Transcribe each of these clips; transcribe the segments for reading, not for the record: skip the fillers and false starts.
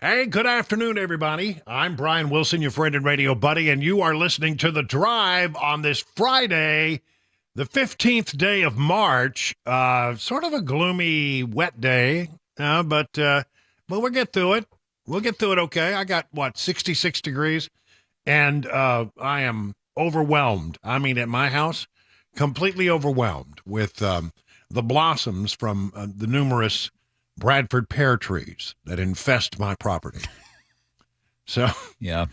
Hey, good afternoon, everybody. I'm Brian Wilson, your friend and radio buddy, and you are listening to The Drive on this Friday, the 15th day of March. Sort of a gloomy, wet day, but we'll get through it. We'll get through it okay. I got, 66 degrees, and I am overwhelmed. I mean, at my house, completely overwhelmed with the blossoms from the numerous Bradford pear trees that infest my property. So yeah,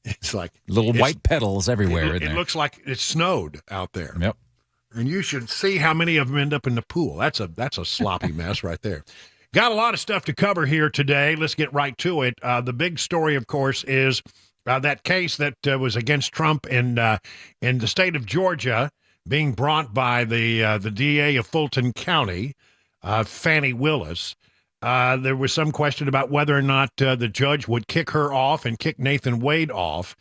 it's like little white petals everywhere. It looks like it snowed out there. Yep. And you should see how many of them end up in the pool. That's a sloppy mess right there. Got a lot of stuff to cover here today. Let's get right to it. The big story, of course, is that case that was against Trump in the state of Georgia, being brought by the DA of Fulton County, Fane Willis. There was some question about whether or not the judge would kick her off and kick Nathan Wade off.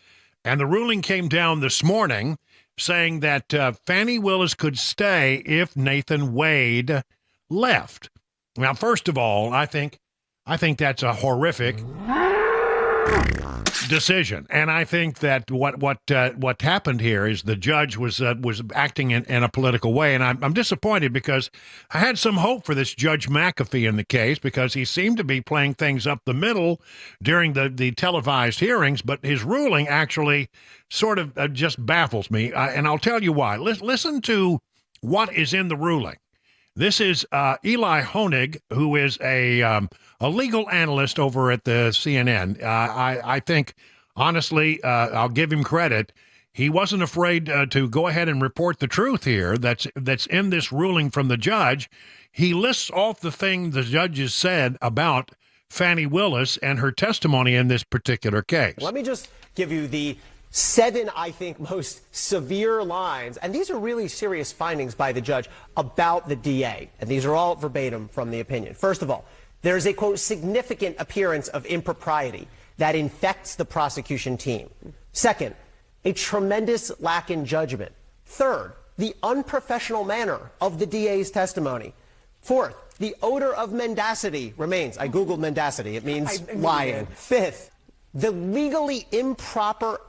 And the ruling came down this morning saying that Fane Willis could stay if Nathan Wade left. Now, first of all, I think that's a horrific decision, and I think that what happened here is the judge was acting in a political way, and I'm disappointed because I had some hope for this Judge McAfee in the case because he seemed to be playing things up the middle during the televised hearings, but his ruling actually sort of just baffles me, and I'll tell you why. Listen to what is in the ruling. This is Eli Honig, who is a legal analyst over at the CNN. I think, honestly, I'll give him credit. He wasn't afraid to go ahead and report the truth here that's in this ruling from the judge. He lists off the thing the judges said about Fane Willis and her testimony in this particular case. Let me just give you the 7, I think, most severe lines, and these are really serious findings by the judge about the DA, and these are all verbatim from the opinion. First of all, there is a, quote, significant appearance of impropriety that infects the prosecution team. Second, a tremendous lack in judgment. Third, the unprofessional manner of the DA's testimony. Fourth, the odor of mendacity remains. I Googled mendacity. It means lying. Fifth, the legally improper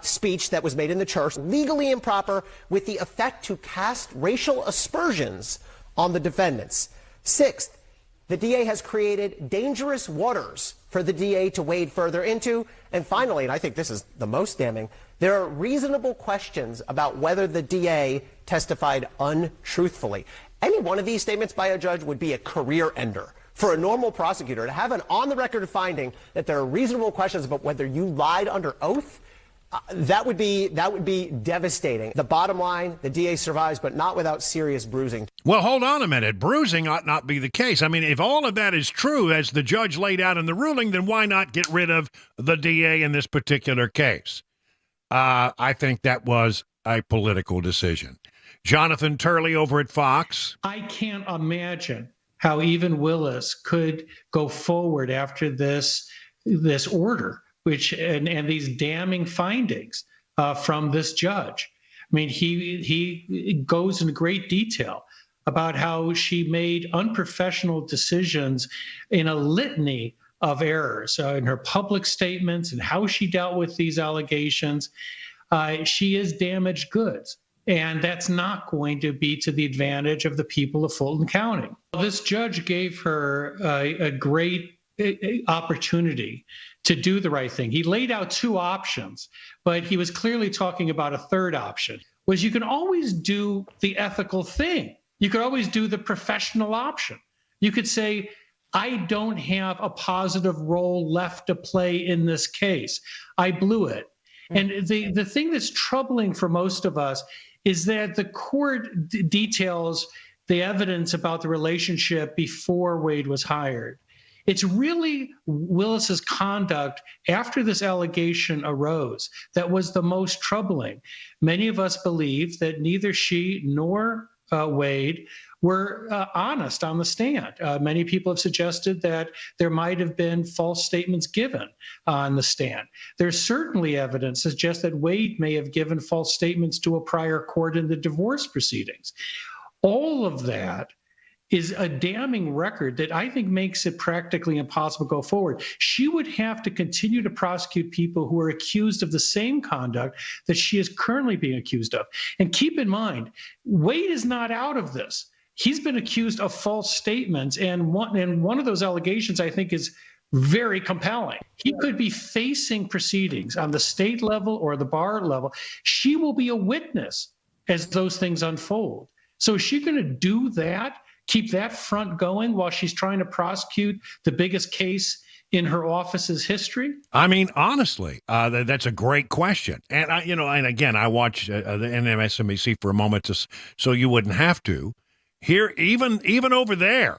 speech that was made in the church, legally improper with the effect to cast racial aspersions on the defendants. Sixth, the DA has created dangerous waters for the DA to wade further into. And finally, and I think this is the most damning, there are reasonable questions about whether the DA testified untruthfully. Any one of these statements by a judge would be a career ender. For a normal prosecutor to have an on-the-record finding that there are reasonable questions about whether you lied under oath, that would be devastating. The bottom line, the DA survives, but not without serious bruising. Well, hold on a minute. Bruising ought not be the case. I mean, if all of that is true, as the judge laid out in the ruling, then why not get rid of the DA in this particular case? I think that was a political decision. Jonathan Turley over at Fox. I can't imagine how even Willis could go forward after this order, and these damning findings from this judge. I mean, he goes into great detail about how she made unprofessional decisions in a litany of errors in her public statements and how she dealt with these allegations. She is damaged goods, and that's not going to be to the advantage of the people of Fulton County. This judge gave her a great opportunity to do the right thing. He laid out 2 options, but he was clearly talking about a third option, was you can always do the ethical thing. You could always do the professional option. You could say, I don't have a positive role left to play in this case. I blew it. And the thing that's troubling for most of us is that the court details the evidence about the relationship before Wade was hired. It's really Willis's conduct after this allegation arose that was the most troubling. Many of us believe that neither she nor Wade were honest on the stand. Many people have suggested that there might have been false statements given on the stand. There's certainly evidence to suggest that Wade may have given false statements to a prior court in the divorce proceedings. All of that is a damning record that I think makes it practically impossible to go forward. She would have to continue to prosecute people who are accused of the same conduct that she is currently being accused of. And keep in mind, Wade is not out of this. He's been accused of false statements, and one of those allegations I think is very compelling. He could be facing proceedings on the state level or the bar level. She will be a witness as those things unfold. So is she going to do that? Keep that front going while she's trying to prosecute the biggest case in her office's history? I mean, honestly, that's a great question. And and again, I watch the MSNBC for a moment so you wouldn't have to. Here, even over there,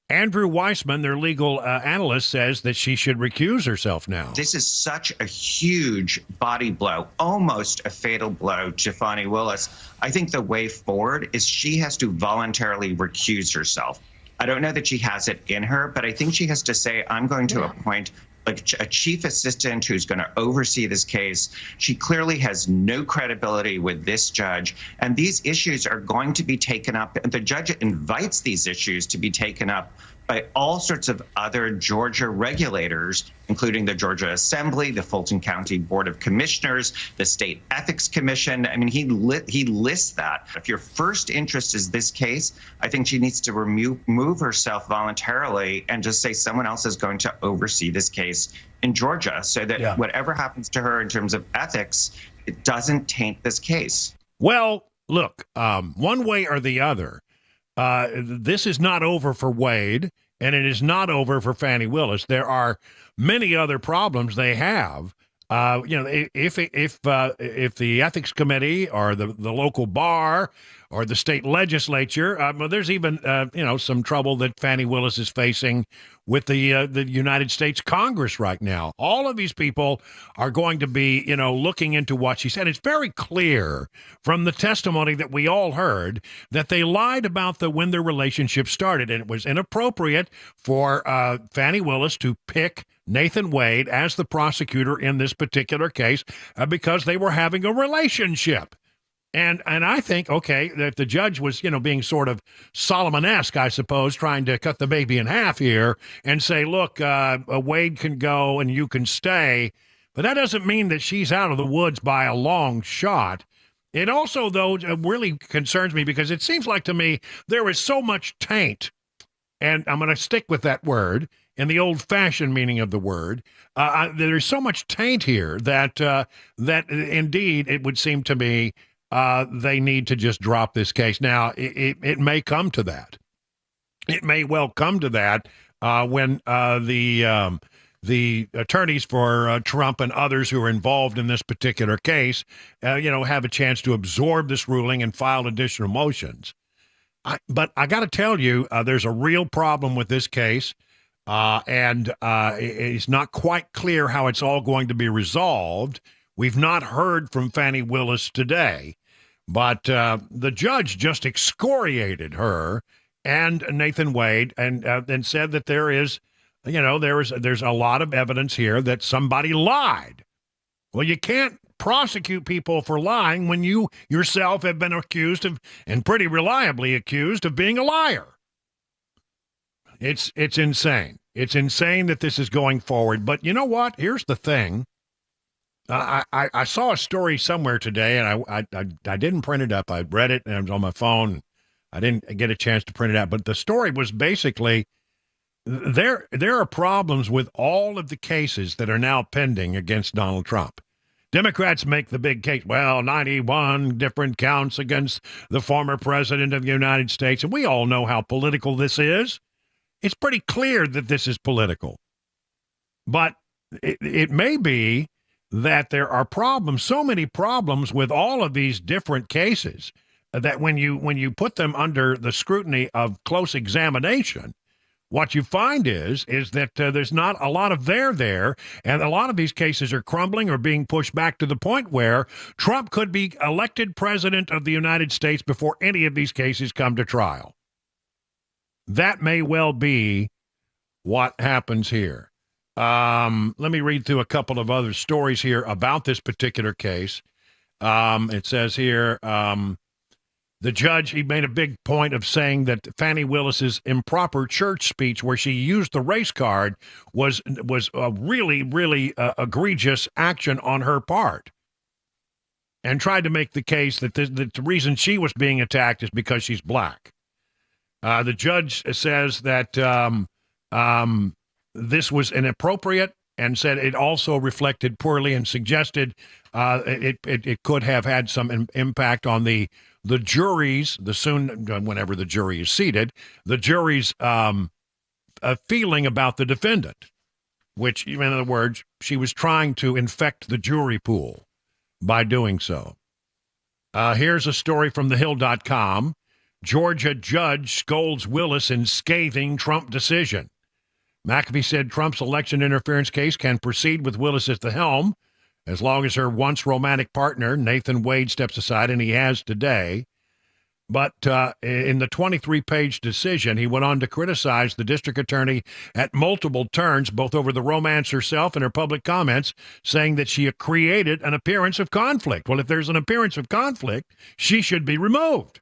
Andrew Weissman, their legal analyst, says that she should recuse herself now. This is such a huge body blow, almost a fatal blow to Fone Willis. I think the way forward is she has to voluntarily recuse herself. I don't know that she has it in her, but I think she has to say, I'm going to appoint a chief assistant who's going to oversee this case. She clearly has no credibility with this judge, and these issues are going to be taken up. The judge invites these issues to be taken up by all sorts of other Georgia regulators, including the Georgia Assembly, the Fulton County Board of Commissioners, the State Ethics Commission. I mean, he lists that. If your first interest is this case, I think she needs to remove herself voluntarily and just say someone else is going to oversee this case in Georgia so that whatever happens to her in terms of ethics, it doesn't taint this case. Well, look, one way or the other, this is not over for Wade, and it is not over for Fone Willis. There are many other problems they have. If the ethics committee or the local bar or the state legislature, there's even some trouble that Fone Willis is facing with the United States Congress right now. All of these people are going to be looking into what she said. It's very clear from the testimony that we all heard that they lied about when their relationship started, and it was inappropriate for Fone Willis to pick Nathan Wade as the prosecutor in this particular case because they were having a relationship. And I think, okay, that the judge was, being sort of Solomon-esque, I suppose, trying to cut the baby in half here and say, look, Wade can go and you can stay. But that doesn't mean that she's out of the woods by a long shot. It also, though, really concerns me because it seems like to me there is so much taint, and I'm going to stick with that word, in the old-fashioned meaning of the word. There's so much taint here that indeed it would seem to me they need to just drop this case. Now, it may come to that. It may well come to that when the attorneys for Trump and others who are involved in this particular case, have a chance to absorb this ruling and file additional motions. But I got to tell you, there's a real problem with this case. And it's not quite clear how it's all going to be resolved. We've not heard from Fone Willis today, but the judge just excoriated her and Nathan Wade and said that there's a lot of evidence here that somebody lied. Well, you can't prosecute people for lying when you yourself have been accused of, and pretty reliably accused of, being a liar. It's insane. It's insane that this is going forward. But you know what? Here's the thing. I saw a story somewhere today, and I didn't print it up. I read it, and it was on my phone. I didn't get a chance to print it out. But the story was basically there are problems with all of the cases that are now pending against Donald Trump. Democrats make the big case, 91 different counts against the former president of the United States. And we all know how political this is. It's pretty clear that this is political. But it may be that there are problems, so many problems with all of these different cases, that when you put them under the scrutiny of close examination, what you find is that there's not a lot of there, and a lot of these cases are crumbling or being pushed back to the point where Trump could be elected president of the United States before any of these cases come to trial. That may well be what happens here. Let me read through a couple of other stories here about this particular case. It says here, The judge, he made a big point of saying that Fani Willis's improper church speech where she used the race card was a really egregious action on her part, and tried to make the case that the reason she was being attacked is because she's black. The judge says that this was inappropriate and said it also reflected poorly and suggested it could have had some impact on the jury's, whenever the jury is seated, the jury's feeling about the defendant, which, in other words, she was trying to infect the jury pool by doing so. Here's a story from thehill.com. Georgia judge scolds Willis in scathing Trump decision. McAfee said Trump's election interference case can proceed with Willis at the helm as long as her once romantic partner, Nathan Wade, steps aside, and he has today. But in the 23-page decision, he went on to criticize the district attorney at multiple turns, both over the romance herself and her public comments, saying that she created an appearance of conflict. Well, if there's an appearance of conflict, she should be removed.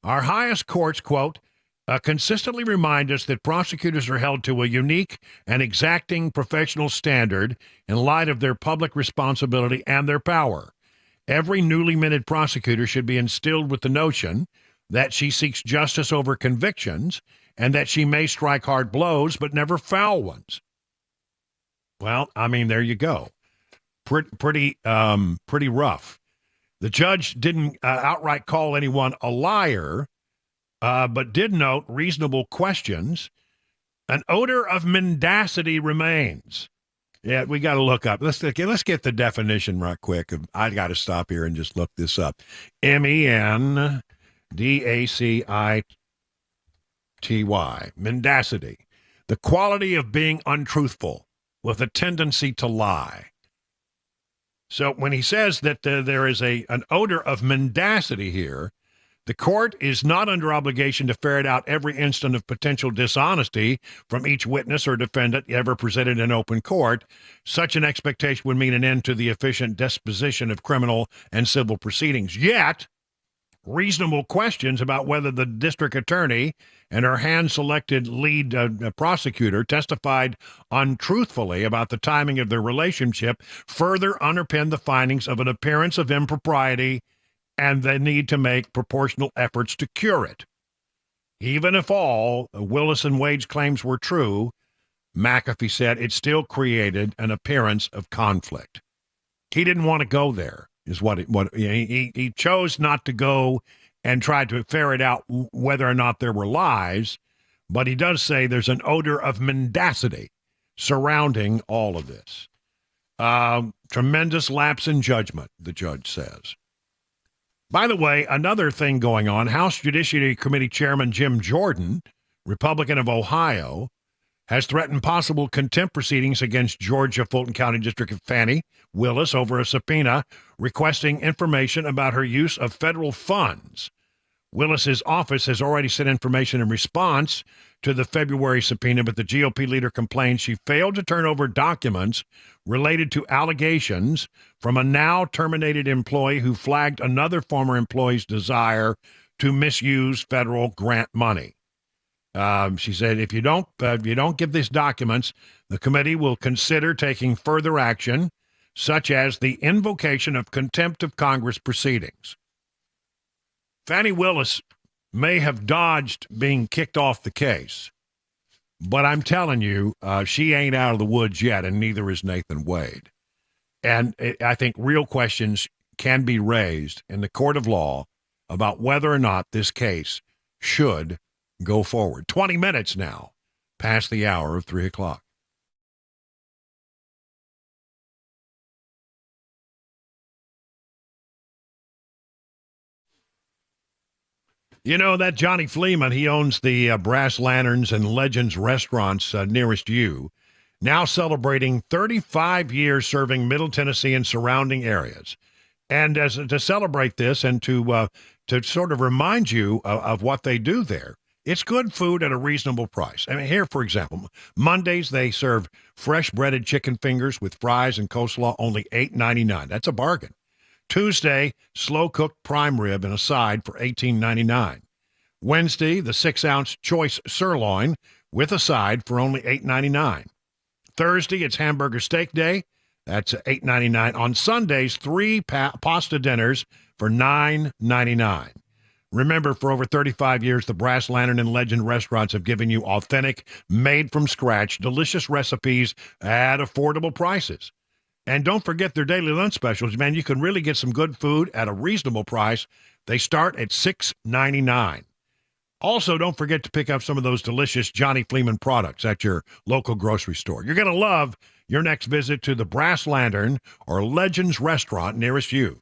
Our highest courts, quote, consistently remind us that prosecutors are held to a unique and exacting professional standard in light of their public responsibility and their power. Every newly minted prosecutor should be instilled with the notion that she seeks justice over convictions and that she may strike hard blows but never foul ones. Well, I mean, there you go. Pretty rough. The judge didn't outright call anyone a liar, but did note reasonable questions. An odor of mendacity remains. Yeah, we got to look up. Let's get the definition right quick. I got to stop here and just look this up. Mendacity. Mendacity. The quality of being untruthful with a tendency to lie. So when he says that there is an odor of mendacity here, the court is not under obligation to ferret out every instant of potential dishonesty from each witness or defendant ever presented in open court. Such an expectation would mean an end to the efficient disposition of criminal and civil proceedings. Yet, reasonable questions about whether the district attorney and her hand-selected lead prosecutor testified untruthfully about the timing of their relationship further underpin the findings of an appearance of impropriety and the need to make proportional efforts to cure it. Even if all Willis and Wade's claims were true, McAfee said it still created an appearance of conflict. He didn't want to go there, is he chose not to go and try to ferret out whether or not there were lies, but he does say there's an odor of mendacity surrounding all of this. Tremendous lapse in judgment, the judge says. By the way, another thing going on, House Judiciary Committee Chairman Jim Jordan, Republican of Ohio, has threatened possible contempt proceedings against Georgia Fulton County District Fani Willis over a subpoena requesting information about her use of federal funds. Willis's office has already sent information in response to the February subpoena, but the GOP leader complains she failed to turn over documents related to allegations from a now terminated employee who flagged another former employee's desire to misuse federal grant money. She said, if you don't give these documents, the committee will consider taking further action, such as the invocation of contempt of Congress proceedings. Fani Willis may have dodged being kicked off the case, but I'm telling you, she ain't out of the woods yet, and neither is Nathan Wade. And I think real questions can be raised in the court of law about whether or not this case should go forward. 20 minutes now past the hour of 3 o'clock. You know, that Johnny Fleeman, he owns the Brass Lanterns and Legends restaurants nearest you, now celebrating 35 years serving Middle Tennessee and surrounding areas. And to celebrate this and to sort of remind you of what they do there, it's good food at a reasonable price. I mean, here, for example, Mondays they serve fresh breaded chicken fingers with fries and coleslaw, only $8.99. That's a bargain. Tuesday, slow-cooked prime rib and a side for $18.99. Wednesday, the 6-ounce choice sirloin with a side for only $8.99. Thursday, it's hamburger steak day. That's $8.99. On Sundays, 3 pasta dinners for $9.99. Remember, for over 35 years, the Brass Lantern and Legend restaurants have given you authentic, made-from-scratch, delicious recipes at affordable prices. And don't forget their daily lunch specials. Man, you can really get some good food at a reasonable price. They start at $6.99. Also, don't forget to pick up some of those delicious Johnny Fleeman products at your local grocery store. You're going to love your next visit to the Brass Lantern or Legends restaurant nearest you.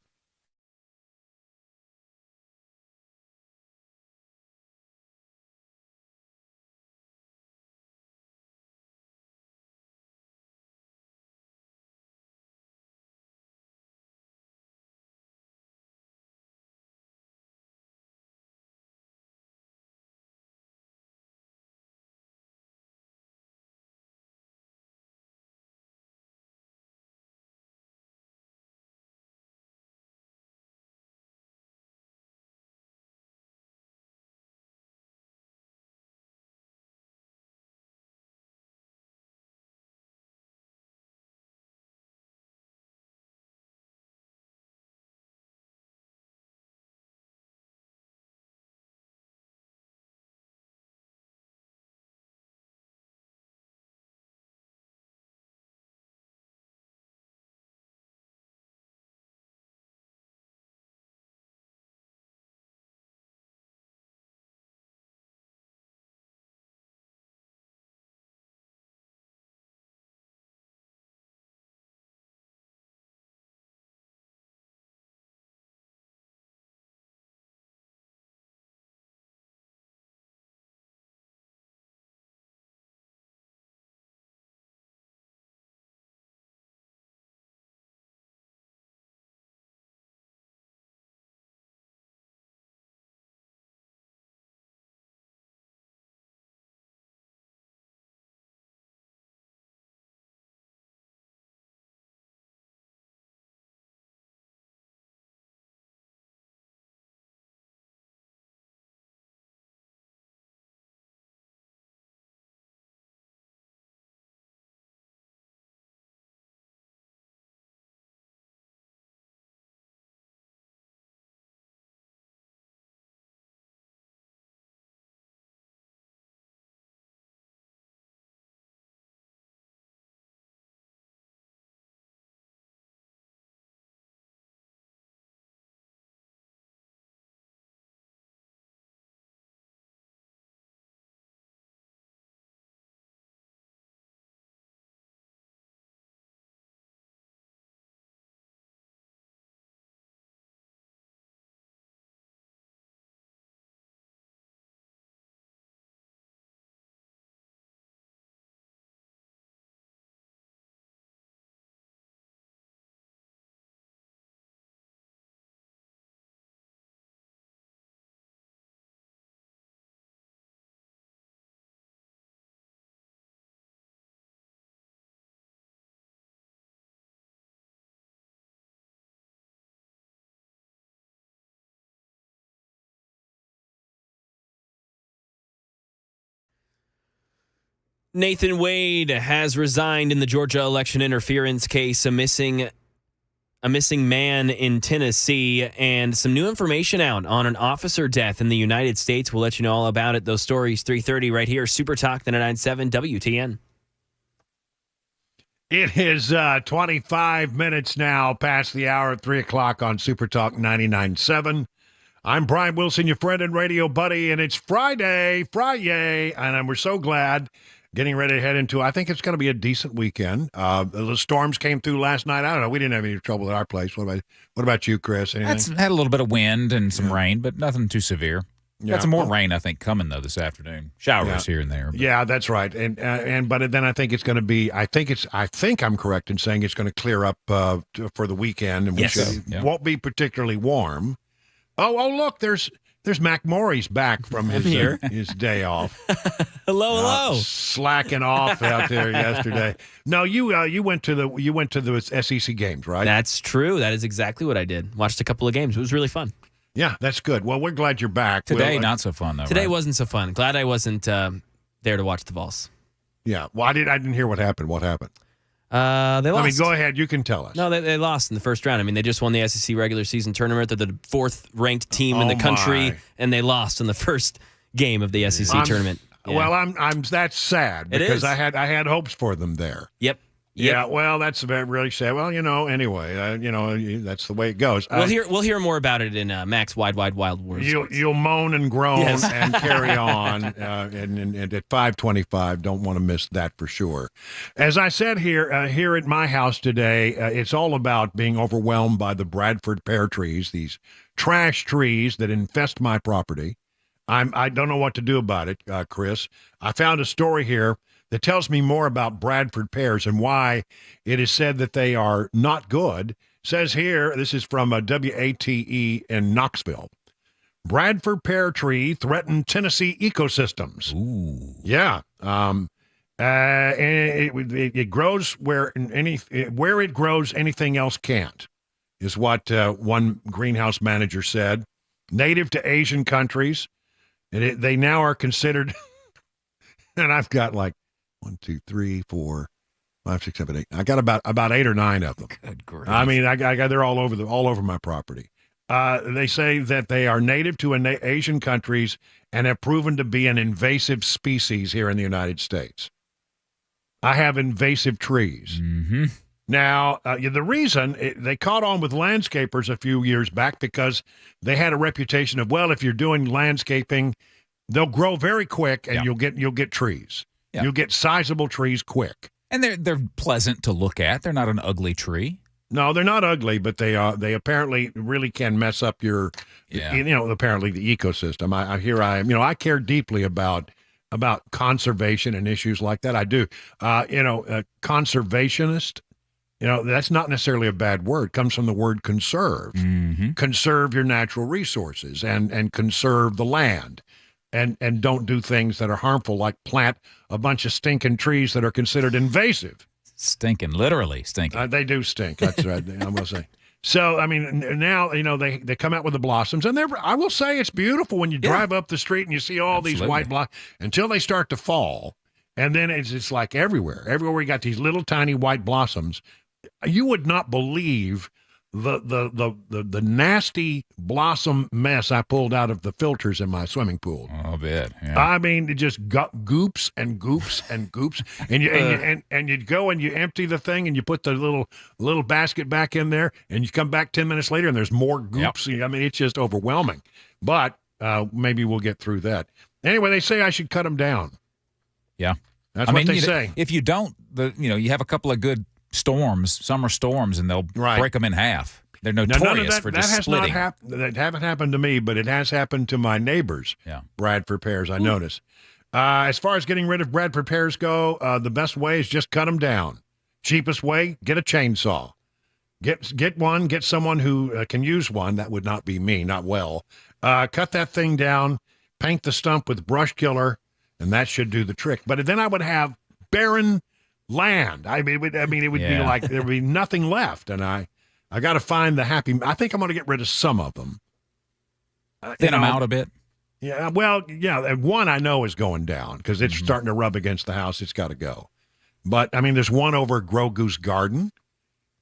Nathan Wade has resigned in the Georgia election interference case, a missing man in Tennessee, and some new information out on an officer death in the United States. We'll let you know all about it. Those stories, 3:30 right here, Super Talk 99.7 WTN. It is 25 minutes now past the hour at 3 o'clock on Super Talk 99.7. I'm Brian Wilson, your friend and radio buddy, and it's Friday, and we're so glad. Getting ready to head into, I think it's going to be a decent weekend. The storms came through last night. I don't know. We didn't have any trouble at our place. What about you, Chris? Anything? It's had a little bit of wind and some rain, but nothing too severe. Yeah. Got some more rain, I think, coming though this afternoon. Showers here and there. But. Yeah, that's right. But then I think it's going to be. I think I'm correct in saying it's going to clear up for the weekend, and yes. Won't be particularly warm. Oh, look, there's There's Mac Morey's back from his day off. Hello. Slacking off out there yesterday. No, you went to the SEC games, right? That's true. That is exactly what I did. Watched a couple of games. It was really fun. Yeah, that's good. Well, we're glad you're back. Today, not so fun, though. Today right? wasn't so fun. Glad I wasn't there to watch the Vols. Yeah. Well, I didn't hear what happened. What happened? They lost. I mean, go ahead. You can tell us. No, they lost in the first round. I mean, they just won the SEC regular season tournament. They're the 4th-ranked team in the country, and they lost in the first game of the SEC tournament. Yeah. Well, that's sad because I had hopes for them there. Yep. Yeah, well, that's really sad. Well, anyway, that's the way it goes. We'll hear more about it in Mac's Wide Wild World. You'll moan and groan Yes. and carry on, and at 5:25, don't want to miss that for sure. As I said here at my house today, it's all about being overwhelmed by the Bradford pear trees, these trash trees that infest my property. I don't know what to do about it, Chris. I found a story here that tells me more about Bradford pears and why it is said that they are not good. It says here, this is from WATE in Knoxville. Bradford pear tree threaten Tennessee ecosystems. Ooh. Yeah. And it grows where it grows, anything else can't, is what one greenhouse manager said. Native to Asian countries, and they now are considered, and I've got like 1, 2, 3, 4, 5, 6, 7, 8. I got about 8 or 9 of them. Good grief. I mean, I got they're all over my property. They say that they are native to Asian countries and have proven to be an invasive species here in the United States. I have invasive trees. Mm-hmm. Now, the reason they caught on with landscapers a few years back because they had a reputation of, well, if you're doing landscaping, they'll grow very quick and you'll get trees. Yeah. You'll get sizable trees quick. And they're pleasant to look at. They're not an ugly tree. No, they're not ugly, but they apparently really can mess up apparently the ecosystem. I care deeply about conservation and issues like that. I do. Conservationist, that's not necessarily a bad word. It comes from the word conserve. Mm-hmm. Conserve your natural resources and conserve the land. And don't do things that are harmful, like plant a bunch of stinking trees that are considered invasive. Stinking, literally stinking. They do stink. That's right. I will say. So, I mean, now, they come out with the blossoms, and I will say it's beautiful when you drive up the street and you see all these white blossoms until they start to fall. And then it's like everywhere. Everywhere we got these little tiny white blossoms. You would not believe the nasty blossom mess I pulled out of the filters in my swimming pool. Oh, I bet. Yeah. I mean, it just got goops and goops and goops, and you'd go and you empty the thing and you put the little basket back in there, and you come back 10 minutes later and there's more goops. Yep. I mean, it's just overwhelming. But maybe we'll get through that. Anyway, they say I should cut them down. Yeah, that's what they say. If you don't, you have a couple of good summer storms, and they'll break them in half. They're notorious for just splitting. That haven't happened to me, but it has happened to my neighbors. Yeah. Bradford pears, I notice. As far as getting rid of Bradford pears go, the best way is just cut them down. Cheapest way, get a chainsaw. Get someone who can use one. That would not be me, not well. Cut that thing down, paint the stump with brush killer, and that should do the trick. But then I would have barren land. I mean, it would be like there would be nothing left, and I got to find the happy. I think I'm going to get rid of some of them. Thin them out a bit. Yeah, well, yeah. One I know is going down because it's starting to rub against the house. It's got to go. But I mean, there's one over at Grogu's Garden,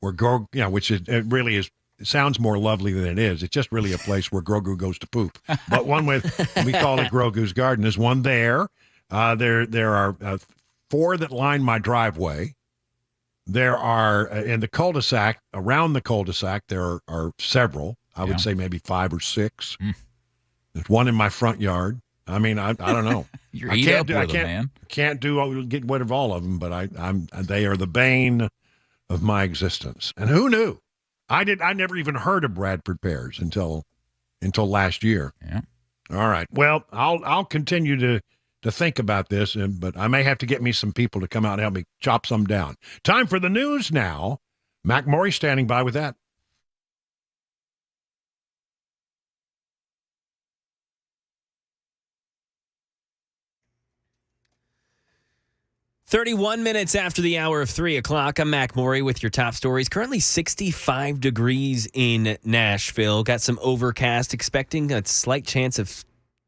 which is it really is. It sounds more lovely than it is. It's just really a place where Grogu goes to poop. But one we call it Grogu's Garden. There's one there. There are 4 that line my driveway. There are, in the cul-de-sac, around the cul-de-sac, there are several. I would say maybe 5 or 6. There's one in my front yard. I mean, I don't know. You're eat up with them, man. Can't get rid of all of them, but they are the bane of my existence. And who knew? I never even heard of Bradford pears until last year. Yeah. All right. Well, I'll continue to think about this, but I may have to get me some people to come out and help me chop some down. Time for the news now. Mac Morey standing by with that. 31 minutes after the hour of 3 o'clock, I'm Mac Maury with your top stories. Currently 65 degrees in Nashville. Got some overcast, expecting a slight chance of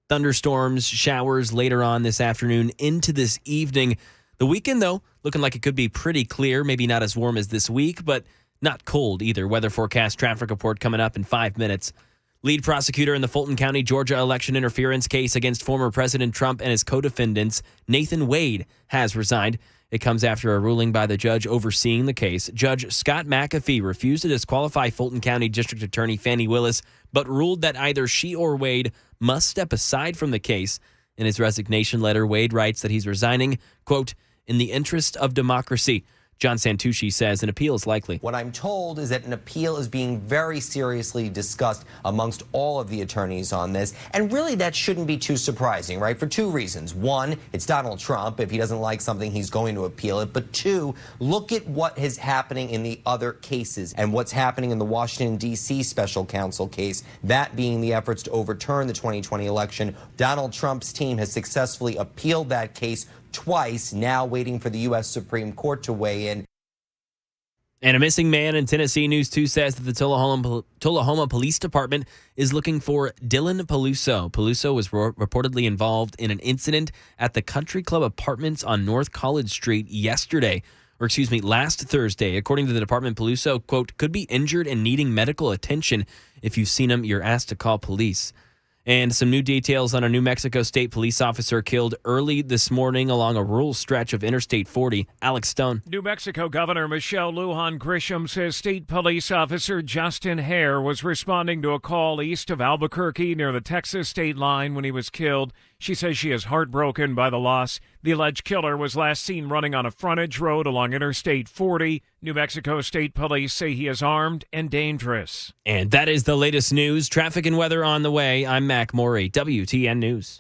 thunderstorms, showers later on this afternoon into this evening. The weekend, though, looking like it could be pretty clear. Maybe not as warm as this week, but not cold either. Weather forecast traffic report coming up in 5 minutes. Lead prosecutor in the Fulton County, Georgia election interference case against former President Trump and his co-defendants, Nathan Wade, has resigned. It comes after a ruling by the judge overseeing the case. Judge Scott McAfee refused to disqualify Fulton County District Attorney Fani Willis, but ruled that either she or Wade must step aside from the case. In his resignation letter, Wade writes that he's resigning, quote, in the interest of democracy. John Santucci says an appeal is likely. What I'm told is that an appeal is being very seriously discussed amongst all of the attorneys on this. And really, that shouldn't be too surprising, right? For two reasons. One, it's Donald Trump. If he doesn't like something, he's going to appeal it. But two, look at what is happening in the other cases and what's happening in the Washington, D.C. special counsel case, that being the efforts to overturn the 2020 election. Donald Trump's team has successfully appealed that case twice, now waiting for the U.S. Supreme Court to weigh in. And a missing man in Tennessee. News 2 says that the Tullahoma Police Department is looking for Dylan Peluso. Peluso was reportedly involved in an incident at the Country Club Apartments on North College Street last Thursday. According to the department, Peluso, quote, could be injured and needing medical attention. If you've seen him, you're asked to call police. And some new details on a New Mexico State police officer killed early this morning along a rural stretch of Interstate 40. Alex Stone. New Mexico Governor Michelle Lujan Grisham says state police officer Justin Hare was responding to a call east of Albuquerque near the Texas state line when he was killed. She says she is heartbroken by the loss. The alleged killer was last seen running on a frontage road along Interstate 40. New Mexico State Police say he is armed and dangerous. And that is the latest news. Traffic and weather on the way. I'm Mac Maury, WTN News.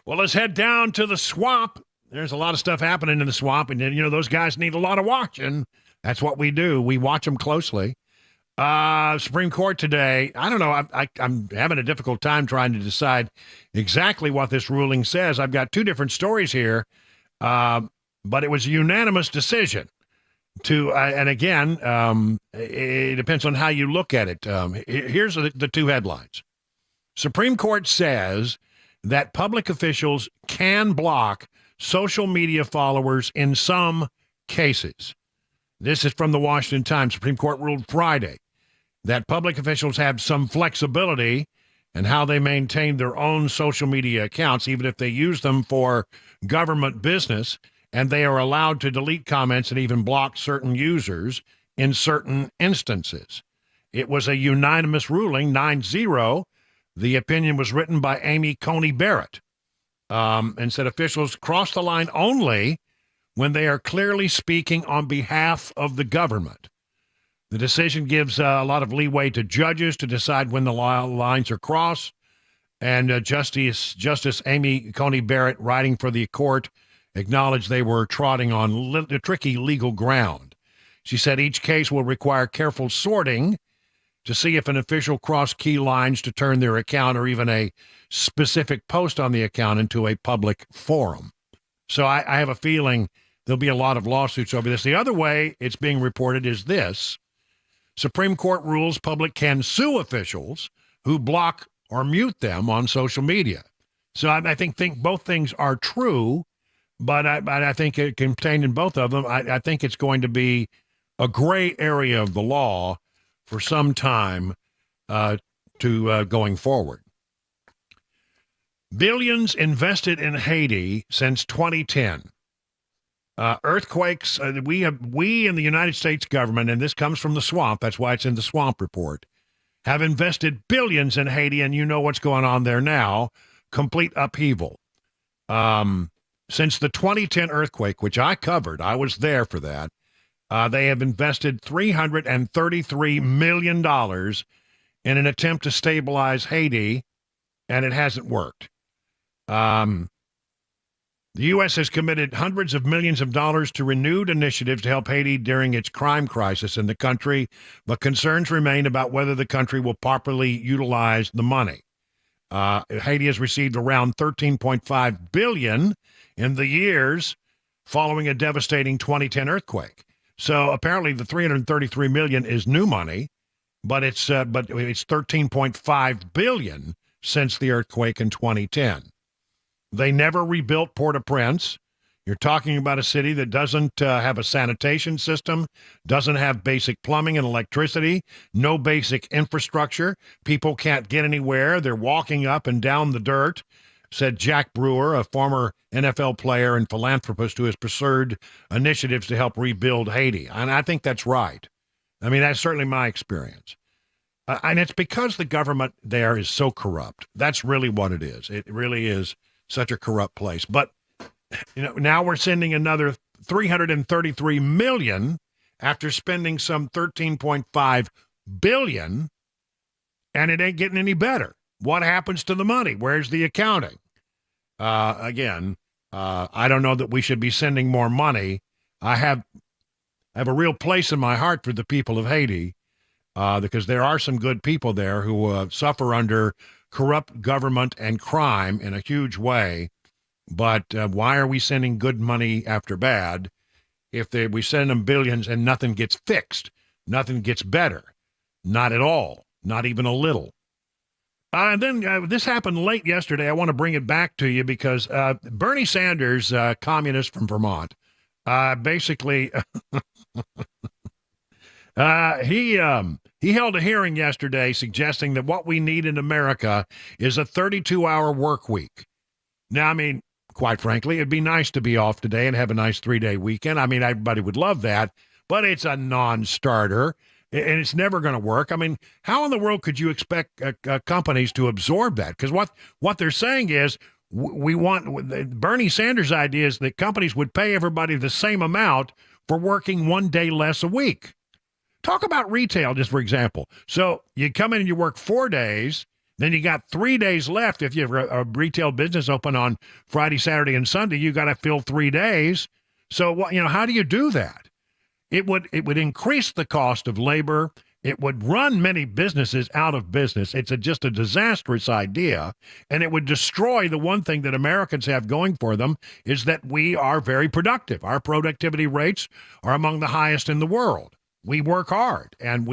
Well, let's head down to the swamp. There's a lot of stuff happening in the swamp, and those guys need a lot of watching. That's what we do. We watch them closely. Supreme Court today, I don't know, I'm having a difficult time trying to decide exactly what this ruling says. I've got two different stories here, but it was a unanimous decision and again, it depends on how you look at it. Here's the two headlines. Supreme Court says that public officials can block social media followers in some cases. This is from the Washington Times. Supreme Court ruled Friday that public officials have some flexibility in how they maintain their own social media accounts, even if they use them for government business, and they are allowed to delete comments and even block certain users in certain instances. It was a unanimous ruling, 9-0. The opinion was written by Amy Coney Barrett, and said officials cross the line only when they are clearly speaking on behalf of the government. The decision gives a lot of leeway to judges to decide when the lines are crossed, and Justice Amy Coney Barrett, writing for the court, acknowledged they were trotting on tricky legal ground. She said each case will require careful sorting to see if an official crossed key lines to turn their account or even a specific post on the account into a public forum. So I have a feeling there'll be a lot of lawsuits over this. The other way it's being reported is this. Supreme Court rules public can sue officials who block or mute them on social media. So I think both things are true, but I think it contained in both of them, I think it's going to be a gray area of the law for some time to going forward. Billions invested in Haiti since 2010. Earthquakes, we in the United States government, and this comes from the swamp, that's why it's in the swamp report, have invested billions in Haiti, and you know what's going on there now, complete upheaval. Since the 2010 earthquake, which I covered, I was there for that, they have invested $333 million in an attempt to stabilize Haiti, and it hasn't worked. The U.S. has committed hundreds of millions of dollars to renewed initiatives to help Haiti during its crime crisis in the country, but concerns remain about whether the country will properly utilize the money. Haiti has received around $13.5 billion in the years following a devastating 2010 earthquake. So apparently the $333 million is new money, but it's $13.5 billion since the earthquake in 2010. They never rebuilt Port-au-Prince. You're talking about a city that doesn't have a sanitation system, doesn't have basic plumbing and electricity, no basic infrastructure. People can't get anywhere. They're walking up and down the dirt, said Jack Brewer, a former NFL player and philanthropist who has pursued initiatives to help rebuild Haiti. And I think that's right. I mean, that's certainly my experience. And it's because the government there is so corrupt. That's really what it is. It really is such a corrupt place. But now we're sending another $333 million after spending some $13.5 billion, and it ain't getting any better. What happens to the money? Where's the accounting? Again, I don't know that we should be sending more money. I have a real place in my heart for the people of Haiti, because there are some good people there who suffer under corrupt government and crime in a huge way. But why are we sending good money after bad if we send them billions and nothing gets fixed? Nothing gets better. Not at all. Not even a little. And then this happened late yesterday. I want to bring it back to you because Bernie Sanders, communist from Vermont, basically he held a hearing yesterday suggesting that what we need in America is a 32-hour work week. Now, I mean, quite frankly, it'd be nice to be off today and have a nice 3-day weekend. I mean, everybody would love that, but it's a non-starter, and it's never going to work. I mean, how in the world could you expect companies to absorb that? Because what they're saying is Bernie Sanders' idea is that companies would pay everybody the same amount for working 1 day less a week. Talk about retail, just for example. So you come in and you work 4 days, Then you got 3 days left. If you have a retail business open on Friday, Saturday, and Sunday, you got to fill 3 days. So, how do you do that? It would increase the cost of labor. It would run many businesses out of business. It's just a disastrous idea, and it would destroy the one thing that Americans have going for them is that we are very productive. Our productivity rates are among the highest in the world. We work hard, and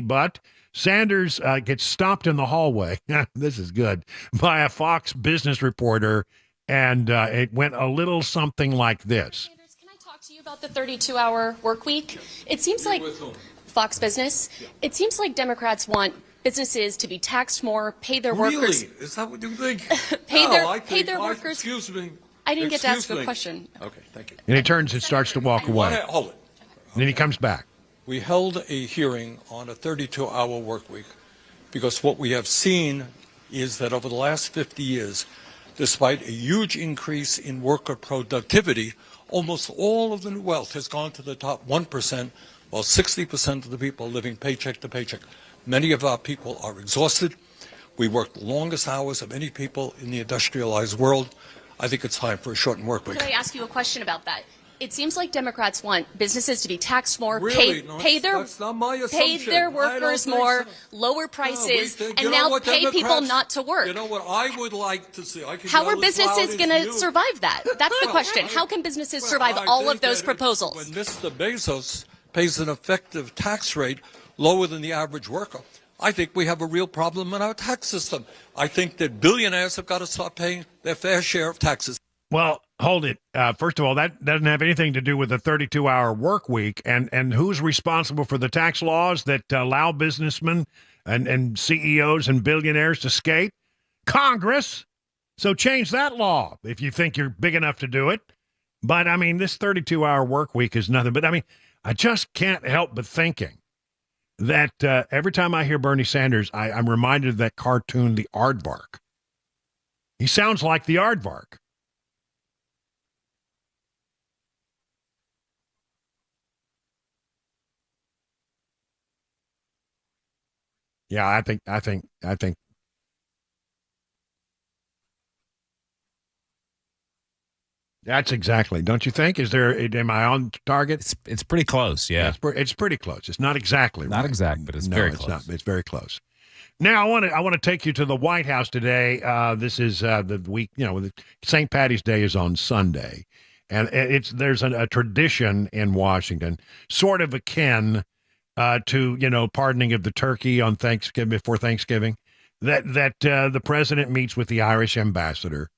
but Sanders gets stopped in the hallway. This is good, by a Fox business reporter, and it went a little something like this. Sanders, can I talk to you about the 32-hour work week? It seems like Fox Business. It seems like Democrats want businesses to be taxed more, pay their workers. Really? Is that what you think? pay their workers. Excuse me. I didn't get to ask a question. Okay, thank you. And he turns and starts to walk away. Hold it. And then he comes back. We held a hearing on a 32-hour work week because what we have seen is that over the last 50 years, despite a huge increase in worker productivity, almost all of the new wealth has gone to the top 1%, while 60% of the people are living paycheck to paycheck. Many of our people are exhausted. We work the longest hours of any people in the industrialized world. I think it's time for a shortened work week. Could I ask you a question about that? It seems like Democrats want businesses to be taxed more, Really? pay their workers more, so. lower prices, No, and now pay people not to work. You know what I would like to see? How are businesses going to survive that? That's the question. How can businesses survive all of those proposals? When Mr. Bezos pays an effective tax rate lower than the average worker, I think we have a real problem in our tax system. I think that billionaires have got to start paying their fair share of taxes. Well, hold it. First of all, that doesn't have anything to do with the 32-hour work week. And who's responsible for the tax laws that allow businessmen and CEOs and billionaires to skate? Congress. So change that law if you think you're big enough to do it. But, this 32-hour work week is nothing. But, I just can't help but thinking that every time I hear Bernie Sanders, I'm reminded of that cartoon, The Aardvark. He sounds like the Aardvark. Yeah, I think. That's exactly. Don't you think? Am I on target? It's pretty close. Yeah, it's pretty close. It's not exactly not right. exact, but it's very close. It's very close. Now I want to take you to the White House today. This is the week. St. Patty's Day is on Sunday, and there's a tradition in Washington, sort of akin to pardoning of the turkey on Thanksgiving, before Thanksgiving, that the president meets with the Irish ambassador,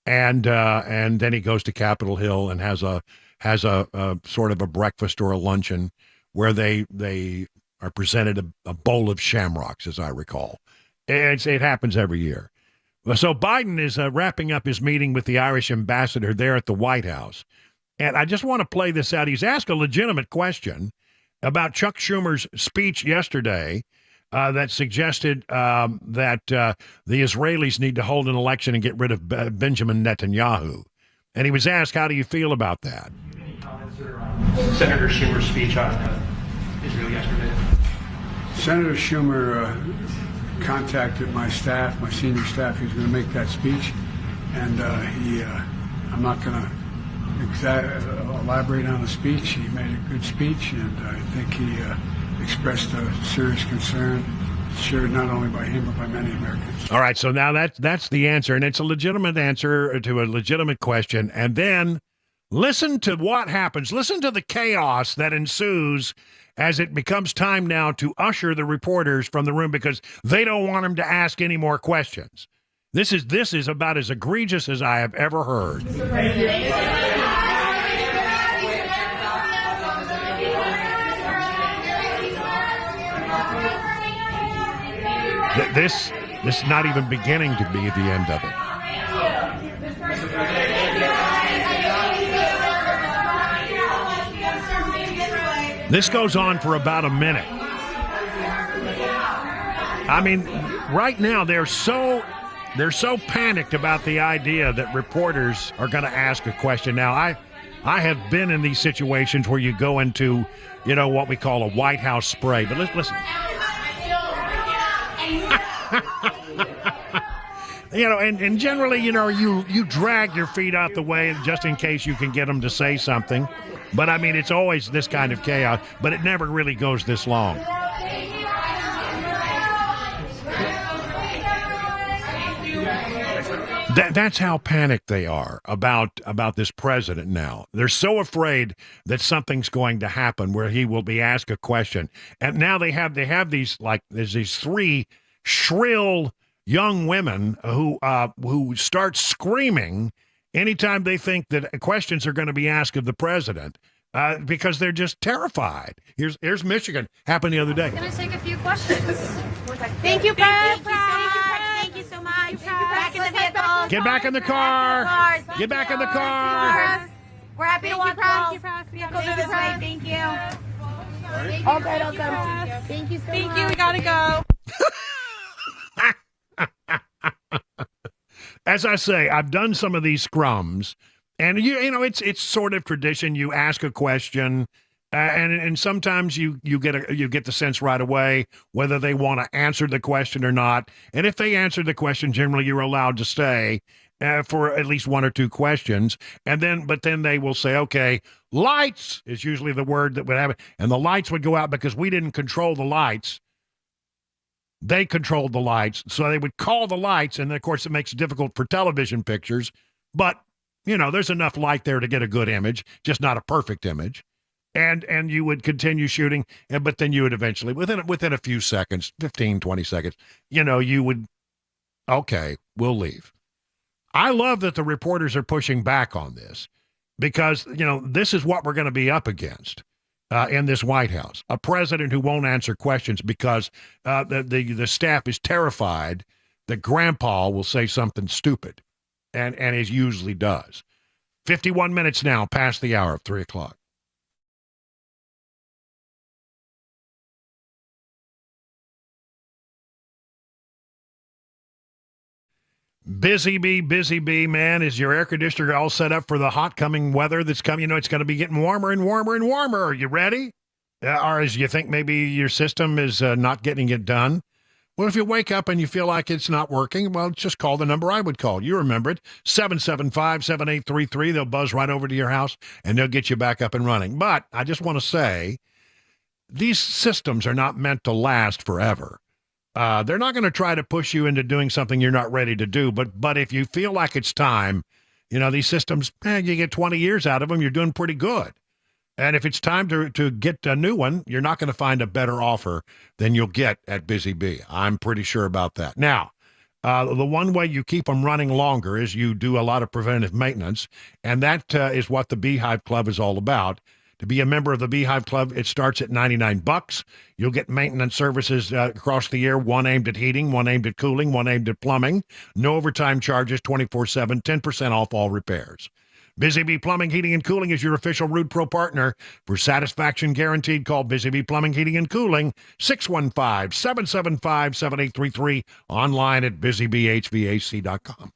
and then he goes to Capitol Hill and has a sort of a breakfast or a luncheon where they are presented a bowl of shamrocks, as I recall. It happens every year. So Biden is wrapping up his meeting with the Irish ambassador there at the White House, and I just want to play this out. He's asked a legitimate question about Chuck Schumer's speech yesterday that suggested that the Israelis need to hold an election and get rid of Benjamin Netanyahu. And he was asked, how do you feel about that? Any comments on Senator Schumer's speech on Israel yesterday? Senator Schumer contacted my staff, my senior staff. He's going to make that speech. And I'm not going to elaborate on the speech. He made a good speech, and I think he expressed a serious concern, shared not only by him but by many Americans. All right, so now that's the answer, and it's a legitimate answer to a legitimate question. And then listen to what happens. Listen to the chaos that ensues as it becomes time now to usher the reporters from the room because they don't want him to ask any more questions. This is about as egregious as I have ever heard. This is not even beginning to be the end of it. This goes on for about a minute. Right now they're so panicked about the idea that reporters are going to ask a question. Now, I have been in these situations where you go into, what we call a White House spray. But listen. And generally, you drag your feet out the way just in case you can get them to say something. But, I mean, it's always this kind of chaos, but it never really goes this long. That's how panicked they are about this president now. They're so afraid that something's going to happen where he will be asked a question. And now they have these, like, there's these three shrill young women who start screaming anytime they think that questions are going to be asked of the president because they're just terrified. Here's Michigan. Happened the other day. I'm going to take a few questions. Thank you, Brad. Thank you so much. Back in the vehicle. Get back in the car. Get back in the car. We're happy to walk home. Vehicles are this way. Thank you. All good, all good. Thank you so much. Thank you. We got to go. As I say, I've done some of these scrums, and it's sort of tradition. You ask a question, and sometimes you get the sense right away whether they want to answer the question or not. And if they answer the question, generally you're allowed to stay for at least one or two questions. But then they will say, okay, lights is usually the word that would happen, and the lights would go out because we didn't control the lights. They controlled the lights, so they would call the lights, and of course it makes it difficult for television pictures, but, there's enough light there to get a good image, just not a perfect image, and you would continue shooting, but then you would eventually, within a few seconds, 15, 20 seconds, you would, okay, we'll leave. I love that the reporters are pushing back on this, because, this is what we're going to be up against. In this White House, a president who won't answer questions because the staff is terrified that Grandpa will say something stupid, and it usually does. 51 minutes now past the hour of 3 o'clock. Busy bee, man. Is your air conditioner all set up for the hot coming weather that's coming? It's going to be getting warmer and warmer and warmer. Are you ready? Or as you think maybe your system is not getting it done? Well, if you wake up and you feel like it's not working, well, just call the number I would call. You remember it, 775-7833. They'll buzz right over to your house, and they'll get you back up and running. But I just want to say, these systems are not meant to last forever. They're not going to try to push you into doing something you're not ready to do. But if you feel like it's time, these systems, you get 20 years out of them, you're doing pretty good. And if it's time to get a new one, you're not going to find a better offer than you'll get at Busy Bee. I'm pretty sure about that. Now, the one way you keep them running longer is you do a lot of preventive maintenance. And that is what the Beehive Club is all about. To be a member of the Beehive Club, it starts at $99. You'll get maintenance services across the year, one aimed at heating, one aimed at cooling, one aimed at plumbing. No overtime charges, 24/7, 10% off all repairs. Busy Bee Plumbing, Heating, and Cooling is your official Rude Pro partner. For satisfaction guaranteed, call Busy Bee Plumbing, Heating, and Cooling, 615-775-7833, online at busybehvac.com.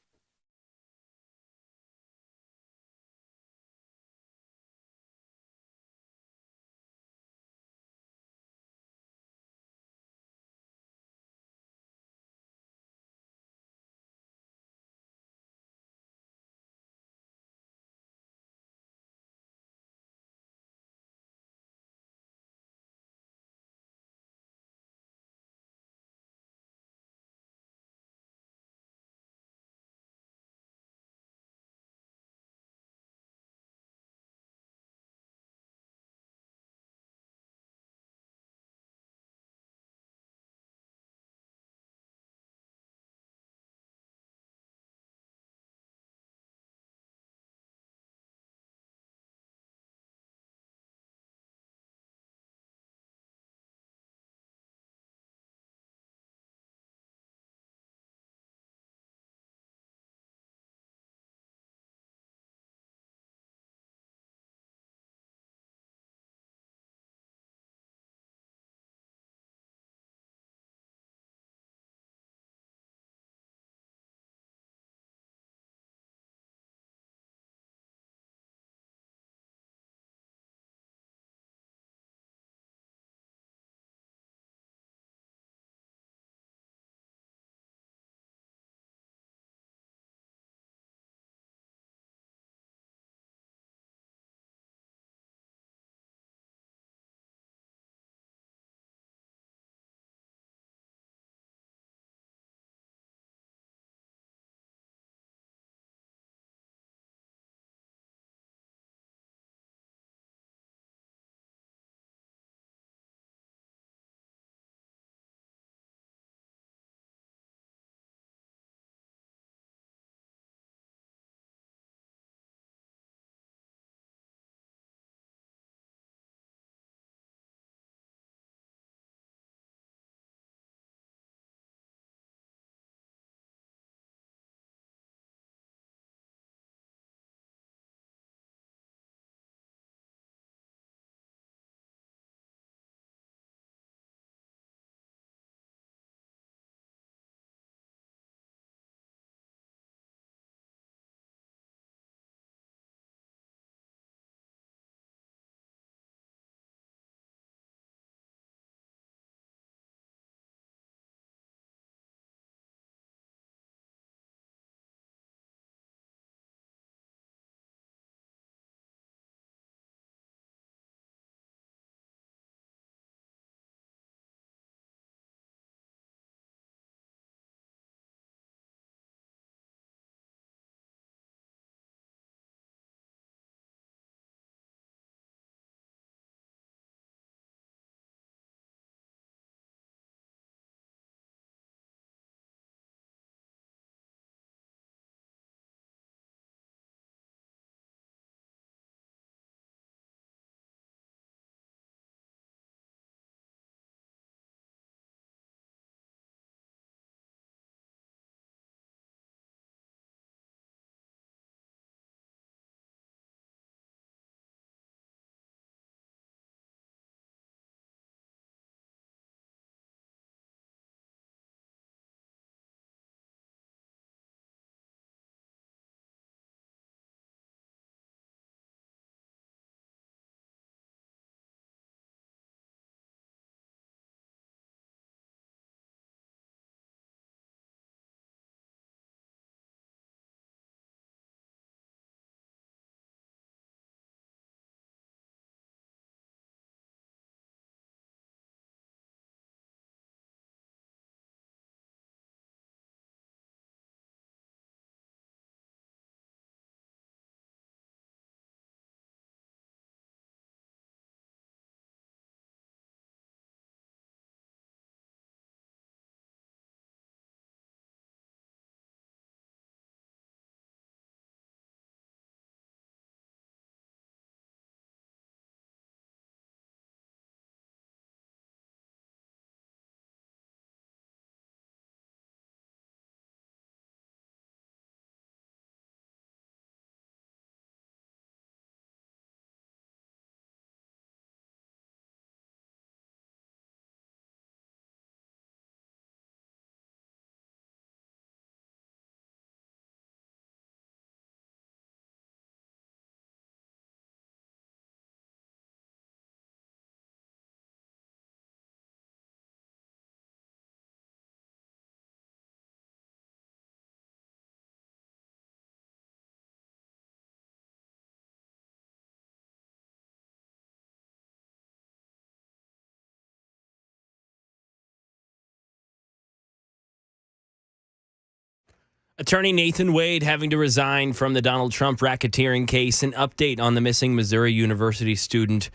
Attorney Nathan Wade having to resign from the Donald Trump racketeering case. An update on the missing Missouri University student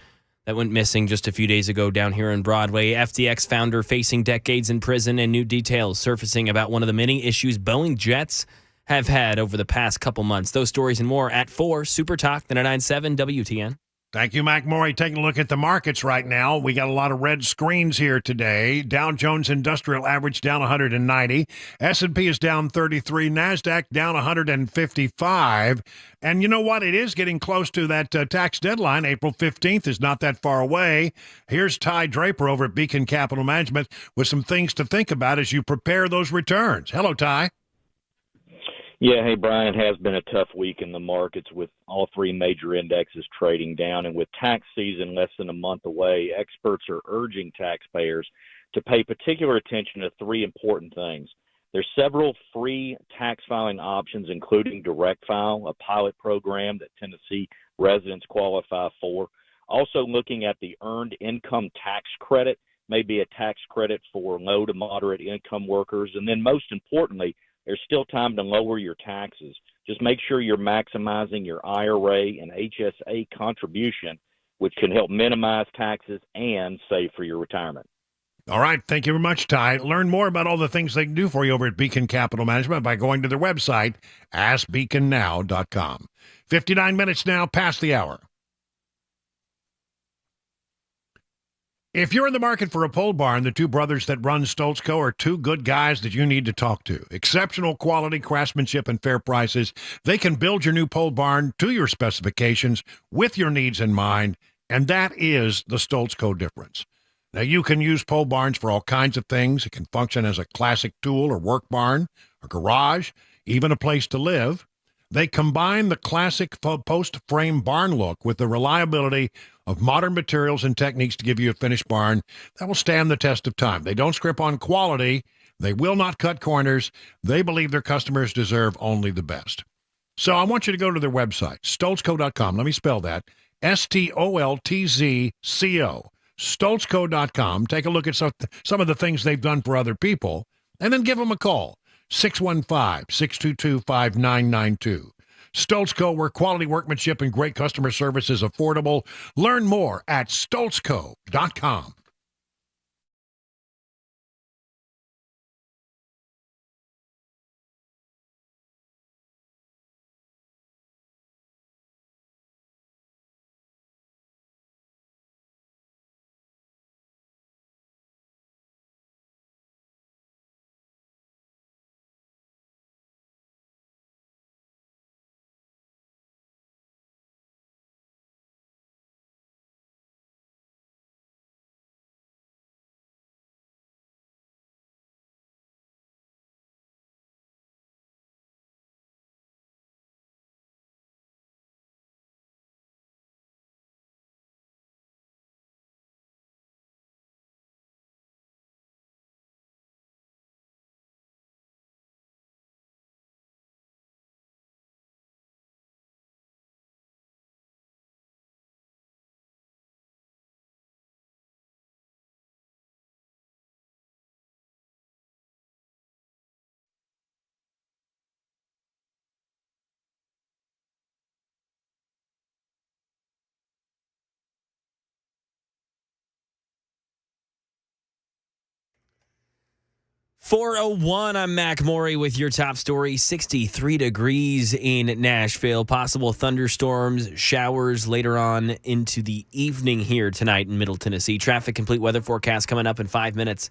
that went missing just a few days ago down here on Broadway. FTX founder facing decades in prison, and new details surfacing about one of the many issues Boeing jets have had over the past couple months. Those stories and more at 4 Super Talk 99.7 WTN. Thank you, Mac Morey. Taking a look at the markets right now. We got a lot of red screens here today. Dow Jones Industrial Average down 190. S&P is down 33. NASDAQ down 155. And you know what? It is getting close to that tax deadline. April 15th is not that far away. Here's Ty Draper over at Beacon Capital Management with some things to think about as you prepare those returns. Hello, Ty. Yeah, hey, Brian, it has been a tough week in the markets with all three major indexes trading down. And with tax season less than a month away, experts are urging taxpayers to pay particular attention to three important things. There's several free tax filing options, including Direct File, a pilot program that Tennessee residents qualify for. Also looking at the Earned Income Tax Credit, maybe a tax credit for low to moderate income workers. And then most importantly, there's still time to lower your taxes. Just make sure you're maximizing your IRA and HSA contribution, which can help minimize taxes and save for your retirement. All right. Thank you very much, Ty. Learn more about all the things they can do for you over at Beacon Capital Management by going to their website, askbeaconnow.com. 59 minutes now past the hour. If you're in the market for a pole barn, the two brothers that run Stoltz Co. are two good guys that you need to talk to. Exceptional quality, craftsmanship, and fair prices. They can build your new pole barn to your specifications with your needs in mind, and that is the Stoltz Co. difference. Now, you can use pole barns for all kinds of things. It can function as a classic tool or work barn, a garage, even a place to live. They combine the classic post-frame barn look with the reliability of modern materials and techniques to give you a finished barn that will stand the test of time. They don't script on quality. They will not cut corners. They believe their customers deserve only the best. So I want you to go to their website, stoltzco.com. Let me spell that, STOLTZCO, stoltzco.com. Take a look at some of the things they've done for other people, and then give them a call. 615-622-5992. Stoltz Co., where quality workmanship and great customer service is affordable. Learn more at stoltzco.com. .401, I'm Mac Morey with your top story. 63 degrees in Nashville. Possible thunderstorms, showers later on into the evening here tonight in Middle Tennessee. Traffic complete weather forecast coming up in 5 minutes.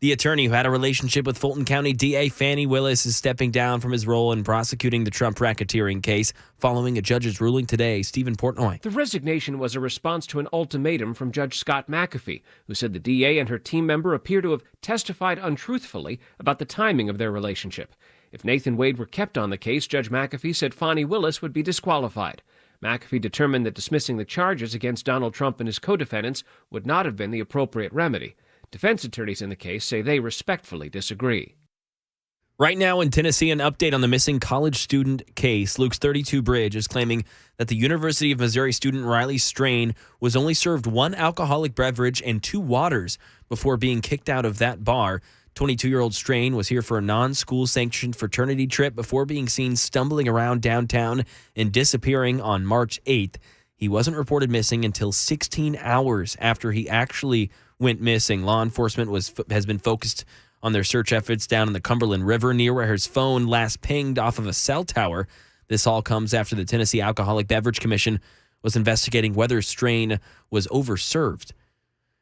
The attorney who had a relationship with Fulton County DA Fani Willis is stepping down from his role in prosecuting the Trump racketeering case following a judge's ruling today. Stephen Portnoy. The resignation was a response to an ultimatum from Judge Scott McAfee, who said the DA and her team member appear to have testified untruthfully about the timing of their relationship. If Nathan Wade were kept on the case, Judge McAfee said Fani Willis would be disqualified. McAfee determined that dismissing the charges against Donald Trump and his co-defendants would not have been the appropriate remedy. Defense attorneys in the case say they respectfully disagree. Right now in Tennessee, an update on the missing college student case. Luke's 32 Bridge is claiming that the University of Missouri student Riley Strain was only served one alcoholic beverage and 2 waters before being kicked out of that bar. 22-year-old Strain was here for a non-school sanctioned fraternity trip before being seen stumbling around downtown and disappearing on March 8th. He wasn't reported missing until 16 hours after he actually went missing. Law enforcement has been focused on their search efforts down in the Cumberland River near where his phone last pinged off of a cell tower. This all comes after the Tennessee Alcoholic Beverage Commission was investigating whether Strain was overserved.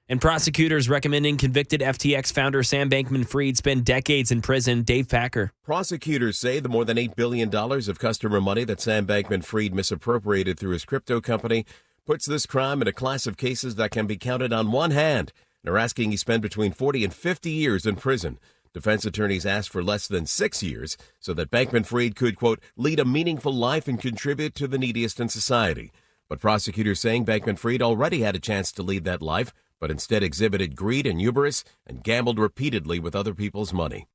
And prosecutors recommending convicted FTX founder Sam Bankman-Fried spend decades in prison. Dave Packer. Prosecutors say the more than $8 billion of customer money that Sam Bankman-Fried misappropriated through his crypto company puts this crime in a class of cases that can be counted on one hand. They're asking he spend between 40 and 50 years in prison. Defense attorneys asked for less than 6 years so that Bankman-Fried could, quote, lead a meaningful life and contribute to the neediest in society. But prosecutors saying Bankman-Fried already had a chance to lead that life, but instead exhibited greed and hubris and gambled repeatedly with other people's money.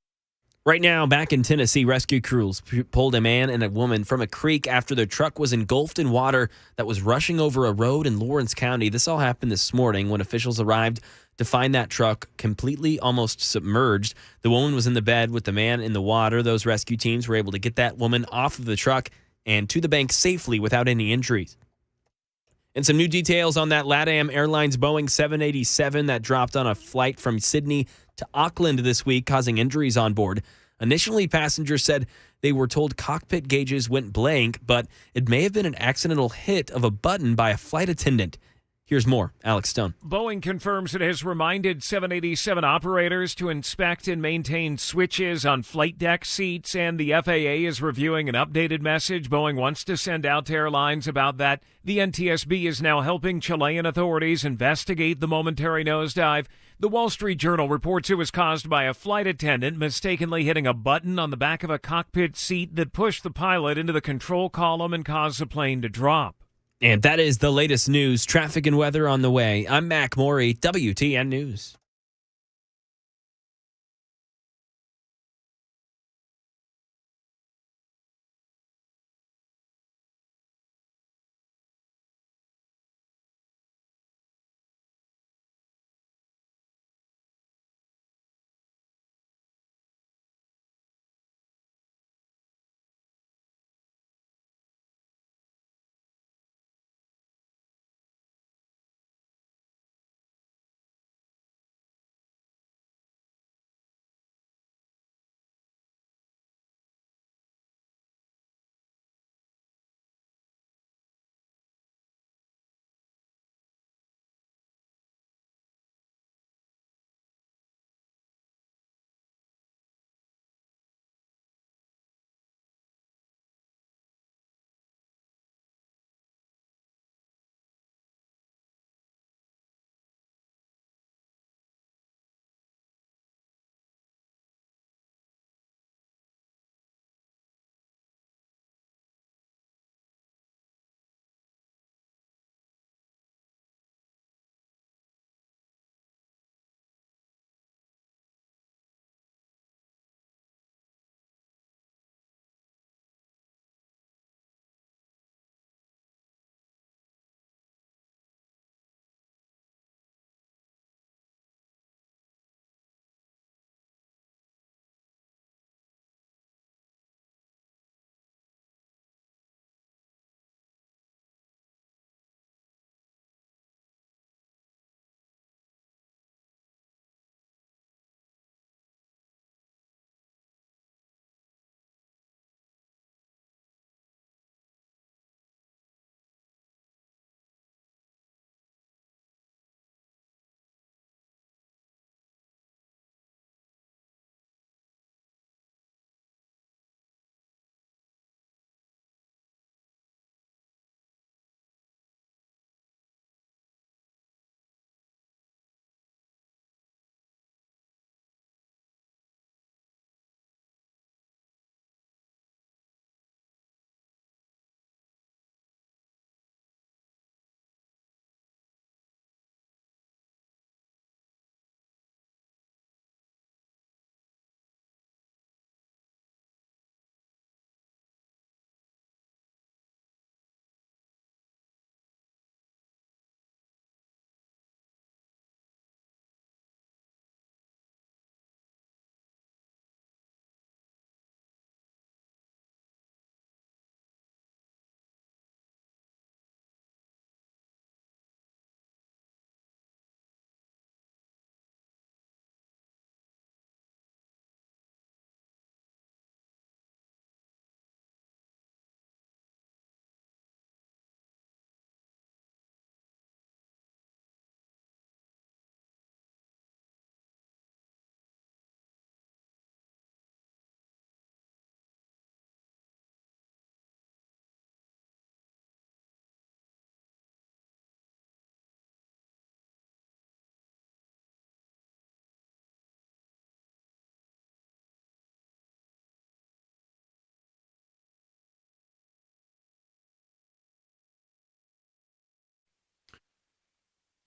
Right now, back in Tennessee, rescue crews pulled a man and a woman from a creek after their truck was engulfed in water that was rushing over a road in Lawrence County. This all happened this morning when officials arrived to find that truck completely almost submerged. The woman was in the bed with the man in the water. Those rescue teams were able to get that woman off of the truck and to the bank safely without any injuries. And some new details on that LATAM Airlines Boeing 787 that dropped on a flight from Sydney to Auckland this week, causing injuries on board. Initially, passengers said they were told cockpit gauges went blank, but it may have been an accidental hit of a button by a flight attendant. Here's more. Alex Stone. Boeing confirms it has reminded 787 operators to inspect and maintain switches on flight deck seats, and the FAA is reviewing an updated message Boeing wants to send out to airlines about that. The NTSB is now helping Chilean authorities investigate the momentary nosedive. The Wall Street Journal reports it was caused by a flight attendant mistakenly hitting a button on the back of a cockpit seat that pushed the pilot into the control column and caused the plane to drop. And that is the latest news, traffic and weather on the way. I'm Mac Morey, WTN News.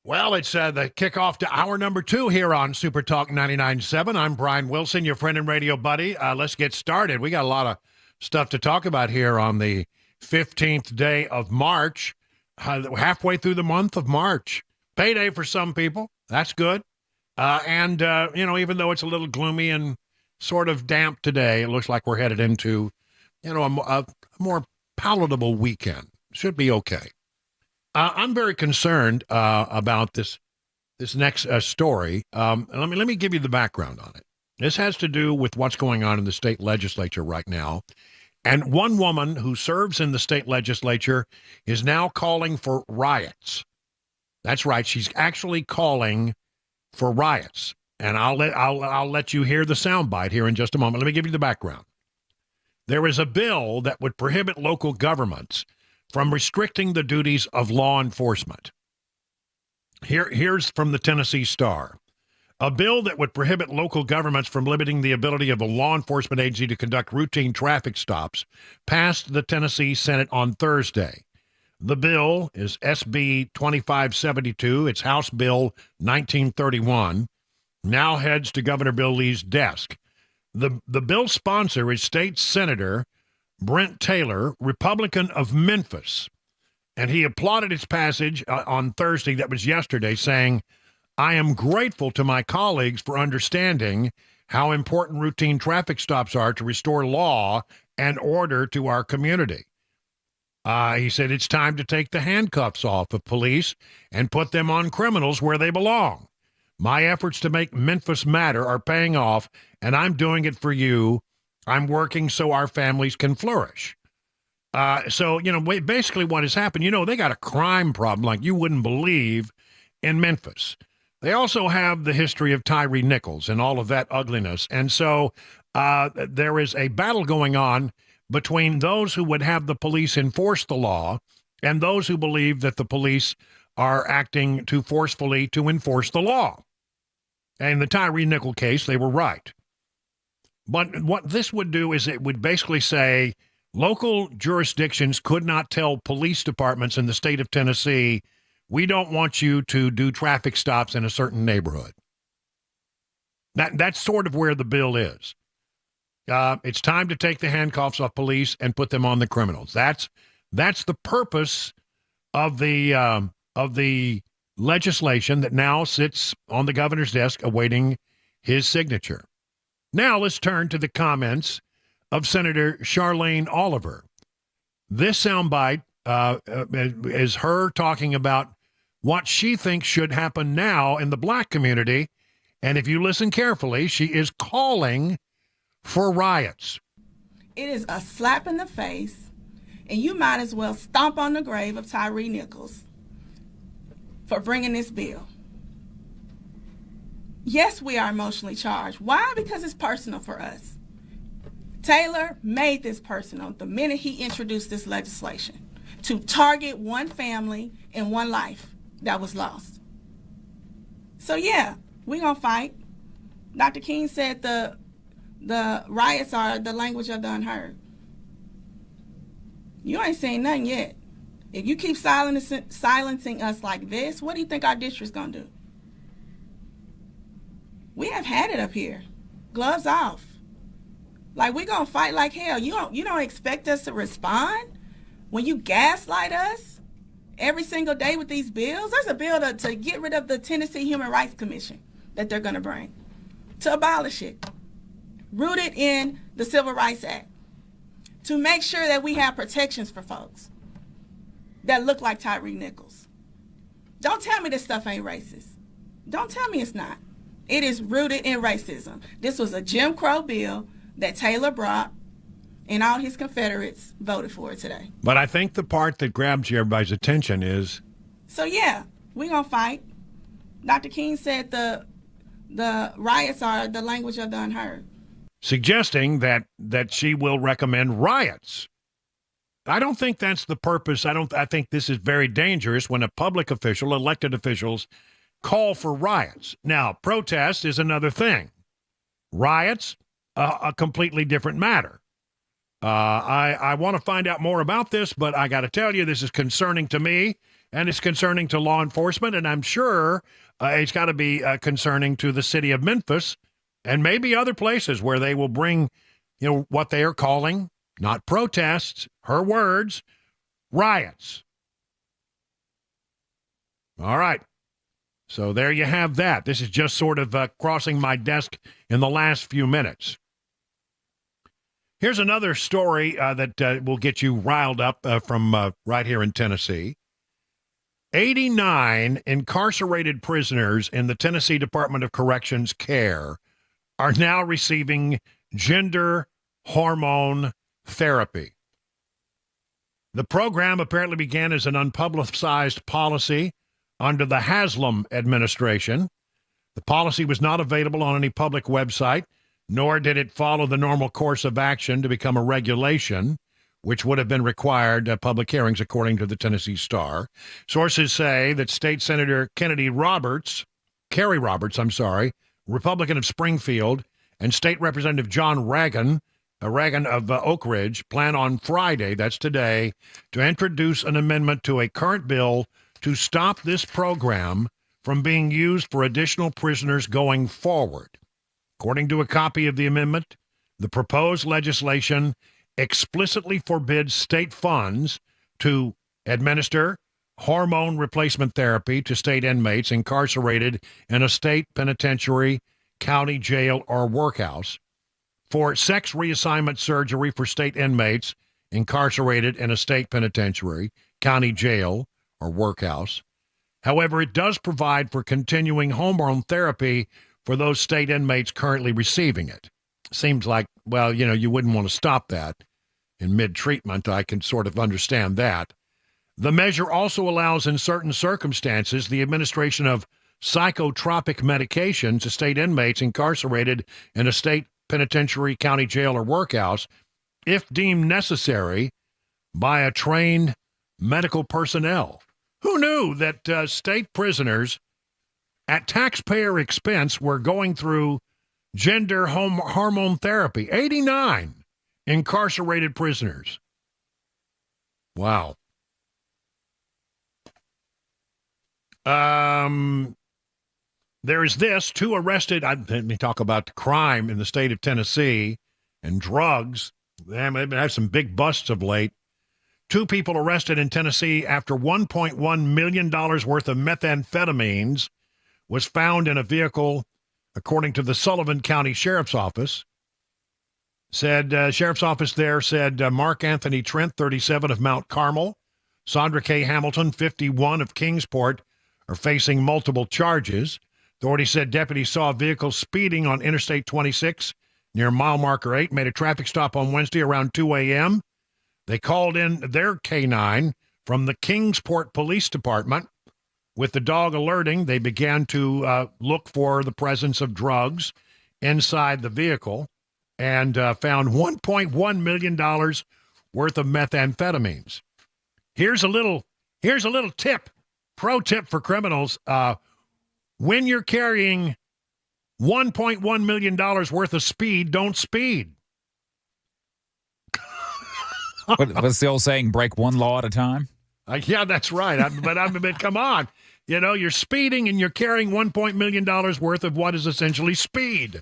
Well, it's the kickoff to hour number 2 here on Super Talk 99.7. I'm Brian Wilson, your friend and radio buddy. Let's get started. We got a lot of stuff to talk about here on the 15th day of March, halfway through the month of March. Payday for some people. That's good. And even though it's a little gloomy and sort of damp today, it looks like we're headed into, a more palatable weekend. Should be okay. I'm very concerned about this next story. Let me give you the background on it. This has to do with what's going on in the state legislature right now. And one woman who serves in the state legislature is now calling for riots. That's right. She's actually calling for riots. And I'll let you hear the soundbite here in just a moment. Let me give you the background. There is a bill that would prohibit local governments from restricting the duties of law enforcement. Here's from the Tennessee Star. A bill that would prohibit local governments from limiting the ability of a law enforcement agency to conduct routine traffic stops passed the Tennessee Senate on Thursday. The bill is SB 2572. It's House Bill 1931. Now heads to Governor Bill Lee's desk. The bill's sponsor is State Senator Brent Taylor, Republican of Memphis, and he applauded its passage on Thursday, that was yesterday, saying, "I am grateful to my colleagues for understanding how important routine traffic stops are to restore law and order to our community." He said it's time to take the handcuffs off of police and put them on criminals where they belong. My efforts to make Memphis matter are paying off, and I'm doing it for you. I'm working so our families can flourish. Basically what has happened, they got a crime problem like you wouldn't believe in Memphis. They also have the history of Tyree Nichols and all of that ugliness. And so there is a battle going on between those who would have the police enforce the law and those who believe that the police are acting too forcefully to enforce the law. And in the Tyree Nichols case, they were right. But what this would do is it would basically say local jurisdictions could not tell police departments in the state of Tennessee, we don't want you to do traffic stops in a certain neighborhood. That's sort of where the bill is. It's time to take the handcuffs off police and put them on the criminals. That's the purpose of the legislation that now sits on the governor's desk awaiting his signature. Now let's turn to the comments of Senator Charlene Oliver. This soundbite is her talking about what she thinks should happen now in the black community. And if you listen carefully, she is calling for riots. It is a slap in the face, and you might as well stomp on the grave of Tyree Nichols for bringing this bill. Yes, we are emotionally charged. Why? Because it's personal for us. Taylor made this personal the minute he introduced this legislation to target one family and one life that was lost. So yeah, we're gonna fight. Dr. King said the riots are the language of the unheard. You ain't saying nothing yet. If you keep silencing us like this, what do you think our district's gonna do? We have had it up here. Gloves off. Like, we're gonna fight like hell. You don't expect us to respond when you gaslight us every single day with these bills? There's a bill to get rid of the Tennessee Human Rights Commission that they're gonna bring, to abolish it, rooted in the Civil Rights Act, to make sure that we have protections for folks that look like Tyree Nichols. Don't tell me this stuff ain't racist. Don't tell me it's not. It is rooted in racism. This was a Jim Crow bill that Taylor brought, and all his Confederates voted for it today. But I think the part that grabs everybody's attention is... So yeah, we're going to fight. Dr. King said the riots are the language of the unheard. Suggesting that she will recommend riots. I don't think that's the purpose. I think this is very dangerous when a public official, elected officials, call for riots. Now, protest is another thing. Riots, a completely different matter. I want to find out more about this, but I got to tell you, this is concerning to me, and it's concerning to law enforcement, and I'm sure it's got to be concerning to the city of Memphis and maybe other places where they will bring, what they are calling, not protests, her words, riots. All right. So there you have that. This is just sort of crossing my desk in the last few minutes. Here's another story that will get you riled up from right here in Tennessee. 89 incarcerated prisoners in the Tennessee Department of Corrections care are now receiving gender hormone therapy. The program apparently began as an unpublicized policy under the Haslam administration. The policy was not available on any public website, nor did it follow the normal course of action to become a regulation, which would have been required public hearings, according to the Tennessee Star. Sources say that State Senator Kerry Roberts, Republican of Springfield, and State Representative John Reagan of Oak Ridge, plan on Friday, that's today, to introduce an amendment to a current bill to stop this program from being used for additional prisoners going forward. According to a copy of the amendment, the proposed legislation explicitly forbids state funds to administer hormone replacement therapy to state inmates incarcerated in a state penitentiary, county jail, or workhouse, for sex reassignment surgery for state inmates incarcerated in a state penitentiary, county jail, or workhouse. However, it does provide for continuing hormone therapy for those state inmates currently receiving it. Seems like, well, you wouldn't want to stop that in mid-treatment. I can sort of understand that. The measure also allows, in certain circumstances, the administration of psychotropic medication to state inmates incarcerated in a state penitentiary, county jail, or workhouse, if deemed necessary by a trained medical personnel. Who knew that state prisoners at taxpayer expense were going through gender hormone therapy? 89 incarcerated prisoners. Wow. There is this, 2 arrested. Let me talk about the crime in the state of Tennessee and drugs. They've had some big busts of late. 2 people arrested in Tennessee after $1.1 million worth of methamphetamines was found in a vehicle, according to the Sullivan County Sheriff's Office. Sheriff's Office there said Mark Anthony Trent, 37, of Mount Carmel, Sandra K. Hamilton, 51, of Kingsport, are facing multiple charges. Authorities said deputies saw a vehicle speeding on Interstate 26 near mile marker 8, made a traffic stop on Wednesday around 2 a.m. They called in their K-9 from the Kingsport Police Department. With the dog alerting, they began to look for the presence of drugs inside the vehicle and found $1.1 million worth of methamphetamines. Here's a little tip, pro tip for criminals. When you're carrying $1.1 million worth of speed, don't speed. What's the old saying, break one law at a time? Yeah, that's right. But come on. You're speeding and you're carrying $1 million worth of what is essentially speed.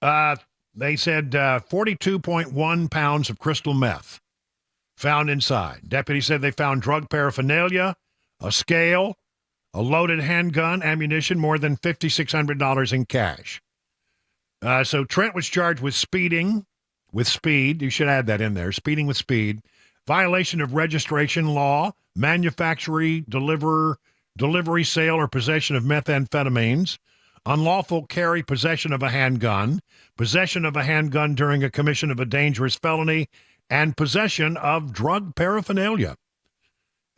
They said 42.1 pounds of crystal meth found inside. Deputies said they found drug paraphernalia, a scale, a loaded handgun, ammunition, more than $5,600 in cash. So Trent was charged with speeding with speed. You should add that in there. Speeding with speed. Violation of registration law, manufacturing, delivery, sale, or possession of methamphetamines, unlawful carry, possession of a handgun during a commission of a dangerous felony, and possession of drug paraphernalia.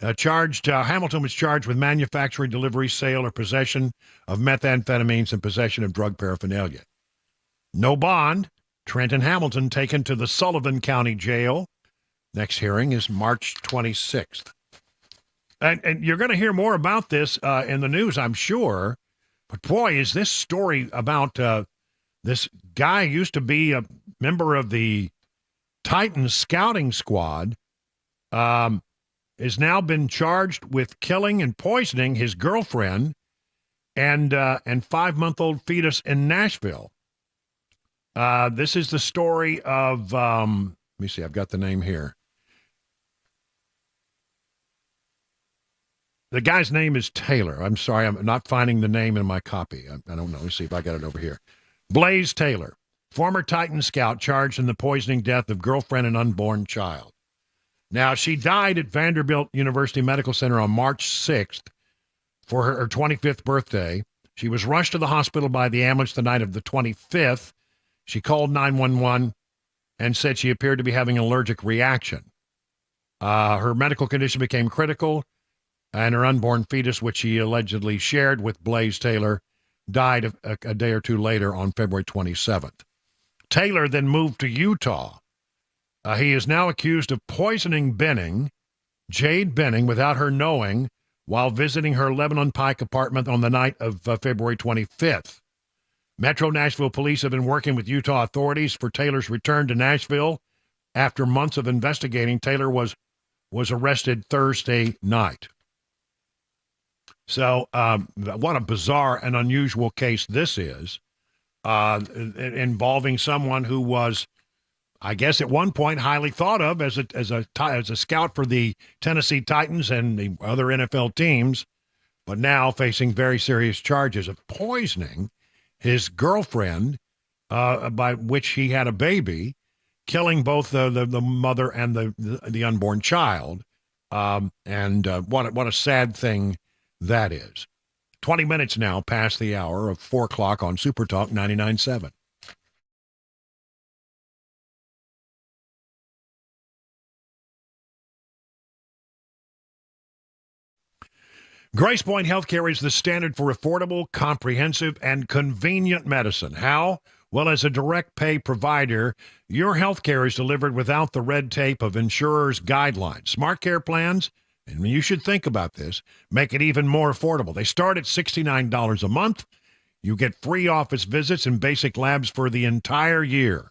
Hamilton was charged with manufacturing, delivery, sale, or possession of methamphetamines and possession of drug paraphernalia. No bond. Trent and Hamilton taken to the Sullivan County Jail. Next hearing is March 26th. And you're going to hear more about this in the news, I'm sure. But boy, is this story about this guy who used to be a member of the Titan scouting squad. has now been charged with killing and poisoning his girlfriend and 5-month-old fetus in Nashville. This is the story of, let me see, I've got the name here. The guy's name is Taylor. I'm sorry, I'm not finding the name in my copy. I don't know. Let's see if I got it over here. Blaze Taylor, former Titan scout charged in the poisoning death of girlfriend and unborn child. Now, she died at Vanderbilt University Medical Center on March 6th for her 25th birthday. She was rushed to the hospital by the ambulance the night of the 25th. She called 911 and said she appeared to be having an allergic reaction. Her medical condition became critical, and her unborn fetus, which she allegedly shared with Blaze Taylor, died a day or two later on February 27th. Taylor then moved to Utah. He is now accused of poisoning Jade Benning, without her knowing, while visiting her Lebanon Pike apartment on the night of February 25th. Metro Nashville police have been working with Utah authorities for Taylor's return to Nashville. After months of investigating, Taylor was arrested Thursday night. So what a bizarre and unusual case this is, involving someone who was, I guess, at one point highly thought of as a scout for the Tennessee Titans and the other NFL teams, but now facing very serious charges of poisoning his girlfriend, by which he had a baby, killing both the mother and the unborn child, and what a sad thing that is. 20 minutes now past the hour of 4 o'clock on Super Talk 99.7. Grace Point Healthcare is the standard for affordable, comprehensive, and convenient medicine. How? Well, as a direct pay provider, your healthcare is delivered without the red tape of insurers' guidelines. Smart Care plans, and you should think about this, make it even more affordable. They start at $69 a month. You get free office visits and basic labs for the entire year.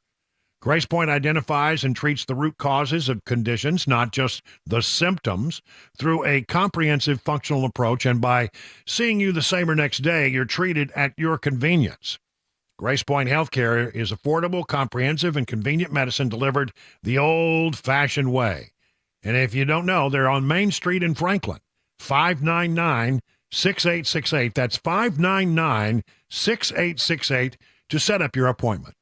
Grace Point identifies and treats the root causes of conditions, not just the symptoms, through a comprehensive functional approach, and by seeing you the same or next day, you're treated at your convenience. Grace Point Healthcare is affordable, comprehensive, and convenient medicine delivered the old-fashioned way. And if you don't know, they're on Main Street in Franklin, 599-6868. That's 599-6868 to set up your appointment.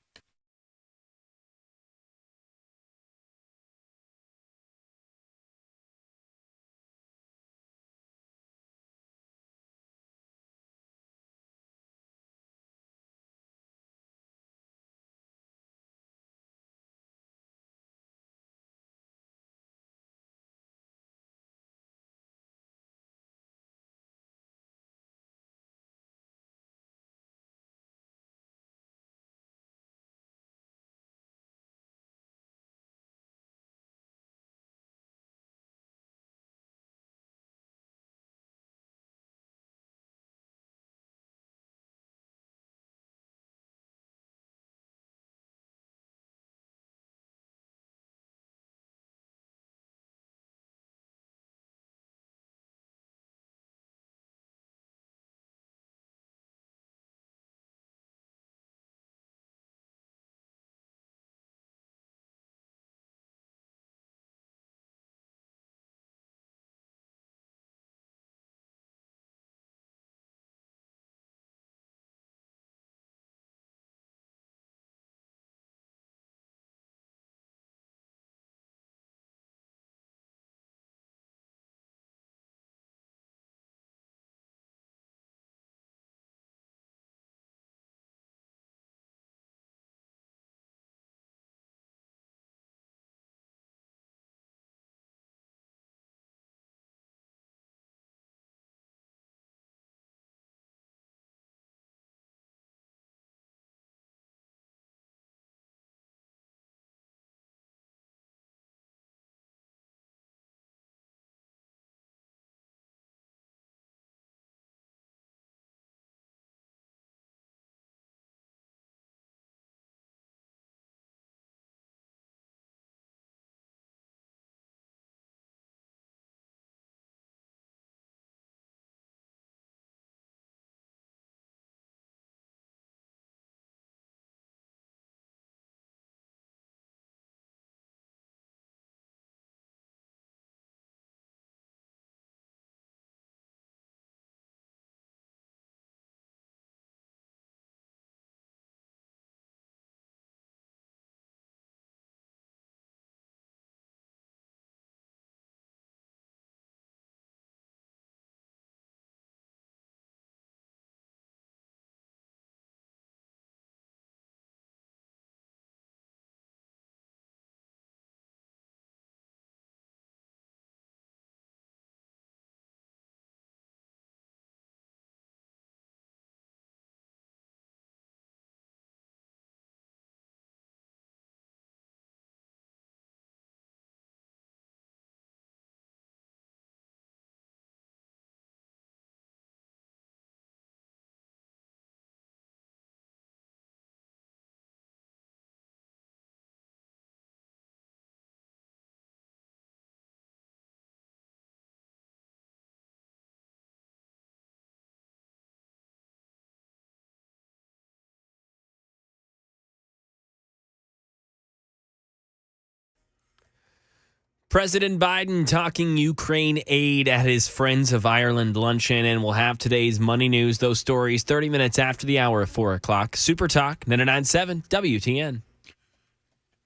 President Biden talking Ukraine aid at his Friends of Ireland luncheon, and we'll have today's money news. Those stories 30 minutes after the hour of 4 o'clock. Super Talk 99.7 WTN.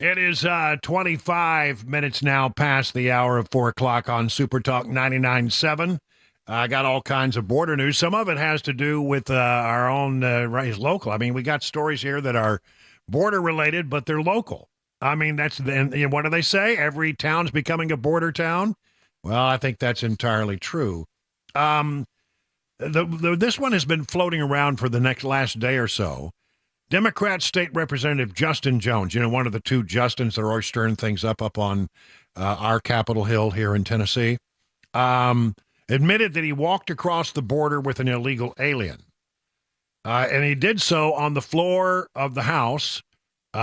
It is 25 minutes now past the hour of 4 o'clock on Super Talk 99.7. I got all kinds of border news. Some of it has to do with our own local. I mean, we got stories here that are border related, but they're local. I mean, what do they say? Every town's becoming a border town? Well, I think that's entirely true. This one has been floating around for the last day or so. Democrat State Representative Justin Jones, one of the two Justins that are always stirring things up on our Capitol Hill here in Tennessee, admitted that he walked across the border with an illegal alien. And he did so on the floor of the House.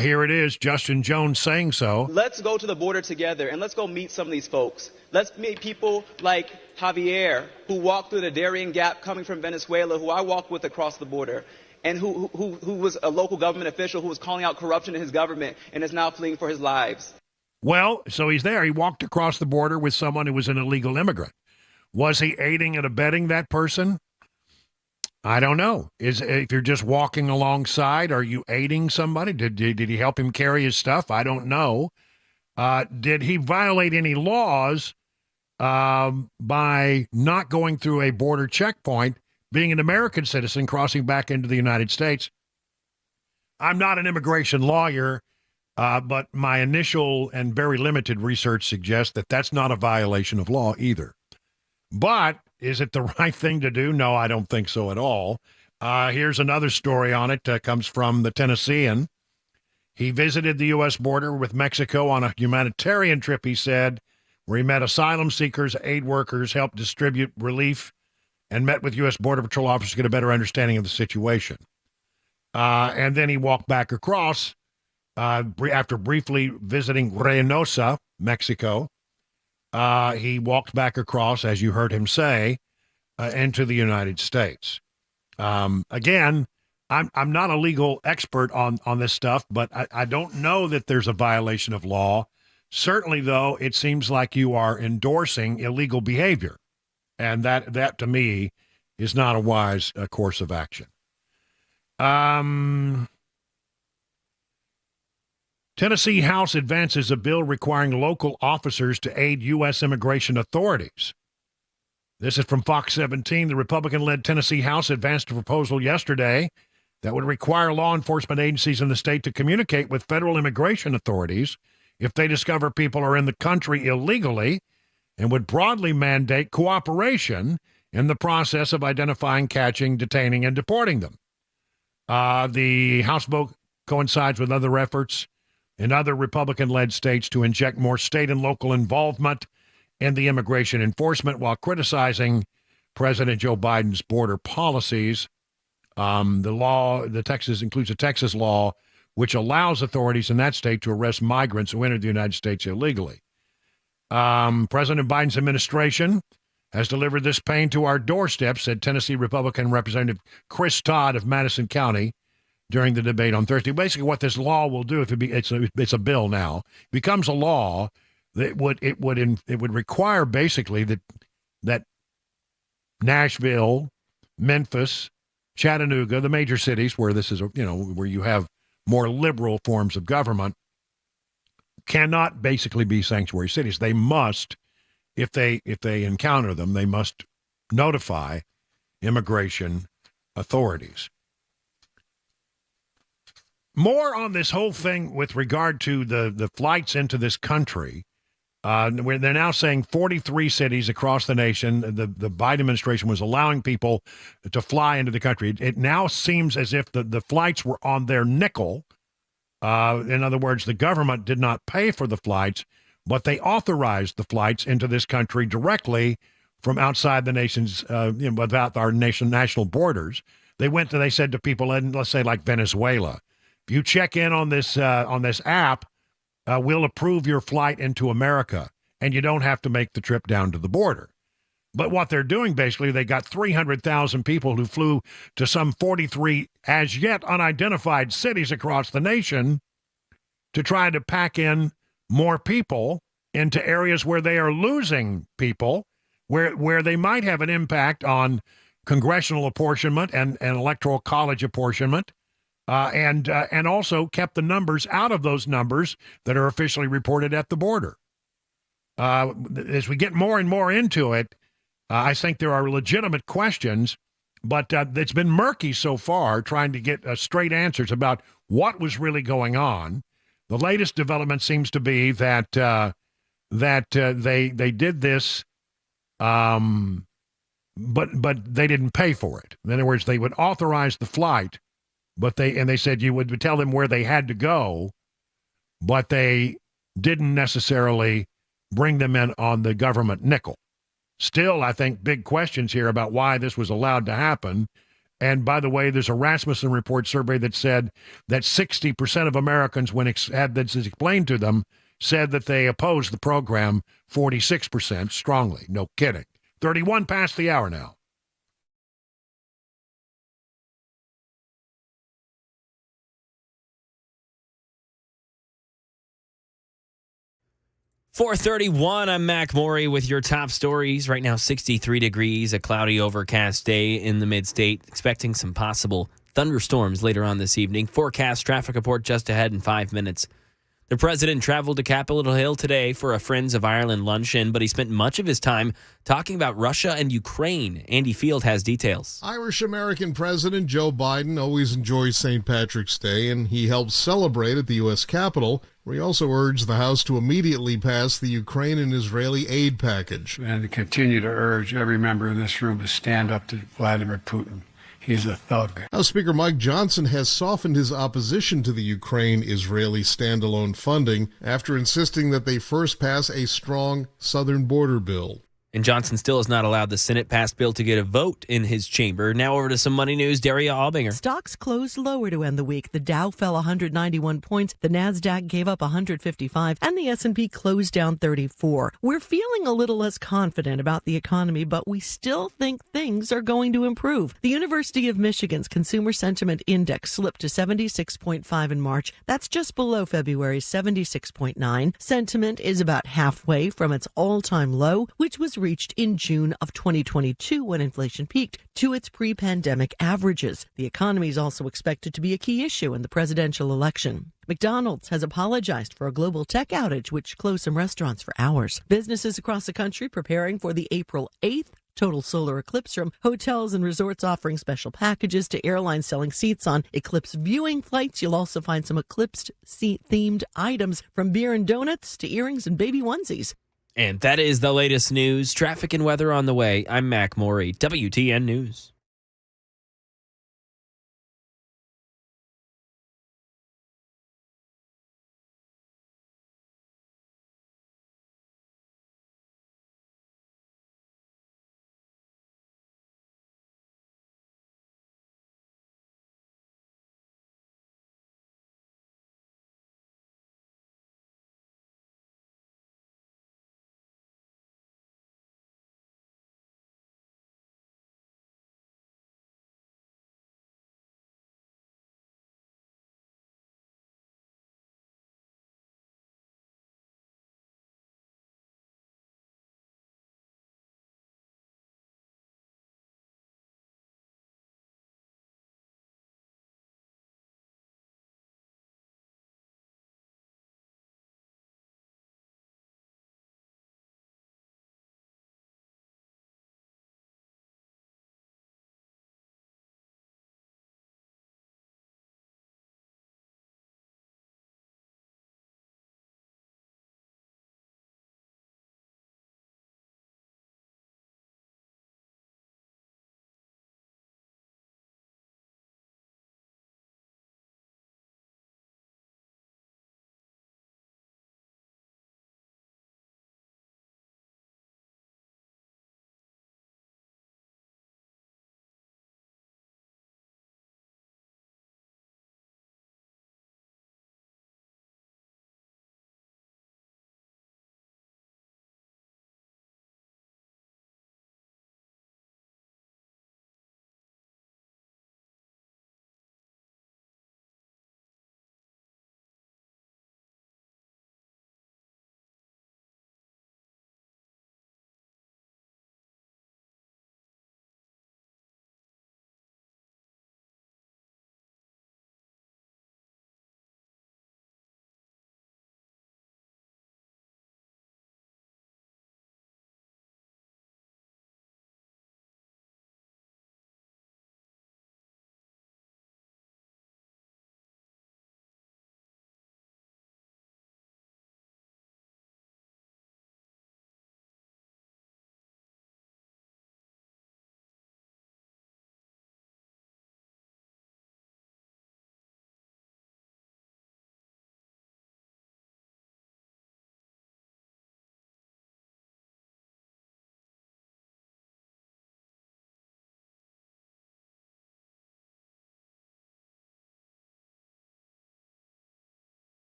Here it is, Justin Jones saying so. Let's go to the border together and let's go meet some of these folks. Let's meet people like Javier, who walked through the Darien Gap coming from Venezuela, who I walked with across the border, and who was a local government official who was calling out corruption in his government and is now fleeing for his lives. Well, so he's there. He walked across the border with someone who was an illegal immigrant. Was he aiding and abetting that person? I don't know. If you're just walking alongside, are you aiding somebody? Did he help him carry his stuff? I don't know. Did he violate any laws by not going through a border checkpoint, being an American citizen, crossing back into the United States? I'm not an immigration lawyer, but my initial and very limited research suggests that that's not a violation of law either. But is it the right thing to do? No, I don't think so at all. Here's another story on it. Comes from the Tennessean. He visited the U.S. border with Mexico on a humanitarian trip, he said, where he met asylum seekers, aid workers, helped distribute relief, and met with U.S. Border Patrol officers to get a better understanding of the situation. And then he walked back across after briefly visiting Reynosa, Mexico. He walked back across, as you heard him say, into the United States. Again, I'm not a legal expert on this stuff, but I don't know that there's a violation of law. Certainly, though, it seems like you are endorsing illegal behavior. And that to me, is not a wise course of action. Tennessee House advances a bill requiring local officers to aid U.S. immigration authorities. This is from Fox 17. The Republican-led Tennessee House advanced a proposal yesterday that would require law enforcement agencies in the state to communicate with federal immigration authorities if they discover people are in the country illegally, and would broadly mandate cooperation in the process of identifying, catching, detaining, and deporting them. The House vote coincides with other efforts in other Republican-led states to inject more state and local involvement in the immigration enforcement while criticizing President Joe Biden's border policies. The Texas includes a Texas law which allows authorities in that state to arrest migrants who enter the United States illegally. President Biden's administration has delivered this pain to our doorstep, said Tennessee Republican Representative Chris Todd of Madison County during the debate on Thursday. Basically, what this law will do, it's a bill now, becomes a law that it would require basically that Nashville, Memphis, Chattanooga, the major cities where this is, where you have more liberal forms of government, cannot basically be sanctuary cities. They must, if they encounter them, they must notify immigration authorities. More on this whole thing with regard to the flights into this country. Where they're now saying 43 cities across the nation, the Biden administration was allowing people to fly into the country. It now seems as if the flights were on their nickel. In other words, the government did not pay for the flights, but they authorized the flights into this country directly from outside the nation's, without our national borders. They said to people in, let's say, like Venezuela, if you check in on this app, we'll approve your flight into America, and you don't have to make the trip down to the border. But what they're doing, basically, they got 300,000 people who flew to some 43 as yet unidentified cities across the nation to try to pack in more people into areas where they are losing people, where they might have an impact on congressional apportionment and electoral college apportionment, and also kept the numbers out of those numbers that are officially reported at the border. As we get more and more into it, I think there are legitimate questions, but it's been murky so far trying to get straight answers about what was really going on. The latest development seems to be that they did this, but they didn't pay for it. In other words, they would authorize the flight, but they said you would tell them where they had to go, but they didn't necessarily bring them in on the government nickel. Still, I think big questions here about why this was allowed to happen. And by the way, there's a Rasmussen report survey that said that 60% of Americans, when had this explained to them, said that they opposed the program, 46% strongly. No kidding. 31 past the hour now. .431, I'm Mac Maury with your top stories. Right now, 63 degrees, a cloudy, overcast day in the mid-state. Expecting some possible thunderstorms later on this evening. Forecast traffic report just ahead in 5 minutes. The president traveled to Capitol Hill today for a Friends of Ireland luncheon, but he spent much of his time talking about Russia and Ukraine. Andy Field has details. Irish-American President Joe Biden always enjoys St. Patrick's Day, and he helped celebrate at the U.S. Capitol, where he also urged the House to immediately pass the Ukraine and Israeli aid package. And to continue to urge every member in this room to stand up to Vladimir Putin. He's a thug. House Speaker Mike Johnson has softened his opposition to the Ukraine-Israeli standalone funding after insisting that they first pass a strong southern border bill. And Johnson still has not allowed the Senate-passed bill to get a vote in his chamber. Now over to some money news. Daria Albinger. Stocks closed lower to end the week. The Dow fell 191 points, the Nasdaq gave up 155, and the S&P closed down 34. We're feeling a little less confident about the economy, but we still think things are going to improve. The University of Michigan's Consumer Sentiment Index slipped to 76.5 in March. That's just below February's 76.9. Sentiment is about halfway from its all-time low, which was reached in June of 2022 when inflation peaked to its pre-pandemic averages. The economy is also expected to be a key issue in the presidential election. McDonald's has apologized for a global tech outage which closed some restaurants for hours. Businesses across the country preparing for the April 8th total solar eclipse, from hotels and resorts offering special packages to airlines selling seats on eclipse viewing flights. You'll also find some eclipse-themed items, from beer and donuts to earrings and baby onesies. And that is the latest news. Traffic and weather on the way. I'm Mac Maury, WTN News.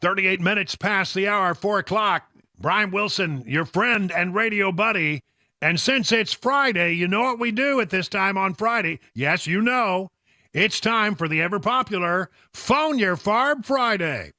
38 minutes past the hour, 4 o'clock. Brian Wilson, your friend and radio buddy. And since it's Friday, you know what we do at this time on Friday? Yes, you know. It's time for the ever-popular Phone Your Farb Friday.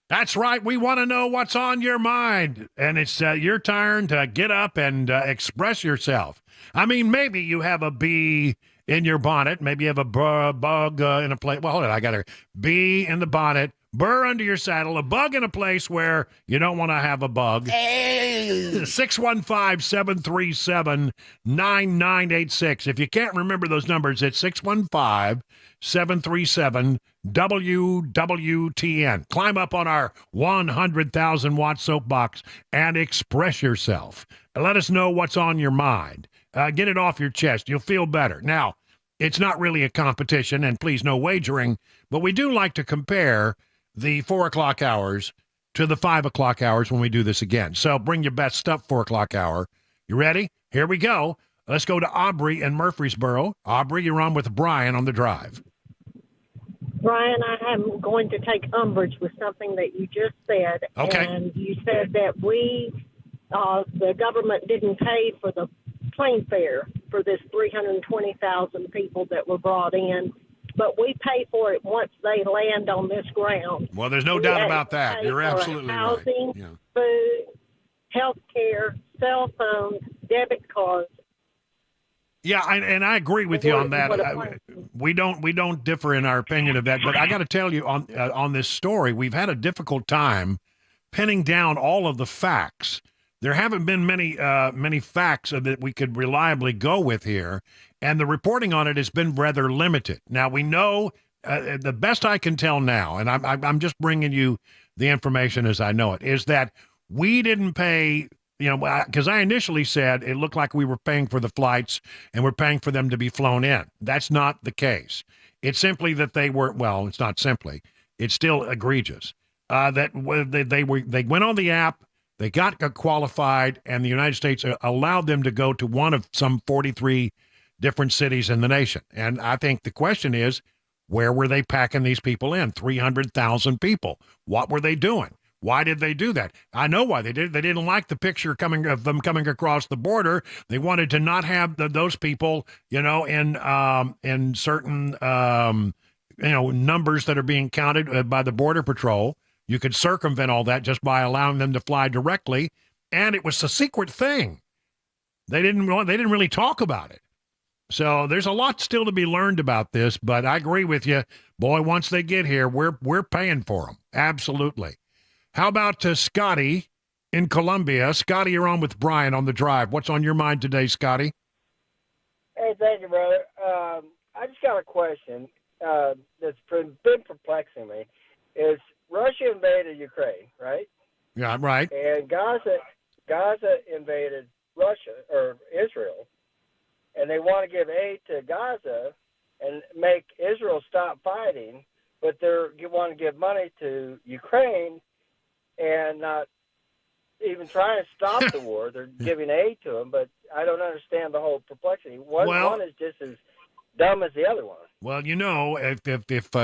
That's right. We want to know what's on your mind. And it's your turn to get up and express yourself. I mean, maybe you have a bee in your bonnet. Maybe you have a bug in a place. Well, hold on. I got a bee in the bonnet, burr under your saddle, a bug in a place where you don't want to have a bug. 615-737-9986. If you can't remember those numbers, it's 615-737-WWTN. Climb up on our 100,000 watt soapbox and express yourself. Let us know what's on your mind. Get it off your chest. You'll feel better. Now, it's not really a competition, and please no wagering, but we do like to compare the 4 o'clock hours to the 5 o'clock hours when we do this again. So bring your best stuff, 4 o'clock hour. You ready? Here we go. Let's go to Aubrey in Murfreesboro. Aubrey, you're on with Brian on the drive. Brian, I am going to take umbrage with something that you just said. Okay. And you said that the government didn't pay for the plane fare for this 320,000 people that were brought in, but we pay for it once they land on this ground. Well, there's no doubt about that. You're absolutely housing, right. Yeah. Food, health care, cell phones, debit cards. Yeah, and I agree with you on that. We don't differ in our opinion of that. But I got to tell you on this story, we've had a difficult time pinning down all of the facts. There haven't been many facts that we could reliably go with here, and the reporting on it has been rather limited. Now we know the best I can tell now, and I'm just bringing you the information as I know it, is that we didn't pay. You know, because I initially said it looked like we were paying for the flights and we're paying for them to be flown in. That's not the case. It's simply that they were, well, it's not simply, it's still egregious. That they went on the app, they got qualified, and the United States allowed them to go to one of some 43 different cities in the nation. And I think the question is, where were they packing these people in? 300,000 people. What were they doing? Why did they do that? I know why they did. They didn't like the picture of them coming across the border. They wanted to not have those people, you know, in certain, numbers that are being counted by the Border Patrol. You could circumvent all that just by allowing them to fly directly, and it was a secret thing. They didn't really talk about it. So there's a lot still to be learned about this, but I agree with you. Boy, once they get here, we're paying for them. Absolutely. How about Scotty in Columbia? Scotty, you're on with Brian on the drive. What's on your mind today, Scotty? Hey, thank you, brother. I just got a question that's been perplexing me. Is Russia invaded Ukraine, right? Yeah, right. And Gaza invaded Russia or Israel, and they want to give aid to Gaza and make Israel stop fighting, but they want to give money to Ukraine and not even trying to stop the war. They're giving aid to them, but I don't understand the whole perplexity. One is just as dumb as the other one. Well, you know, if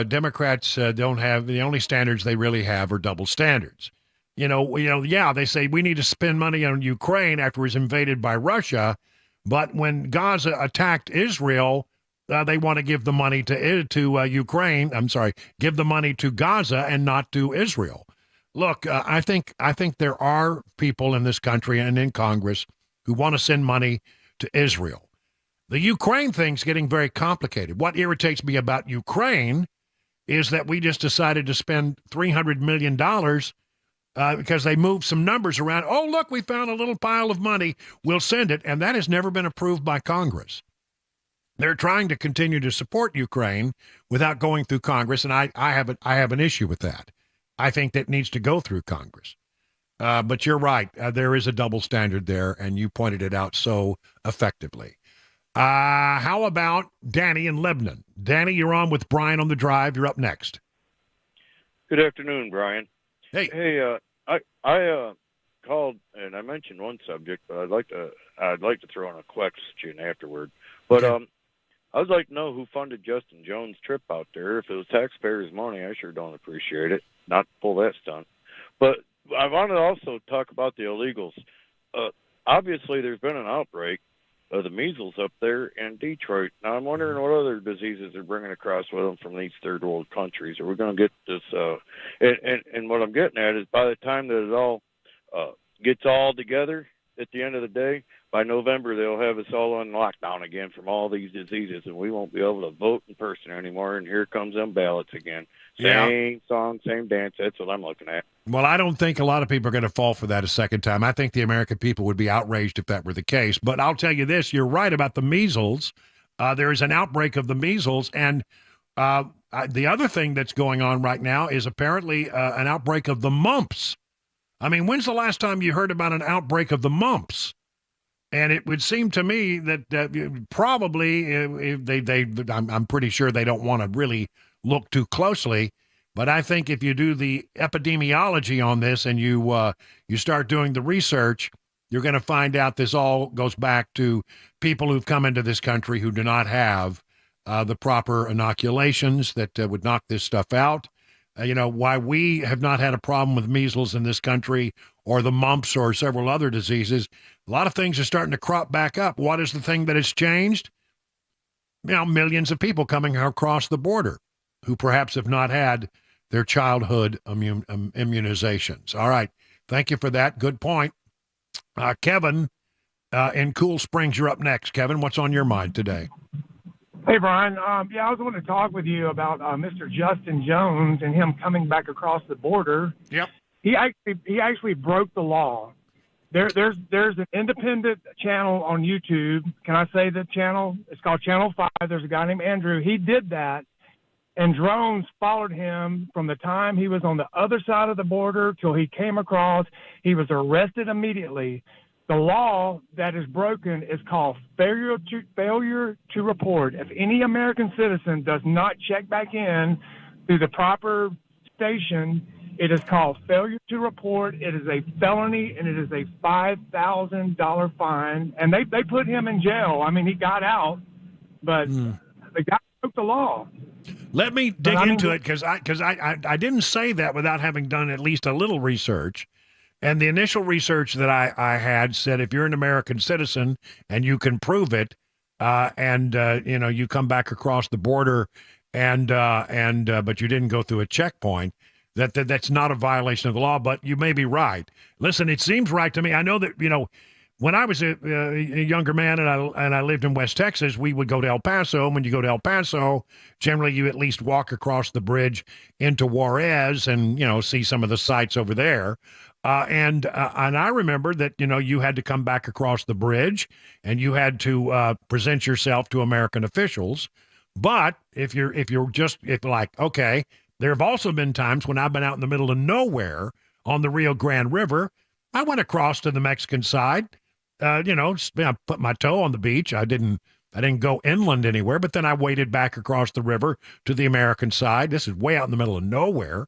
Democrats don't have, the only standards they really have are double standards. Yeah, they say we need to spend money on Ukraine after it was invaded by Russia, but when Gaza attacked Israel, they want to give the money to Ukraine. I'm sorry, give the money to Gaza and not to Israel. Look, I think there are people in this country and in Congress who want to send money to Israel. The Ukraine thing's getting very complicated. What irritates me about Ukraine is that we just decided to spend $300 million because they moved some numbers around. Oh, look, we found a little pile of money. We'll send it. And that has never been approved by Congress. They're trying to continue to support Ukraine without going through Congress, and I have an issue with that. I think that needs to go through Congress. But you're right. There is a double standard there, and you pointed it out so effectively. How about Danny in Lebanon? Danny, you're on with Brian on the drive. You're up next. Good afternoon, Brian. Hey, I called and I mentioned one subject, but I'd like to throw in a question afterward. But okay. I would like to know who funded Justin Jones' trip out there. If it was taxpayers' money, I sure don't appreciate it. Not to pull that stunt. But I want to also talk about the illegals. Obviously, there's been an outbreak of the measles up there in Detroit. Now, I'm wondering what other diseases they're bringing across with them from these third world countries. Are we going to get this? And what I'm getting at is by the time that it all gets all together at the end of the day, by November, they'll have us all on lockdown again from all these diseases, and we won't be able to vote in person anymore, and here comes them ballots again. Same song, same dance. That's what I'm looking at. Well, I don't think a lot of people are going to fall for that a second time. I think the American people would be outraged if that were the case. But I'll tell you this, you're right about the measles. There is an outbreak of the measles, and the other thing that's going on right now is apparently an outbreak of the mumps. I mean, when's the last time you heard about an outbreak of the mumps? And it would seem to me that probably I'm pretty sure they don't want to really look too closely. But I think if you do the epidemiology on this and you start doing the research, you're going to find out this all goes back to people who've come into this country who do not have the proper inoculations that would knock this stuff out. Why we have not had a problem with measles in this country or the mumps or several other diseases. A lot of things are starting to crop back up. What is the thing that has changed? Millions of people coming across the border who perhaps have not had their childhood immunizations. All right. Thank you for that. Good point. Kevin in Cool Springs, you're up next. Kevin, what's on your mind today? Hey, Brian. I was going to talk with you about Mr. Justin Jones and him coming back across the border. Yep. He actually broke the law. There's an independent channel on YouTube. Can I say the channel? It's called Channel 5. There's a guy named Andrew. He did that, and drones followed him from the time he was on the other side of the border till he came across. He was arrested immediately. The law that is broken is called failure to report. If any American citizen does not check back in through the proper station, it is called failure to report. It is a felony, and it is a $5,000 fine. And they put him in jail. I mean, he got out, but the guy broke the law. Let me dig into it because I didn't say that without having done at least a little research. And the initial research that I had said if you're an American citizen and you can prove it, you come back across the border but you didn't go through a checkpoint, that's not a violation of the law. But you may be right. Listen, it seems right to me. I know that when I was a younger man and I lived in West Texas, we would go to El Paso. When you go to El Paso, generally you at least walk across the bridge into Juarez and see some of the sights over there. And I remember that you had to come back across the bridge and you had to present yourself to American officials. But if okay, there have also been times when I've been out in the middle of nowhere on the Rio Grande River. I went across to the Mexican side. I put my toe on the beach. I didn't go inland anywhere, but then I waded back across the river to the American side. This is way out in the middle of nowhere.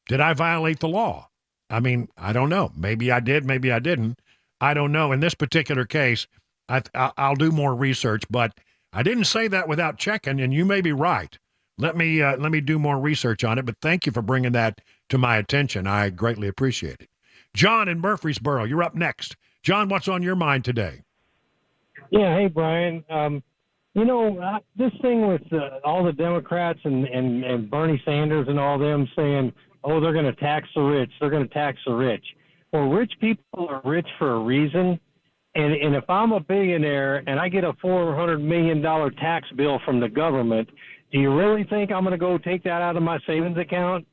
Did I violate the law? I mean, I don't know. Maybe I did. Maybe I didn't. I don't know. In this particular case, I'll do more research, but I didn't say that without checking, and you may be right. Let me do more research on it, but thank you for bringing that to my attention. I greatly appreciate it. John in Murfreesboro, you're up next. John, what's on your mind today? Yeah, hey, Brian. This thing with all the Democrats and Bernie Sanders and all them saying, oh, they're going to tax the rich. They're going to tax the rich. Well, rich people are rich for a reason. And if I'm a billionaire and I get a $400 million tax bill from the government, do you really think I'm going to go take that out of my savings account?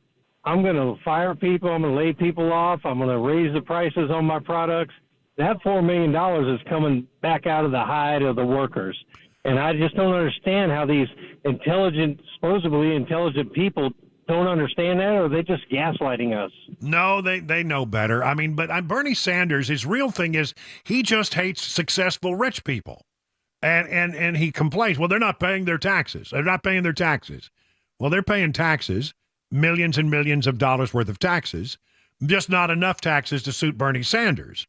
I'm going to fire people. I'm going to lay people off. I'm going to raise the prices on my products. That $4 million is coming back out of the hide of the workers. And I just don't understand how these supposedly intelligent people don't understand that, or are they just gaslighting us? No, they know better. I mean, but Bernie Sanders, his real thing is he just hates successful rich people. And he complains, well, they're not paying their taxes. They're not paying their taxes. Well, they're paying taxes, millions and millions of dollars worth of taxes, just not enough taxes to suit Bernie Sanders.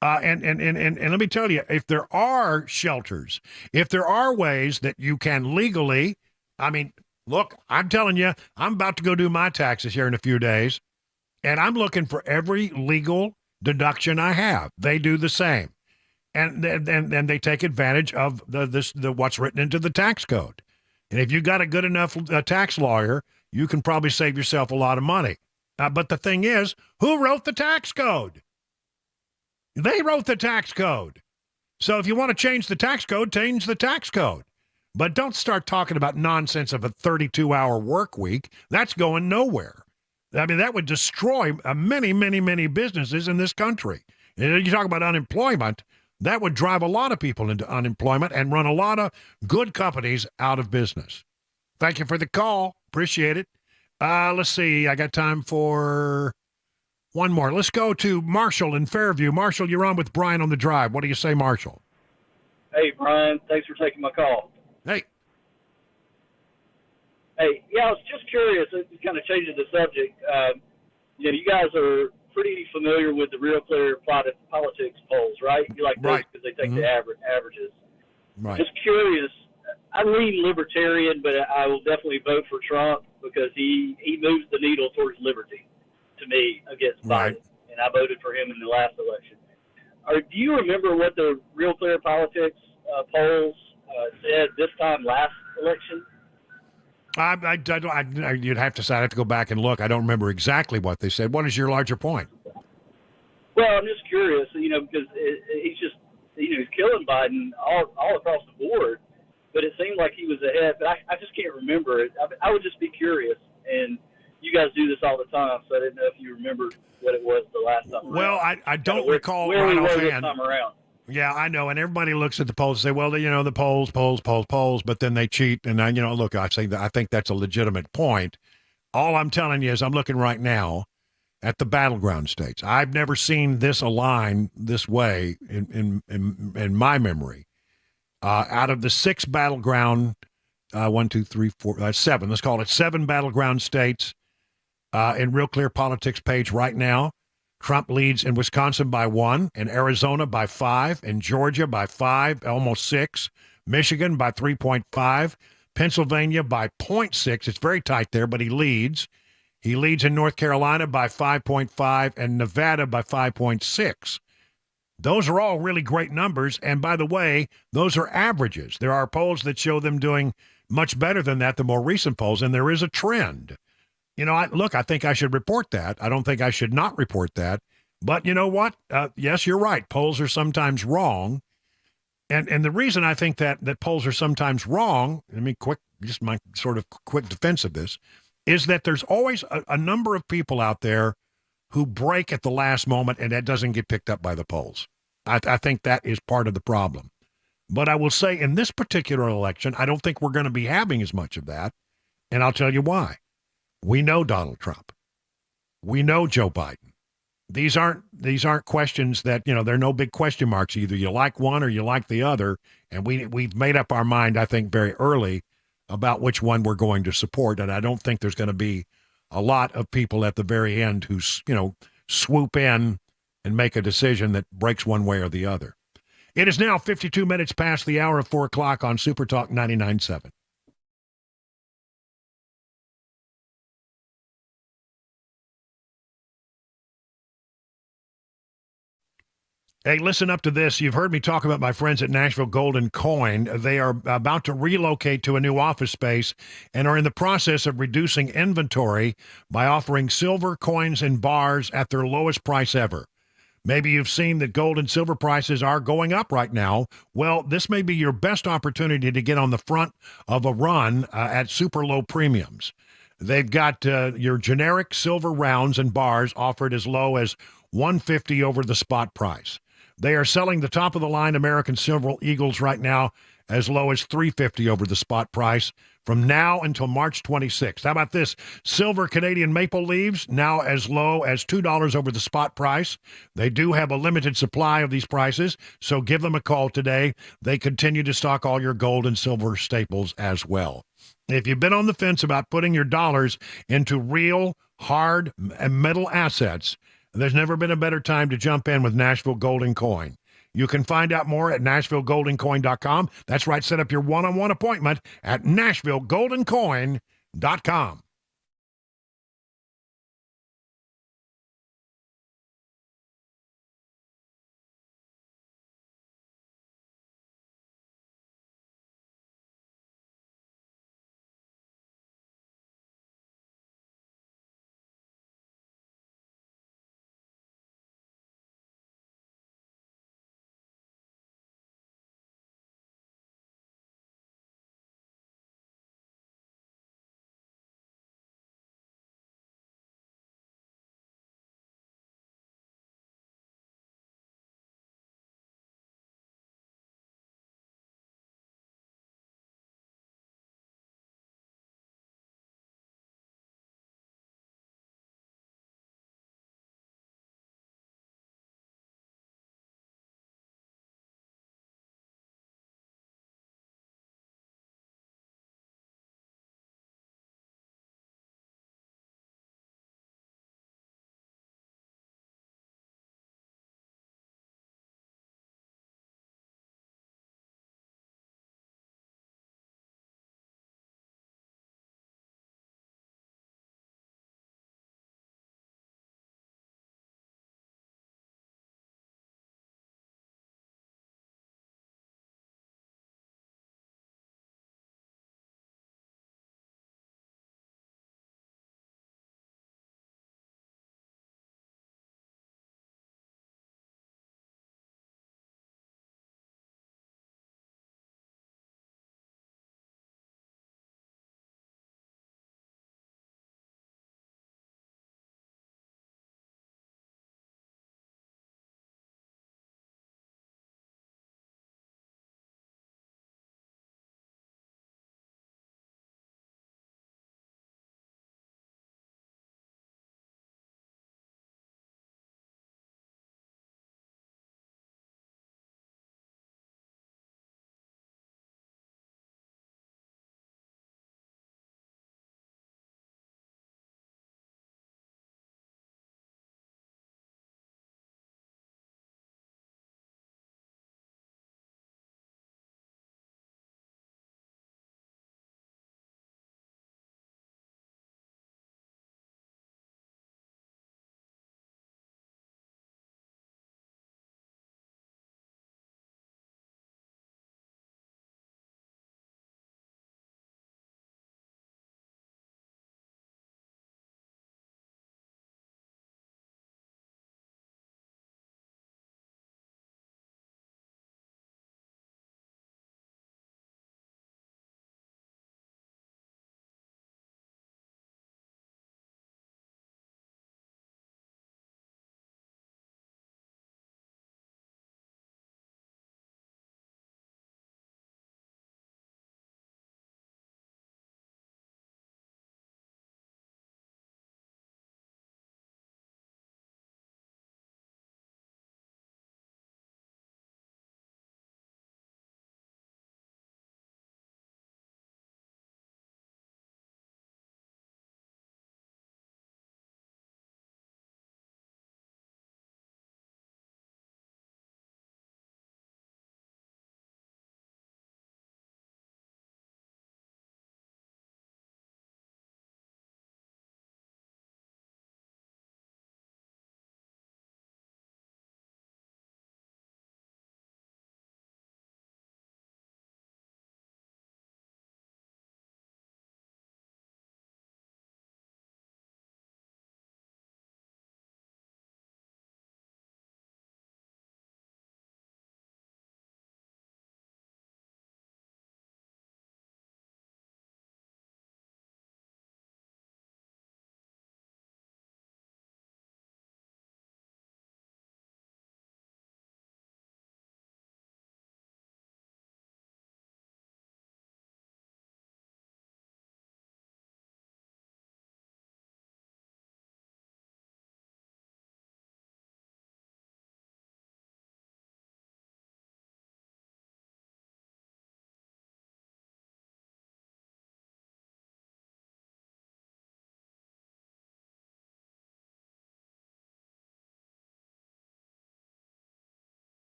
And let me tell you, if there are shelters, if there are ways that you can legally, I mean, look, I'm telling you, I'm about to go do my taxes here in a few days, and I'm looking for every legal deduction I have. They do the same. And they take advantage of the what's written into the tax code. And if you got a good enough tax lawyer, you can probably save yourself a lot of money. But the thing is, who wrote the tax code? They wrote the tax code. So if you want to change the tax code, change the tax code. But don't start talking about nonsense of a 32-hour work week. That's going nowhere. I mean, that would destroy many, many, many businesses in this country. And you talk about unemployment, that would drive a lot of people into unemployment and run a lot of good companies out of business. Thank you for the call. Appreciate it. Let's see. I got time for one more. Let's go to Marshall in Fairview. Marshall, you're on with Brian on the Drive. What do you say, Marshall? Hey, Brian. Thanks for taking my call. Hey. Hey, yeah, I was just curious. It kind of changes the subject. You guys are pretty familiar with the Real Clear Politics polls, right? You like those because they take the averages. Right. Just curious. I lean libertarian, but I will definitely vote for Trump because he moves the needle towards liberty to me against Biden, and I voted for him in the last election. Do you remember what the Real Clear Politics polls said this time last election? You'd have to say, I have to go back and look. I don't remember exactly what they said. What is your larger point? Well, I'm just curious, because he's just, he's killing Biden all across the board, but it seemed like he was ahead. But I just can't remember it. I would just be curious, and you guys do this all the time, so I didn't know if you remembered what it was the last time around. Well, I don't recall where right we were this offhand. time around. Yeah, I know, and everybody looks at the polls and say, well, the polls, but then they cheat. And look, I think that's a legitimate point. All I'm telling you is I'm looking right now at the battleground states. I've never seen this align this way in my memory. Out of the 6 battleground, 1, 2, 3, 4, 7. Let's call it 7 battleground states in Real Clear Politics page right now. Trump leads in Wisconsin by 1, in Arizona by 5, in Georgia by 5, almost 6, Michigan by 3.5, Pennsylvania by 0.6. It's very tight there, but he leads. He leads in North Carolina by 5.5 and Nevada by 5.6. Those are all really great numbers. And by the way, those are averages. There are polls that show them doing much better than that, the more recent polls, and there is a trend. I think I should report that. I don't think I should not report that. But you know what? Yes, you're right. Polls are sometimes wrong. And the reason I think that polls are sometimes wrong, just my sort of quick defense of this, is that there's always a number of people out there who break at the last moment, and that doesn't get picked up by the polls. I think that is part of the problem. But I will say in this particular election, I don't think we're going to be having as much of that. And I'll tell you why. We know Donald Trump. We know Joe Biden. These aren't questions that, there are no big question marks. Either you like one or you like the other. And we've made up our mind, I think, very early about which one we're going to support. And I don't think there's going to be a lot of people at the very end who, swoop in and make a decision that breaks one way or the other. It is now 52 minutes past the hour of 4 o'clock on Super Talk 99.7. Hey, listen up to this. You've heard me talk about my friends at Nashville Golden Coin. They are about to relocate to a new office space and are in the process of reducing inventory by offering silver coins and bars at their lowest price ever. Maybe you've seen that gold and silver prices are going up right now. Well, this may be your best opportunity to get on the front of a run at super low premiums. They've got your generic silver rounds and bars offered as low as $150 over the spot price. They are selling the top-of-the-line American Silver Eagles right now as low as $350 over the spot price from now until March 26th. How about this? Silver Canadian Maple Leaves now as low as $2 over the spot price. They do have a limited supply of these prices, so give them a call today. They continue to stock all your gold and silver staples as well. If you've been on the fence about putting your dollars into real, hard metal assets, And there's never been a better time to jump in with Nashville Golden Coin. You can find out more at NashvilleGoldenCoin.com. That's right, set up your one-on-one appointment at NashvilleGoldenCoin.com.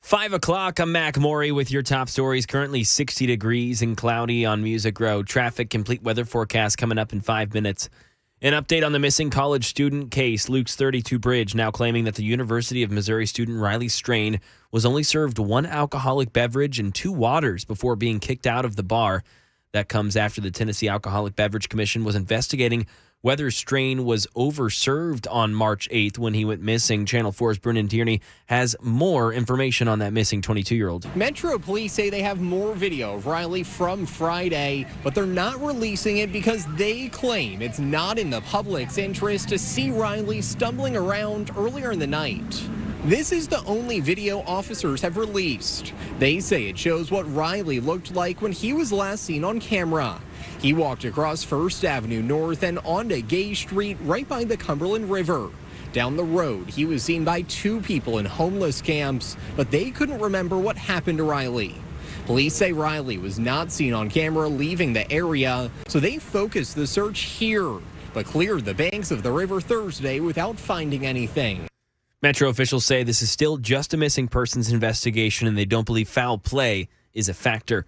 5 o'clock, I'm Mac Maury with your top stories. Currently 60 degrees and cloudy on Music Row. Traffic complete weather forecast coming up in 5 minutes. An update on the missing college student case. Luke's 32 Bridge now claiming that the University of Missouri student Riley Strain was only served one alcoholic beverage and 2 waters before being kicked out of the bar. That comes after the Tennessee Alcoholic Beverage Commission was investigating whether Strain was overserved on March 8th when he went missing. Channel 4's Brennan Tierney has more information on that missing 22-year-old. Metro police say they have more video of Riley from Friday, but they're not releasing it because they claim it's not in the public's interest to see Riley stumbling around earlier in the night. This is the only video officers have released. They say it shows what Riley looked like when he was last seen on camera. He walked across First Avenue North and onto Gay Street right by the Cumberland River. Down the road, he was seen by 2 people in homeless camps, but they couldn't remember what happened to Riley. Police say Riley was not seen on camera leaving the area, so they focused the search here, but cleared the banks of the river Thursday without finding anything. Metro officials say this is still just a missing persons investigation and they don't believe foul play is a factor.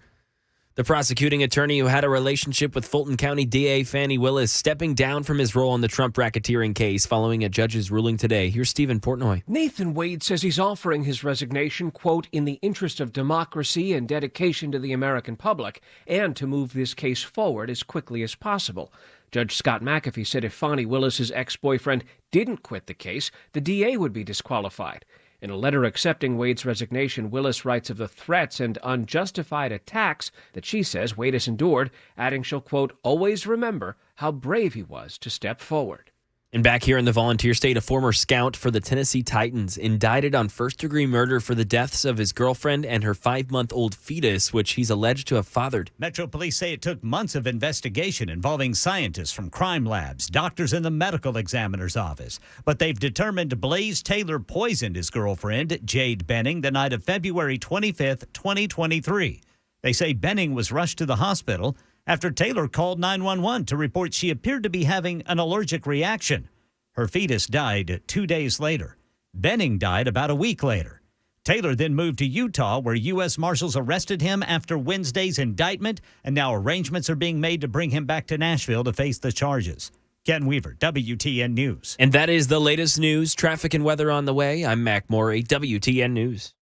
The prosecuting attorney who had a relationship with Fulton County DA Fani Willis stepping down from his role in the Trump racketeering case following a judge's ruling today. Here's Stephen Portnoy. Nathan Wade says he's offering his resignation, quote, in the interest of democracy and dedication to the American public, and to move this case forward as quickly as possible. Judge Scott McAfee said if Fani Willis's ex-boyfriend didn't quit the case, the DA would be disqualified. In a letter accepting Wade's resignation, Willis writes of the threats and unjustified attacks that she says Wade has endured, adding she'll, quote, always remember how brave he was to step forward. And back here in the Volunteer State, a former scout for the Tennessee Titans indicted on first-degree murder for the deaths of his girlfriend and her 5-month-old fetus, which he's alleged to have fathered. Metro police say it took months of investigation involving scientists from crime labs, doctors in the medical examiner's office. But they've determined Blaze Taylor poisoned his girlfriend, Jade Benning, the night of February 25th, 2023. They say Benning was rushed to the hospital after Taylor called 911 to report she appeared to be having an allergic reaction. Her fetus died 2 days later. Benning died about a week later. Taylor then moved to Utah, where U.S. Marshals arrested him after Wednesday's indictment, and now arrangements are being made to bring him back to Nashville to face the charges. Ken Weaver, WTN News. And that is the latest news, traffic and weather on the way. I'm Mac Maury, WTN News.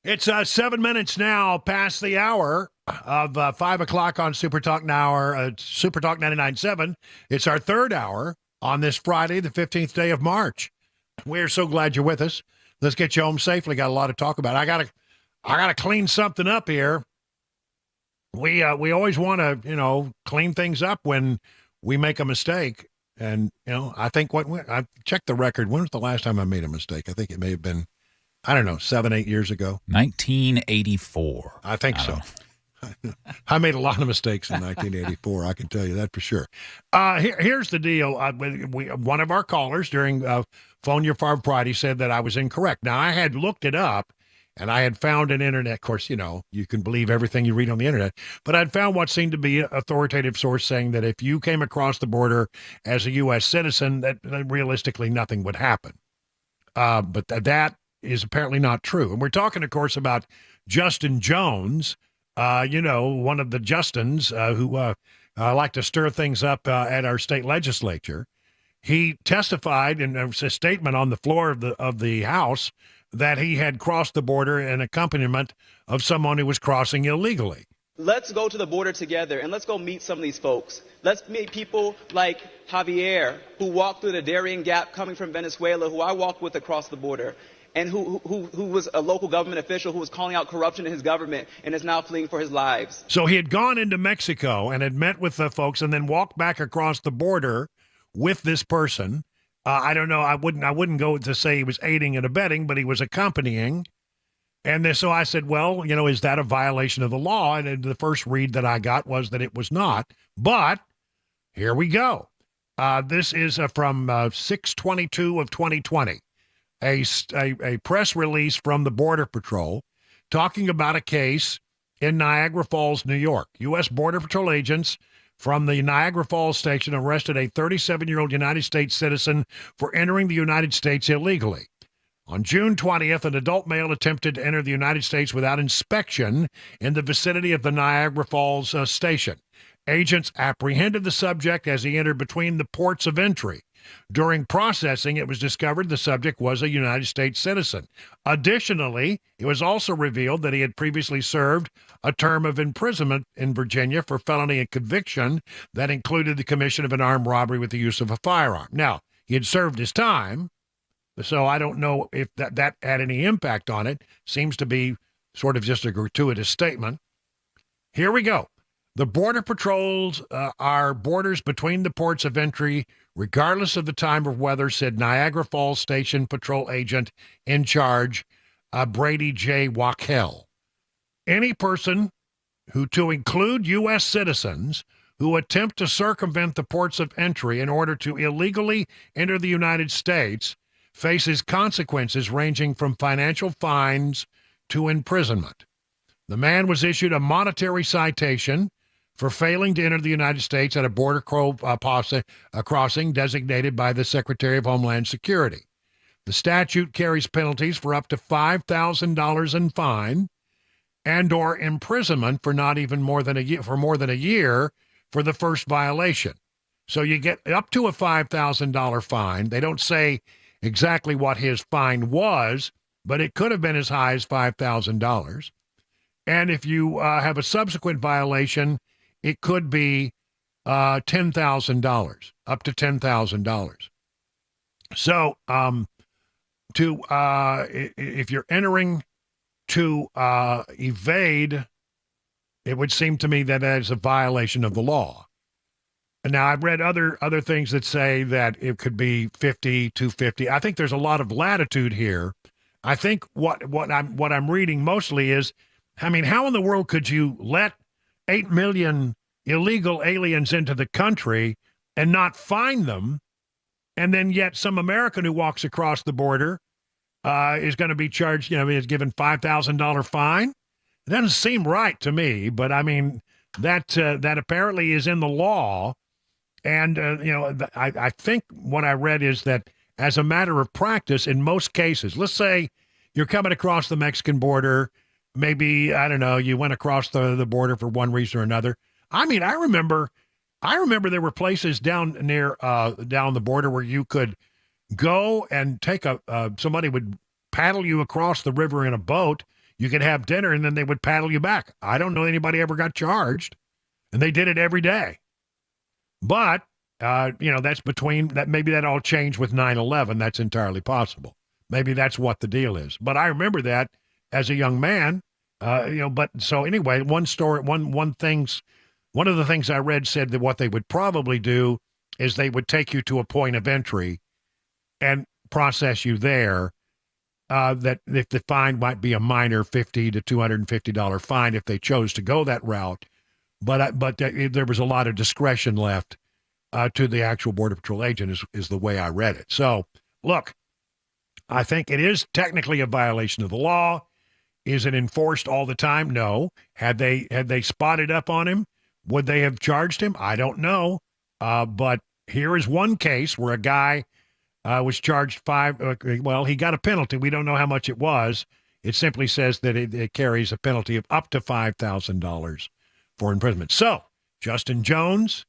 It's 7 minutes now past the hour of 5 o'clock on Super Talk Now, Super Talk 99.7. It's our third hour on this Friday, the 15th day of March. We're so glad you're with us. Let's get you home safely. Got a lot to talk about. I gotta clean something up here. We always want to, clean things up when we make a mistake. And, I think I checked the record. When was the last time I made a mistake? I think it may have been, 7, 8 years ago. 1984. I think so. I made a lot of mistakes in 1984. I can tell you that for sure. Here's the deal. One of our callers during Phone Ur Farb Friday said that I was incorrect. Now, I had looked it up, and I had found an internet. Of course, you can believe everything you read on the internet. But I'd found what seemed to be an authoritative source saying that if you came across the border as a U.S. citizen, that realistically nothing would happen. But that is apparently not true. And we're talking, of course, about Justin Jones, one of the Justins who like to stir things up at our state legislature. He testified in a statement on the floor of the House that he had crossed the border in accompaniment of someone who was crossing illegally. Let's go to the border together and let's go meet some of these folks. Let's meet people like Javier, who walked through the Darien Gap coming from Venezuela, who I walked with across the border, and who was a local government official who was calling out corruption in his government and is now fleeing for his lives. So he had gone into Mexico and had met with the folks and then walked back across the border with this person. I don't know. I wouldn't go to say he was aiding and abetting, but he was accompanying. And so I said, well, is that a violation of the law? And the first read that I got was that it was not. But here we go. This is from 6/22 of 2020. A press release from the Border Patrol talking about a case in Niagara Falls, New York. U.S. Border Patrol agents from the Niagara Falls station arrested a 37-year-old United States citizen for entering the United States illegally. On June 20th, an adult male attempted to enter the United States without inspection in the vicinity of the Niagara Falls station. Agents apprehended the subject as he entered between the ports of entry. During processing, it was discovered the subject was a United States citizen. Additionally, it was also revealed that he had previously served a term of imprisonment in Virginia for felony and conviction that included the commission of an armed robbery with the use of a firearm. Now, he had served his time, so I don't know if that had any impact on it. Seems to be sort of just a gratuitous statement. Here we go. The Border Patrols are borders between the ports of entry, regardless of the time or weather, said Niagara Falls Station Patrol Agent in charge, Brady J. Wachel. Any person who, to include U.S. citizens, who attempt to circumvent the ports of entry in order to illegally enter the United States, faces consequences ranging from financial fines to imprisonment. The man was issued a monetary citation for failing to enter the United States at a border crossing designated by the Secretary of Homeland Security. The statute carries penalties for up to $5,000 in fine and or imprisonment for more than a year for the first violation. So you get up to a $5,000 fine. They don't say exactly what his fine was, but it could have been as high as $5,000. And if you have a subsequent violation, it could be $10,000, up to $10,000. So if you're entering to evade, it would seem to me that is a violation of the law. And now I've read other things that say that it could be 50 to 50. I think there's a lot of latitude here. I think what I'm reading mostly is, how in the world could you let 8 million illegal aliens into the country and not find them, and then yet some American who walks across the border is going to be charged, is given $5,000 fine? It doesn't seem right to me, but that apparently is in the law. And, I think what I read is that as a matter of practice, in most cases, let's say you're coming across the Mexican border, maybe, I don't know, you went across the border for one reason or another. I remember there were places down the border where you could go and take somebody would paddle you across the river in a boat. You could have dinner and then they would paddle you back. I don't know anybody ever got charged, and they did it every day. But, that's between that. Maybe that all changed with 9/11. That's entirely possible. Maybe that's what the deal is. But I remember that as a young man, but so anyway, one of the things I read said that what they would probably do is they would take you to a point of entry and process you there. That if the fine might be a minor $50 to $250 fine if they chose to go that route, but there was a lot of discretion left to the actual Border Patrol agent is the way I read it. So look, I think it is technically a violation of the law. Is it enforced all the time? No. Had they spotted up on him, would they have charged him? I don't know. But here is one case where a guy was charged he got a penalty. We don't know how much it was. It simply says that it carries a penalty of up to $5,000 for imprisonment. So Justin Jones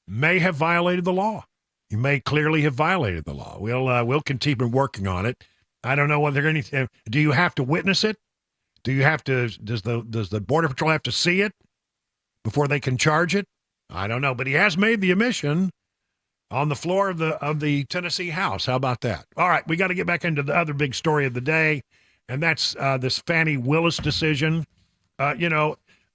may have violated the law. He may clearly have violated the law. We'll continue working on it. I don't know whether do you have to witness it? Do you have to? Does the Border Patrol have to see it before they can charge it? I don't know, but he has made the admission on the floor of the Tennessee House. How about that? All right, we got to get back into the other big story of the day, and that's this Fane Willis decision.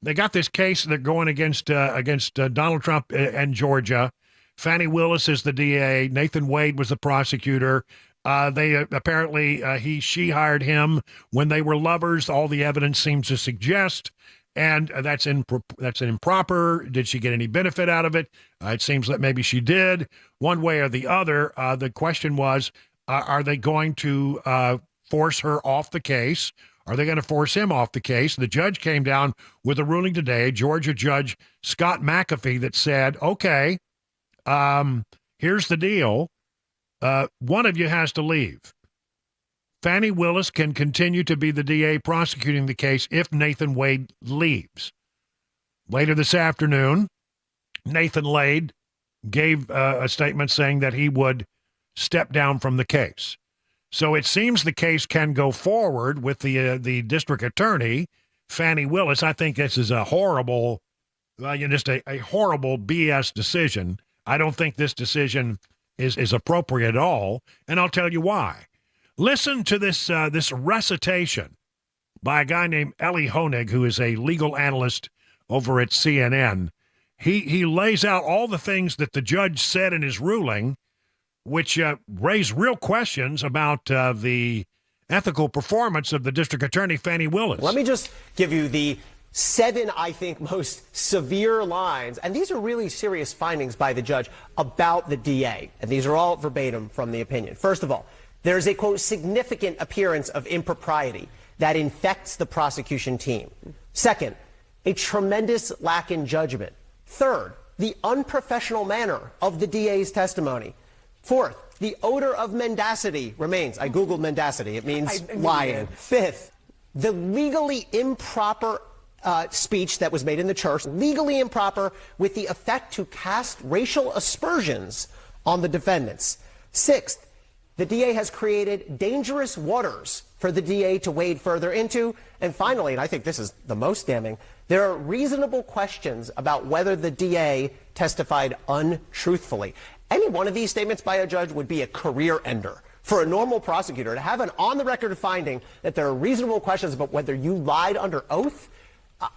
They got this case they're going against Donald Trump and Georgia. Fane Willis is the DA. Nathan Wade was the prosecutor. They apparently she hired him when they were lovers. All the evidence seems to suggest, and that's improper. Did she get any benefit out of it? It seems that maybe she did, one way or the other. The question was, are they going to force her off the case? Are they going to force him off the case? The judge came down with a ruling today, Georgia Judge Scott McAfee, that said, okay, here's the deal. One of you has to leave. Fane Willis can continue to be the DA prosecuting the case if Nathan Wade leaves. Later this afternoon, Nathan Wade gave a statement saying that he would step down from the case. So it seems the case can go forward with the district attorney, Fane Willis. I think this is a horrible, just a horrible BS decision. I don't think this decision is appropriate at all, and I'll tell you why. Listen to this recitation by a guy named Eli Honig, who is a legal analyst over at CNN. He lays out all the things that the judge said in his ruling, which raise real questions about the ethical performance of the district attorney, Fane Willis. Let me just give you the 7, I think, most severe lines, and these are really serious findings by the judge about the DA, and these are all verbatim from the opinion. First of all, there's a, quote, significant appearance of impropriety that infects the prosecution team. Second, a tremendous lack in judgment. Third, the unprofessional manner of the DA's testimony. Fourth, the odor of mendacity remains. I Googled mendacity. It means lying. Fifth, the legally improper speech that was made in the church, legally improper with the effect to cast racial aspersions on the defendants. Sixth, the DA has created dangerous waters for the DA to wade further into. And finally, and I think this is the most damning, there are reasonable questions about whether the DA testified untruthfully. Any one of these statements by a judge would be a career ender. For a normal prosecutor to have an on-the-record finding that there are reasonable questions about whether you lied under oath,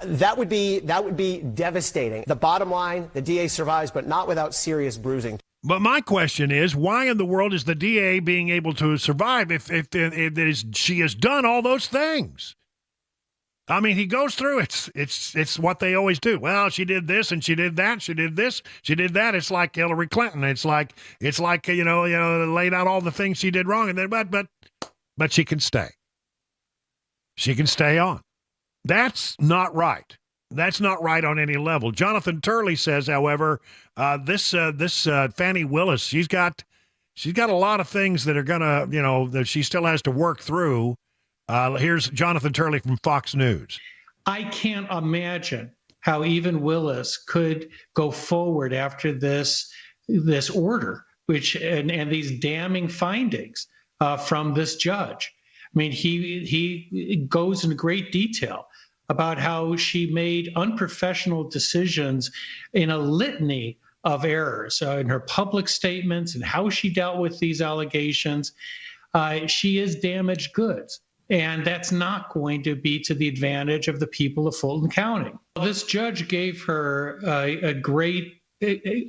that would be devastating. The bottom line, the DA survives, but not without serious bruising. But my question is, why in the world is the DA being able to survive if she has done all those things? I mean, he goes through it's what they always do. Well, she did this and she did that. She did this. She did that. It's like Hillary Clinton. It's like laid out all the things she did wrong, and then but she can stay. She can stay on. That's not right. That's not right on any level. Jonathan Turley says, however, this Fane Willis, she's got a lot of things that are gonna, that she still has to work through. Here's Jonathan Turley from Fox News. I can't imagine how even Willis could go forward after this order, and these damning findings from this judge. I mean, he goes into great detail about how she made unprofessional decisions in a litany of errors in her public statements and how she dealt with these allegations. She is damaged goods, and that's not going to be to the advantage of the people of Fulton County. This judge gave her a great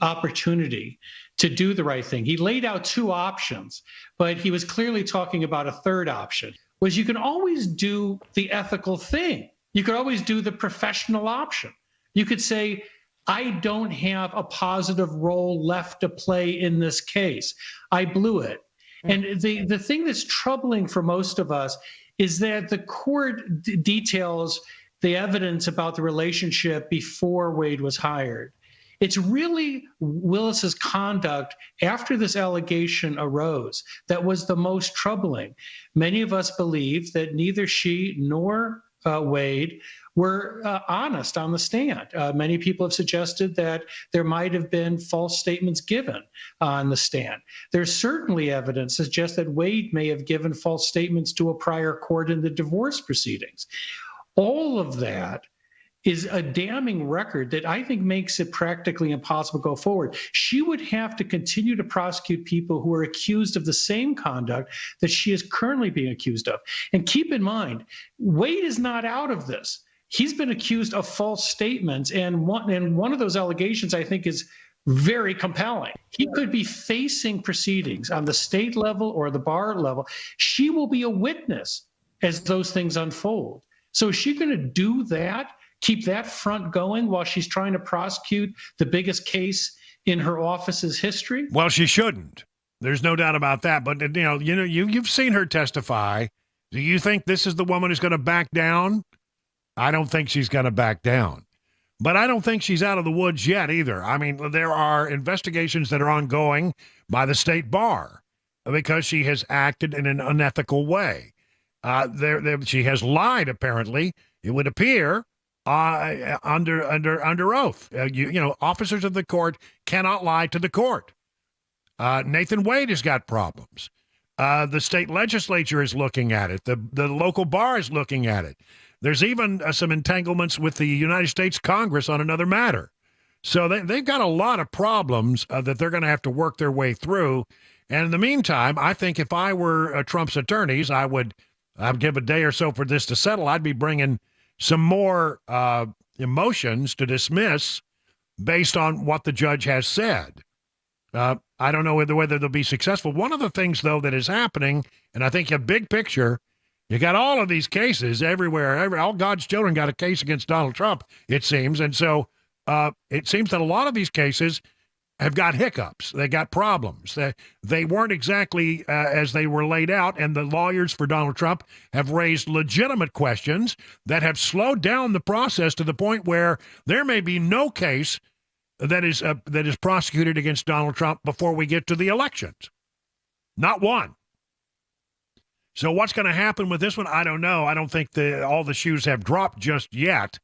opportunity to do the right thing. He laid out two options, but he was clearly talking about a third option, was you can always do the ethical thing. You could always do the professional option. You could say, I don't have a positive role left to play in this case. I blew it. And the thing that's troubling for most of us is that the court details the evidence about the relationship before Wade was hired. It's really Willis's conduct after this allegation arose that was the most troubling. Many of us believe that neither she nor Wade were honest on the stand. Many people have suggested that there might have been false statements given on the stand. There's certainly evidence that suggests that Wade may have given false statements to a prior court in the divorce proceedings. All of that is a damning record that I think makes it practically impossible to go forward. She would have to continue to prosecute people who are accused of the same conduct that she is currently being accused of. And keep in mind, Wade is not out of this. He's been accused of false statements, and one of those allegations I think is very compelling. He could be facing proceedings on the state level or the bar level. She will be a witness as those things unfold. So is she going to do that? Keep that front going while she's trying to prosecute the biggest case in her office's history? Well, she shouldn't. There's no doubt about that. But you've seen her testify. Do you think this is the woman who's going to back down? I don't think she's going to back down. But I don't think she's out of the woods yet either. I mean, there are investigations that are ongoing by the state bar because she has acted in an unethical way. She has lied, apparently. It would appear. Under oath. Officers of the court cannot lie to the court. Nathan Wade has got problems. The state legislature is looking at it. The local bar is looking at it. There's even some entanglements with the United States Congress on another matter. So they've got a lot of problems that they're going to have to work their way through. And in the meantime, I think if I were Trump's attorneys, I'd give a day or so for this to settle. I'd be bringing some more emotions to dismiss based on what the judge has said. I don't know whether they'll be successful. One of the things, though, that is happening, and I think a big picture, you got all of these cases everywhere. All God's children got a case against Donald Trump, it seems. And so it seems that a lot of these cases have got hiccups. They got problems. They weren't exactly as they were laid out, and the lawyers for Donald Trump have raised legitimate questions that have slowed down the process to the point where there may be no case that is prosecuted against Donald Trump before we get to the elections. Not one. So what's going to happen with this one? I don't know. I don't think all the shoes have dropped just yet,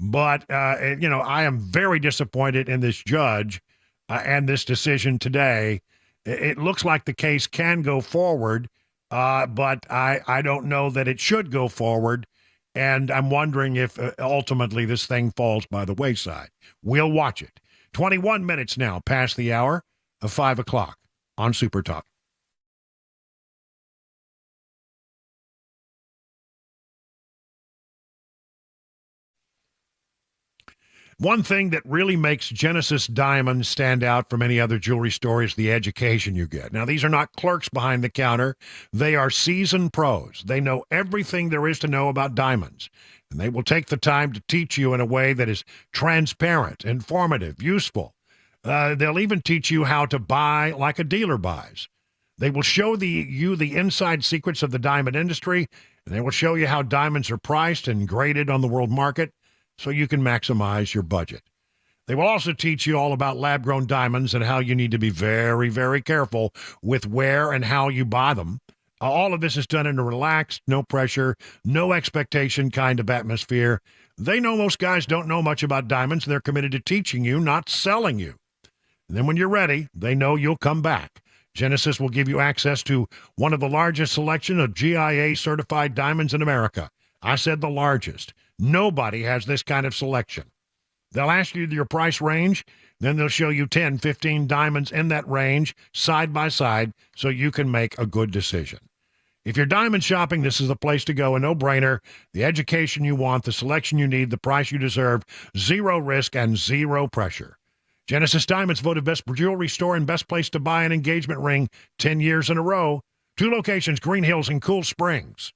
but I am very disappointed in this judge and this decision today. It looks like the case can go forward, but I don't know that it should go forward, and I'm wondering if ultimately this thing falls by the wayside. We'll watch it. 21 minutes now past the hour of 5 o'clock on Super Talk. One thing that really makes Genesis Diamonds stand out from any other jewelry store is the education you get. Now, these are not clerks behind the counter. They are seasoned pros. They know everything there is to know about diamonds, and they will take the time to teach you in a way that is transparent, informative, useful. They'll even teach you how to buy like a dealer buys. They will show you the inside secrets of the diamond industry, and they will show you how diamonds are priced and graded on the world market, so you can maximize your budget. They will also teach you all about lab-grown diamonds and how you need to be very, very careful with where and how you buy them. All of this is done in a relaxed, no pressure, no expectation kind of atmosphere. They know most guys don't know much about diamonds, and they're committed to teaching you, not selling you. And then when you're ready, they know you'll come back. Genesis will give you access to one of the largest selection of GIA-certified diamonds in America. I said the largest. Nobody has this kind of selection. They'll ask you your price range, then they'll show you 10, 15 diamonds in that range side by side so you can make a good decision. If you're diamond shopping, this is the place to go, a no-brainer. The education you want, the selection you need, the price you deserve, zero risk and zero pressure. Genesis Diamonds voted best jewelry store and best place to buy an engagement ring 10 years in a row. 2 locations, Green Hills and Cool Springs.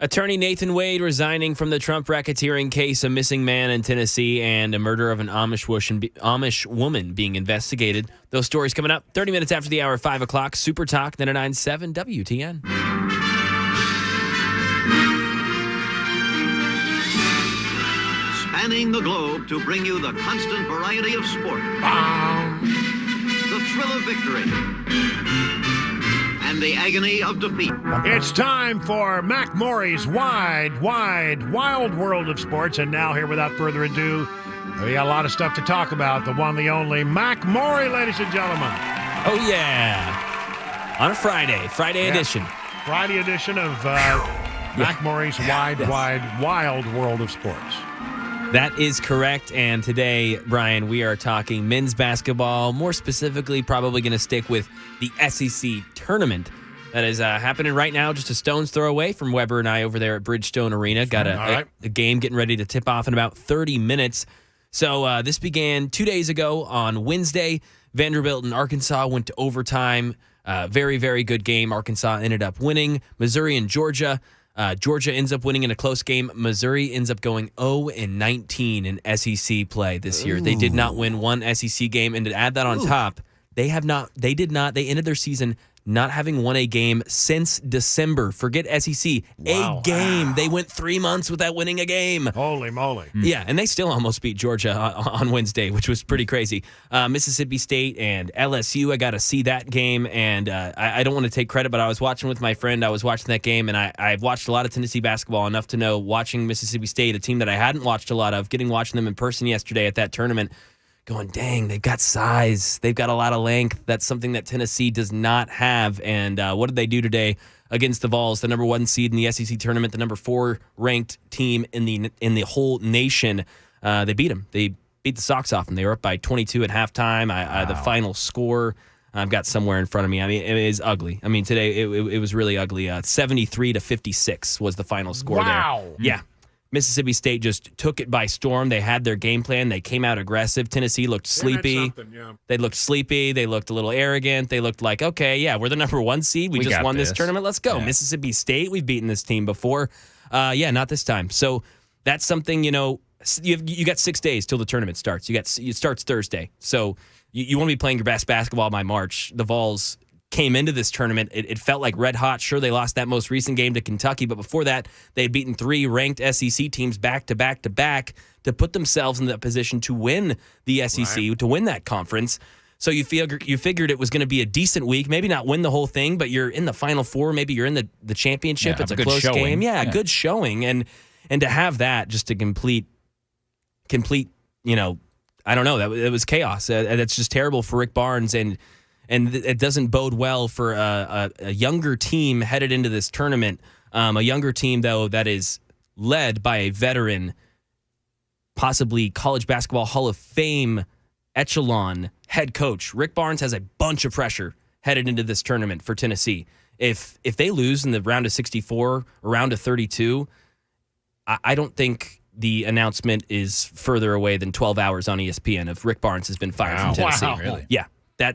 Attorney Nathan Wade resigning from the Trump racketeering case, a missing man in Tennessee, and a murder of an Amish woman being investigated. Those stories coming up 30 minutes after the hour, 5 o'clock. Super Talk 99.7 WTN. Spanning the globe to bring you the constant variety of sport. The thrill of victory. And the agony of defeat. It's time for Mac Maury's Wild World of Sports. And now here, without further ado, we got a lot of stuff to talk about. The one, the only, Mac Maury, ladies and gentlemen. Oh, yeah. On a Friday edition. Friday edition of Mac Maury's Wild World of Sports. That is correct. And today, Brian, we are talking men's basketball. More specifically, probably going to stick with the SEC tournament that is happening right now, just a stone's throw away from Weber and I over there at Bridgestone Arena. Got a game getting ready to tip off in about 30 minutes. So this began 2 days ago on Wednesday. Vanderbilt and Arkansas went to overtime. Very, very good game. Arkansas ended up winning. Missouri and Georgia Georgia ends up winning in a close game. Missouri ends up going 0-19 in SEC play this year. They did not win one SEC game, and to add that on top, they ended their season not having won a game since December. Forget SEC. Wow. A game. Wow. They went 3 months without winning a game. Holy moly. Yeah, and they still almost beat Georgia on Wednesday, which was pretty crazy. Mississippi State and LSU, I got to see that game, and I don't want to take credit, but I was watching with my friend. I was watching that game, and I've watched a lot of Tennessee basketball, enough to know watching Mississippi State, a team that I hadn't watched a lot of, watching them in person yesterday at that tournament, going, dang, they've got size. They've got a lot of length. That's something that Tennessee does not have. And what did they do today against the Vols, the number 1 seed in the SEC tournament, the number 4 ranked team in the whole nation? They beat them. They beat the socks off them. They were up by 22 at halftime. The final score I've got somewhere in front of me. I mean, it is ugly. I mean, today it was really ugly. 73-56 was the final score there. Yeah. Mississippi State just took it by storm. They had their game plan. They came out aggressive. Tennessee looked sleepy. They looked sleepy. They looked a little arrogant. They looked like, okay, yeah, we're the number 1 seed. We just won this tournament. Let's go. Yeah. Mississippi State, we've beaten this team before. Not this time. So that's something, you got 6 days till the tournament starts. It starts Thursday. So you want to be playing your best basketball by March. The Vols came into this tournament, it felt like red hot. Sure, they lost that most recent game to Kentucky, but before that, they had beaten 3 ranked SEC teams back to back to back to put themselves in that position to win the SEC, to win that conference. So you figured it was going to be a decent week, maybe not win the whole thing, but you're in the Final Four, maybe you're in the championship. It's a close game. Yeah, good showing. And to have that, just to complete, I don't know, it was chaos. That's just terrible for Rick Barnes, and it doesn't bode well for a younger team headed into this tournament. A younger team, though, that is led by a veteran, possibly college basketball Hall of Fame echelon head coach. Rick Barnes has a bunch of pressure headed into this tournament for Tennessee. If they lose in the round of 64 or round of 32, I don't think the announcement is further away than 12 hours on ESPN if Rick Barnes has been fired from Tennessee. Wow. Really? Yeah.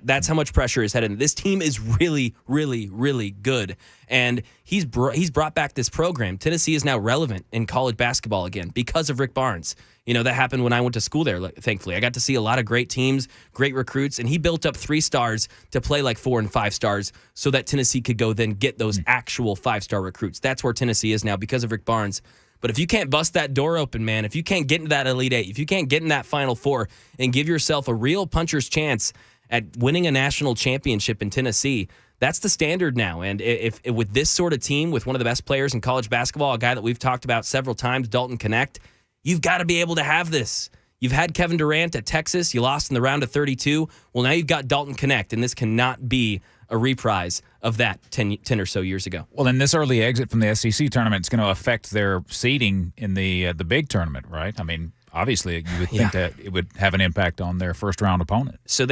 That's how much pressure is headed. This team is really, really, really good. And he's brought back this program. Tennessee is now relevant in college basketball again because of Rick Barnes. That happened when I went to school there, thankfully. I got to see a lot of great teams, great recruits, and he built up 3 stars to play like 4 and 5 stars so that Tennessee could go then get those actual 5-star recruits. That's where Tennessee is now because of Rick Barnes. But if you can't bust that door open, man, if you can't get into that Elite 8, if you can't get in that Final Four and give yourself a real puncher's chance at winning a national championship in Tennessee, that's the standard now. And if with this sort of team, with one of the best players in college basketball, a guy that we've talked about several times, Dalton Connect, you've got to be able to have this. You've had Kevin Durant at Texas. You lost in the round of 32. Well, now you've got Dalton Connect, and this cannot be a reprise of that 10 or so years ago. Well, in this early exit from the SEC tournament, it's going to affect their seeding in the big tournament, right? I mean, obviously, you would think that it would have an impact on their first-round opponent. So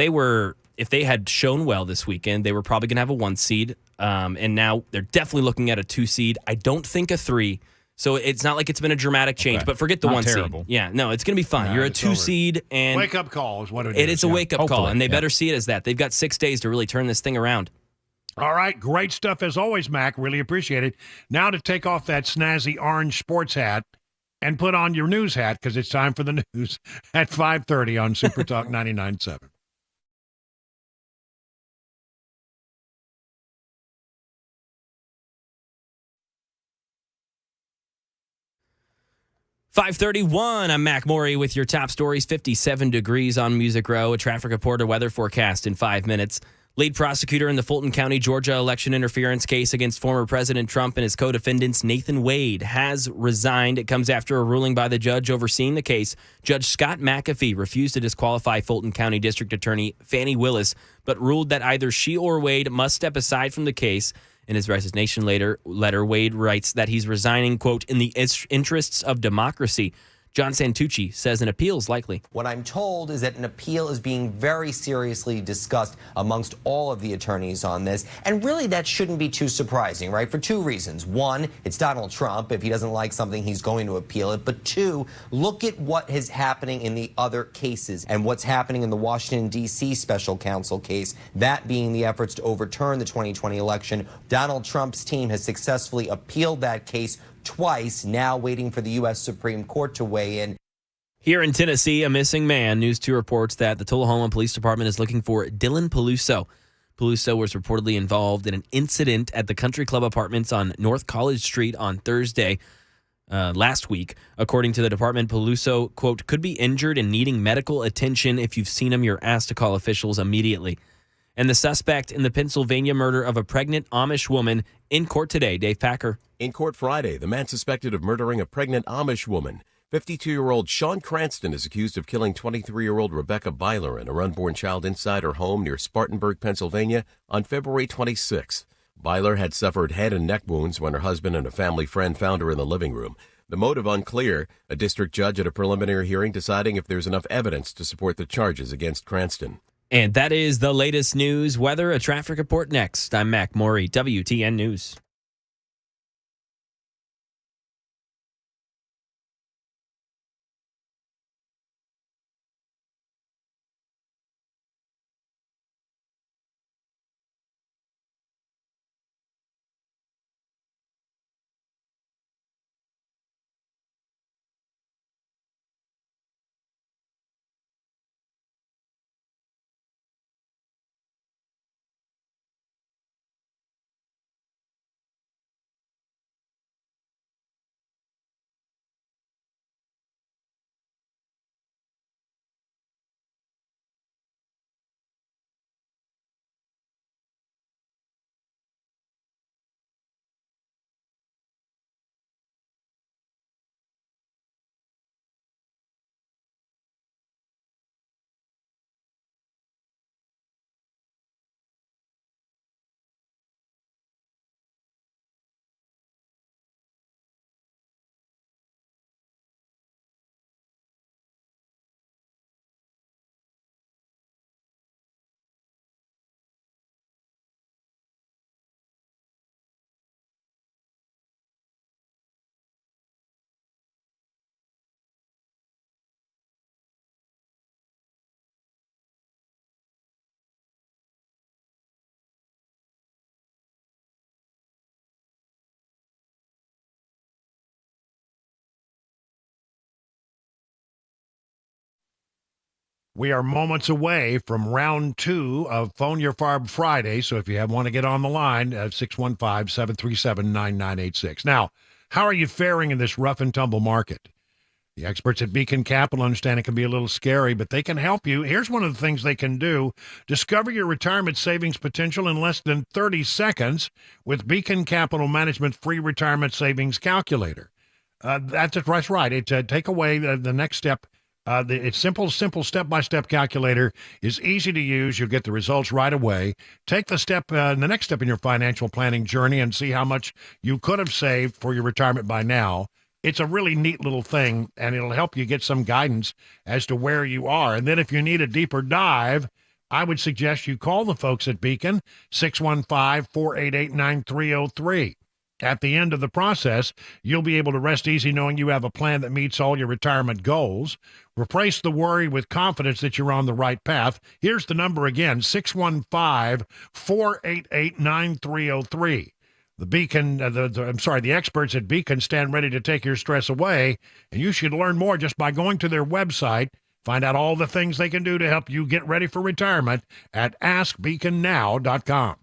if they had shown well this weekend, they were probably going to have a 1 seed, and now they're definitely looking at a 2 seed. I don't think a 3. So it's not like it's been a dramatic change, but forget the 1 seed. Yeah, no, it's going to be fine. You're a 2 seed, and wake-up call is what it is. It's a wake-up call, and they better see it as that. They've got 6 days to really turn this thing around. All right, great stuff as always, Mac. Really appreciate it. Now to take off that snazzy orange sports hat and put on your news hat, because it's time for the news at 5:30 on Super Talk 99.7. .531, I'm Mac Morey with your top stories. 57 degrees on Music Row, a traffic report, a weather forecast in 5 minutes. Lead prosecutor in the Fulton County, Georgia election interference case against former President Trump and his co-defendants, Nathan Wade, has resigned. It comes after a ruling by the judge overseeing the case. Judge Scott McAfee refused to disqualify Fulton County District Attorney Fani Willis, but ruled that either she or Wade must step aside from the case. In his resignation letter, Wade writes that he's resigning, quote, in the interests of democracy. John Santucci says an appeal is likely. What I'm told is that an appeal is being very seriously discussed amongst all of the attorneys on this. And really, that shouldn't be too surprising, right? For two reasons. One, it's Donald Trump. If he doesn't like something, he's going to appeal it. But two, look at what is happening in the other cases and what's happening in the Washington, D.C. special counsel case, that being the efforts to overturn the 2020 election. Donald Trump's team has successfully appealed that case twice, now waiting for the U.S. Supreme Court to weigh in. Here in Tennessee, a missing man. News 2 reports that the Tullahoma Police Department is looking for Dylan Peluso. Peluso was reportedly involved in an incident at the Country Club Apartments on North College Street on Thursday last week. According to the department, Peluso, quote, could be injured and needing medical attention. If you've seen him, you're asked to call officials immediately. And the suspect in the Pennsylvania murder of a pregnant Amish woman in court today. Dave Packer. In court Friday, the man suspected of murdering a pregnant Amish woman. 52-year-old Sean Cranston is accused of killing 23-year-old Rebecca Byler and her unborn child inside her home near Spartanburg, Pennsylvania on February 26th. Byler had suffered head and neck wounds when her husband and a family friend found her in the living room. The motive unclear, a district judge at a preliminary hearing deciding if there's enough evidence to support the charges against Cranston. And that is the latest news. Weather, a traffic report next. I'm Mac Maury, WTN News. We are moments away from round 2 of Phone Your Farb Friday. So if you want to get on the line, 615-737-9986. Now, how are you faring in this rough and tumble market? The experts at Beacon Capital understand it can be a little scary, but they can help you. Here's one of the things they can do. Discover your retirement savings potential in less than 30 seconds with Beacon Capital Management's free retirement savings calculator. That's right. Take away the next step. It's simple step-by-step calculator is easy to use. You'll get the results right away. Take the next step in your financial planning journey and see how much you could have saved for your retirement by now. It's a really neat little thing, and it'll help you get some guidance as to where you are. And then if you need a deeper dive, I would suggest you call the folks at Beacon, 615-488-9303. At the end of the process, you'll be able to rest easy knowing you have a plan that meets all your retirement goals. Replace the worry with confidence that you're on the right path. Here's the number again, 615-488-9303. The experts at Beacon stand ready to take your stress away, and you should learn more just by going to their website. Find out all the things they can do to help you get ready for retirement at askbeaconnow.com.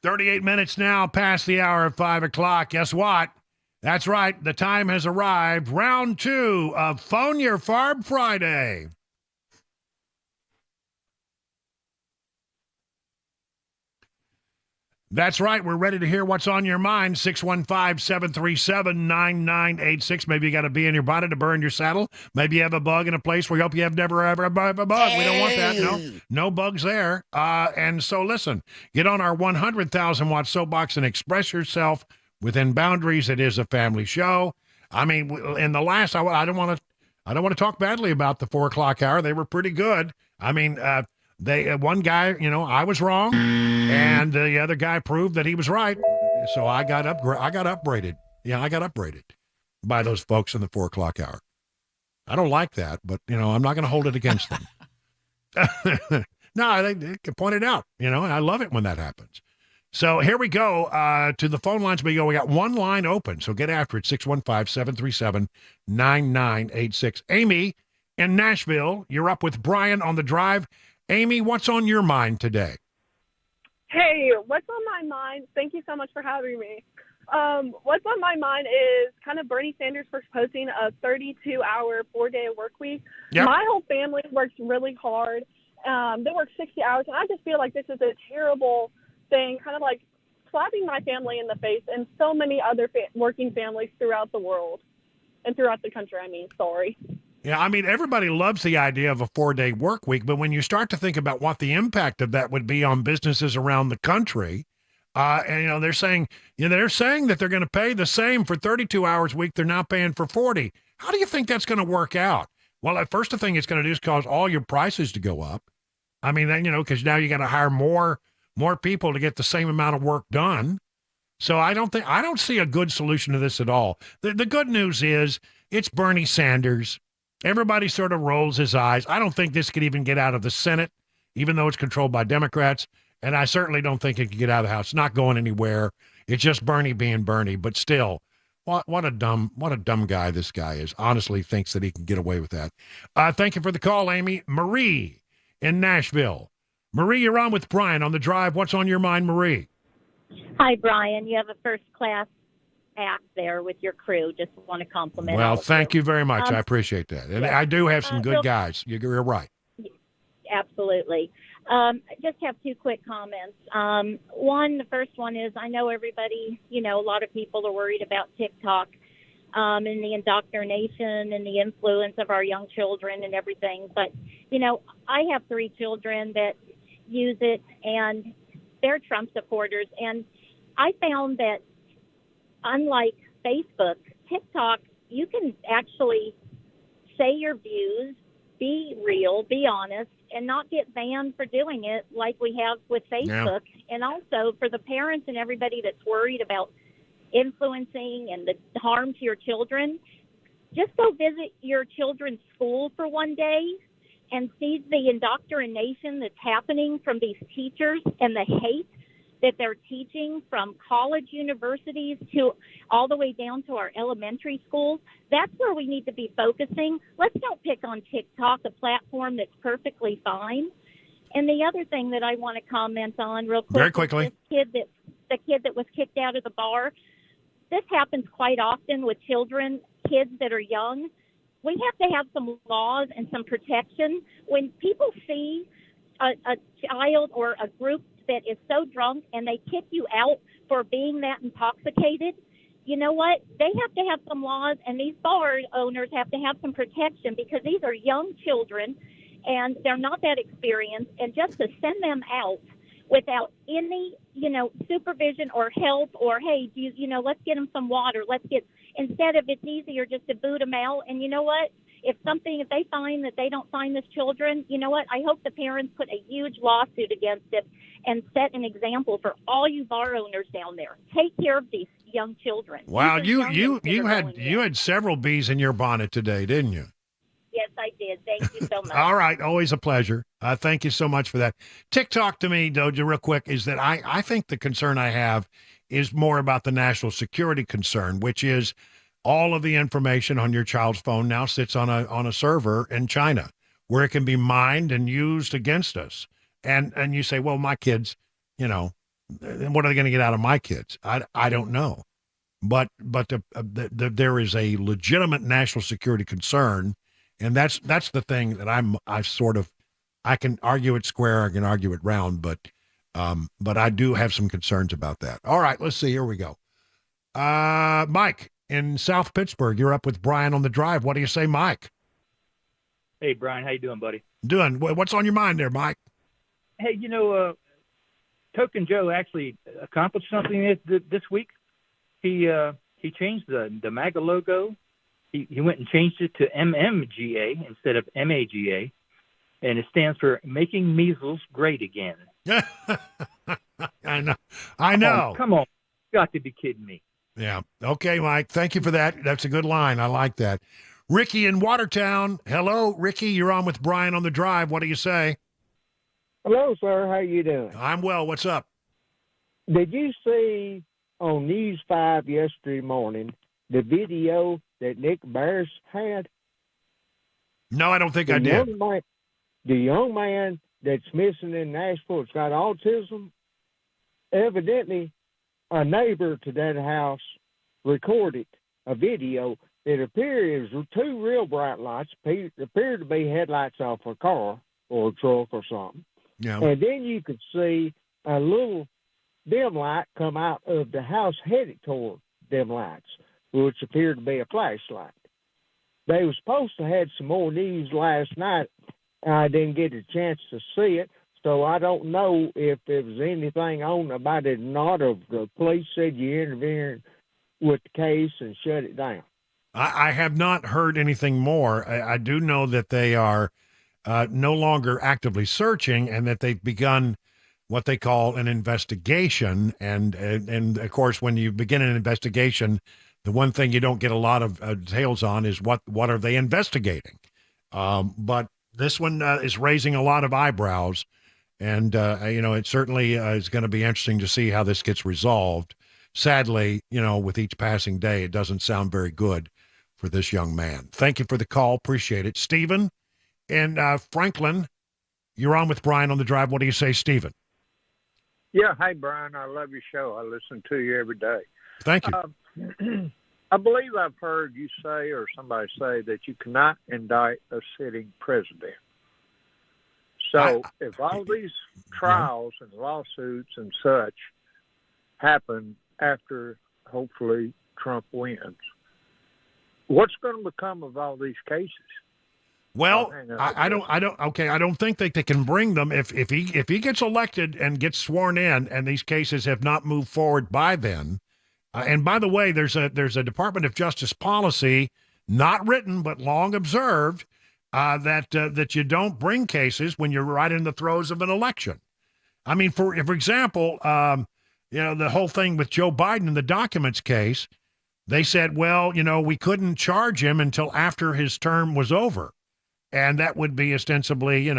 38 minutes now past the hour of 5 o'clock. Guess what? That's right. The time has arrived. Round 2 of Phone Your Farb Friday. That's right. We're ready to hear what's on your mind. 615-737-9986. Maybe you got a bee in your bonnet to burn your saddle. Maybe you have a bug in a place where you hope you have never, ever have a bug. We don't want that. No bugs there. And so listen, get on our 100,000-watt soapbox and express yourself within boundaries. It is a family show. I mean, in the last, I don't want to talk badly about the 4 o'clock hour. They were pretty good. I mean, one guy, I was wrong, and the other guy proved that he was right. So I got upgraded. Yeah, I got upgraded by those folks in the 4 o'clock hour. I don't like that, but I'm not going to hold it against them. No, they can point it out. And I love it when that happens. So here we go to the phone lines. We got one line open, so get after it. 615-737-9986. Amy in Nashville, you're up with Brian on the drive. Amy, what's on your mind today? Hey, what's on my mind? Thank you so much for having me. What's on my mind is kind of Bernie Sanders proposing a 32-hour, 4-day work week. Yep. My whole family works really hard. They work 60 hours, and I just feel like this is a terrible thing, kind of like slapping my family in the face and so many other working families throughout the world and throughout the country. Sorry. Yeah, I mean, everybody loves the idea of a 4-day work week, but when you start to think about what the impact of that would be on businesses around the country, and they're saying that they're going to pay the same for 32 hours a week they're now paying for 40. How do you think that's going to work out? Well, at first, the thing it's going to do is cause all your prices to go up. I mean, then because now you got to hire more people to get the same amount of work done. So I don't see a good solution to this at all. The good news is it's Bernie Sanders. Everybody sort of rolls his eyes. I don't think this could even get out of the Senate, even though it's controlled by Democrats. And I certainly don't think it could get out of the House. It's not going anywhere. It's just Bernie being Bernie. But still, what a dumb guy this guy is. Honestly, thinks that he can get away with that. Thank you for the call, Amy. Marie in Nashville. Marie, you're on with Brian on the drive. What's on your mind, Marie? Hi, Brian. You have a first-class act there with your crew. Just want to compliment. Well, thank you very much. I appreciate that. And I do have some good guys. You're right. Absolutely. Just have 2 quick comments. The first one is I know everybody, a lot of people are worried about TikTok and the indoctrination and the influence of our young children and everything. But, I have 3 children that use it, and they're Trump supporters. And I found that unlike Facebook, TikTok, you can actually say your views, be real, be honest, and not get banned for doing it like we have with Facebook. Yeah. And also for the parents and everybody that's worried about influencing and the harm to your children, just go visit your children's school for one day and see the indoctrination that's happening from these teachers and the hate that they're teaching from college universities to all the way down to our elementary schools. That's where we need to be focusing. Let's not pick on TikTok, a platform that's perfectly fine. And the other thing that I want to comment on real quick, very quickly, the kid that was kicked out of the bar. This happens quite often with kids that are young. We have to have some laws and some protection. When people see a child or a group that is so drunk and they kick you out for being that intoxicated, you know what? They have to have some laws, and these bar owners have to have some protection because these are young children and they're not that experienced. And just to send them out without any, supervision or help or, hey, let's get them some water. Instead of it's easier just to boot them out. And you know what? If they find that they don't find this children, you know what? I hope the parents put a huge lawsuit against it and set an example for all you bar owners down there. Take care of these young children. Wow, you had several bees in your bonnet today, didn't you? Yes, I did. Thank you so much. All right, always a pleasure. Thank you so much for that. TikTok to me, Doja, real quick, is that I think the concern I have is more about the national security concern, which is all of the information on your child's phone now sits on a server in China where it can be mined and used against us. And you say, well, my kids, what are they going to get out of my kids? I don't know. But there is a legitimate national security concern, and that's the thing that I can argue it square, I can argue it round, but I do have some concerns about that. All right, let's see. Here we go. Mike in South Pittsburgh, you're up with Brian on the drive. What do you say, Mike? Hey, Brian, how you doing, buddy? Doing. What's on your mind there, Mike? Hey, Token Joe actually accomplished something this week. He changed the MAGA logo. He went and changed it to MMGA instead of MAGA, and it stands for Making Measles Great Again. I know. Come on. You got to be kidding me. Yeah. Okay, Mike. Thank you for that. That's a good line. I like that. Ricky in Watertown. Hello, Ricky. You're on with Brian on the drive. What do you say? Hello, sir. How you doing? I'm well. What's up? Did you see on News 5 yesterday morning the video that Nick Bears had? No, I don't think I did. The young man that's missing in Nashville has got autism. Evidently, a neighbor to that house recorded a video. It appeared it was two real bright lights, appeared to be headlights off a car or a truck or something. Yeah. And then you could see a little dim light come out of the house headed toward them lights, which appeared to be a flashlight. They were supposed to have some more news last night. I didn't get a chance to see it, so I don't know if there was anything on about it or not, or the police said you intervened with the case and shut it down. I have not heard anything more. I do know that they are no longer actively searching and that they've begun what they call an investigation. And of course, when you begin an investigation, the one thing you don't get a lot of details on is what are they investigating. But this one is raising a lot of eyebrows. And, it certainly is going to be interesting to see how this gets resolved. Sadly, with each passing day, it doesn't sound very good for this young man. Thank you for the call. Appreciate it. Stephen in Franklin, you're on with Brian on the drive. What do you say, Stephen? Yeah. Hi, Brian. I love your show. I listen to you every day. Thank you. I believe I've heard you say or somebody say that you cannot indict a sitting president. So if all these trials and lawsuits and such happen after, hopefully, Trump wins, what's going to become of all these cases? Well, I don't think that they can bring them if he gets elected and gets sworn in, and these cases have not moved forward by then. And by the way, there's a Department of Justice policy, not written but long observed, that you don't bring cases when you're right in the throes of an election. I mean, for example, the whole thing with Joe Biden in the documents case, they said, well, we couldn't charge him until after his term was over. And that would be ostensibly,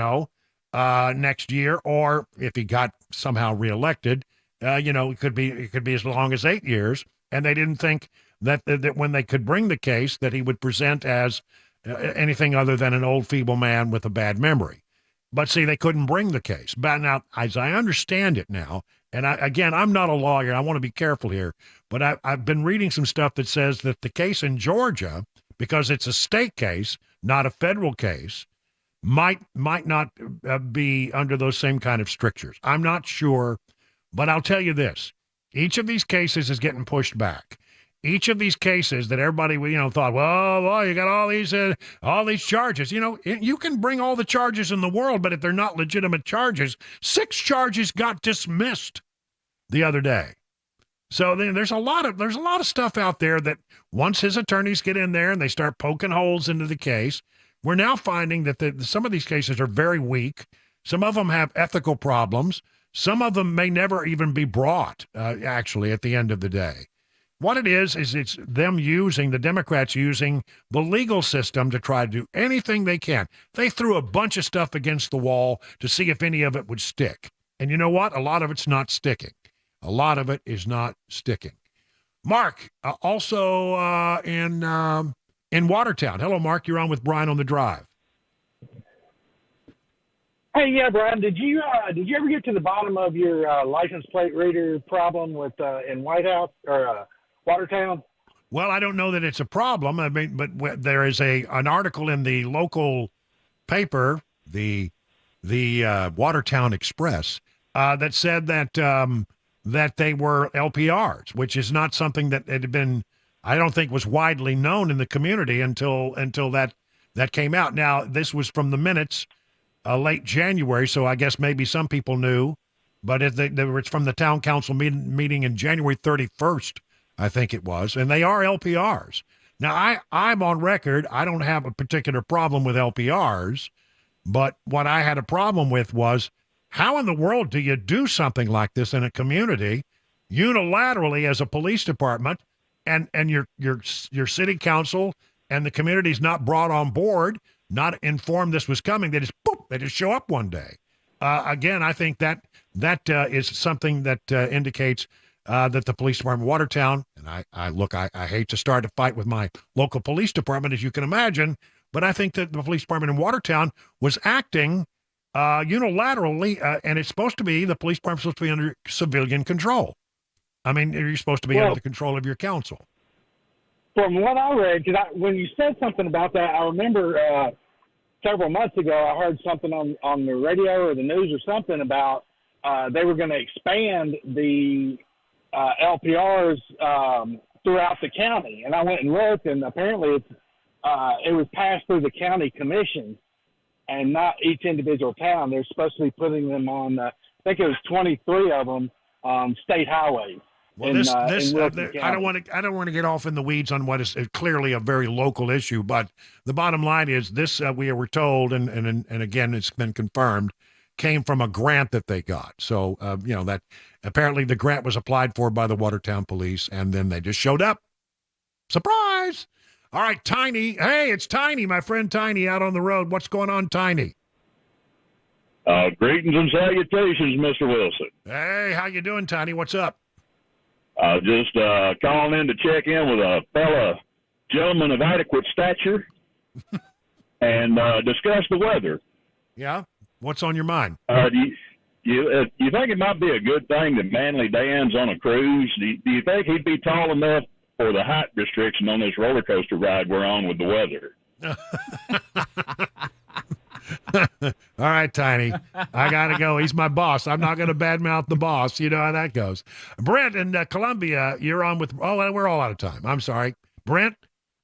next year, or if he got somehow reelected, it could be as long as 8 years. And they didn't think that when they could bring the case that he would present as anything other than an old feeble man with a bad memory. But see, they couldn't bring the case. But now, as I understand it now, and I'm not a lawyer, I want to be careful here, but I've been reading some stuff that says that the case in Georgia, because it's a state case, not a federal case, might not be under those same kind of strictures. I'm not sure, but I'll tell you this. Each of these cases is getting pushed back. Each of these cases that everybody, thought, well, you got all these charges. You can bring all the charges in the world, but if they're not legitimate charges, 6 charges got dismissed the other day. So there's a lot of stuff out there that once his attorneys get in there and they start poking holes into the case, we're now finding that some of these cases are very weak. Some of them have ethical problems. Some of them may never even be brought, actually, at the end of the day. What it is it's them the Democrats using the legal system to try to do anything they can. They threw a bunch of stuff against the wall to see if any of it would stick. And you know what? A lot of it's not sticking. A lot of it is not sticking. Mark, also in Watertown. Hello, Mark. You're on with Brian on the drive. Hey, yeah, Brian, did you ever get to the bottom of your license plate reader problem with in White House or Watertown? Well, I don't know that it's a problem. I mean, but there is an article in the local paper, the Watertown Express, that said that that they were LPRs, which is not something that had been, I don't think, was widely known in the community until that came out. Now, this was from the minutes late January, so I guess maybe some people knew, but it's from the town council meeting in January 31st, I think it was, and they are LPRs. Now, I'm on record. I don't have a particular problem with LPRs, but what I had a problem with was, how in the world do you do something like this in a community unilaterally as a police department, and your city council and the community's not brought on board, not informed this was coming? They just show up one day. Again, I think that is something that indicates that the police department of Watertown, and I hate to start a fight with my local police department, as you can imagine, but I think that the police department in Watertown was acting unilaterally, and it's supposed to be, the police department's supposed to be under civilian control. I mean, you're supposed to be under the control of your council. From what I read, when you said something about that, I remember several months ago I heard something on the radio or the news or something about they were going to expand the LPRs throughout the county, and I went and looked, and apparently it was passed through the county commission and not each individual town. They're supposed to be putting them on, I think it was 23 of them, state highways. Well, I don't want to get off in the weeds on what is clearly a very local issue, but the bottom line is this: we were told, and again, it's been confirmed, came from a grant that they got. So that apparently the grant was applied for by the Watertown Police, and then they just showed up. Surprise! All right, Tiny. Hey, it's Tiny, my friend Tiny, out on the road. What's going on, Tiny? Greetings and salutations, Mr. Wilson. Hey, how you doing, Tiny? What's up? Just calling in to check in with a fellow gentleman of adequate stature and discuss the weather. Yeah? What's on your mind? Do you think it might be a good thing that Manly Dan's on a cruise? Do you think he'd be tall enough for the height restriction on this roller coaster ride we're on with the weather? All right, Tiny. I got to go. He's my boss. I'm not going to badmouth the boss. You know how that goes. Brent in Columbia, you're on with... Oh, we're all out of time. I'm sorry. Brent,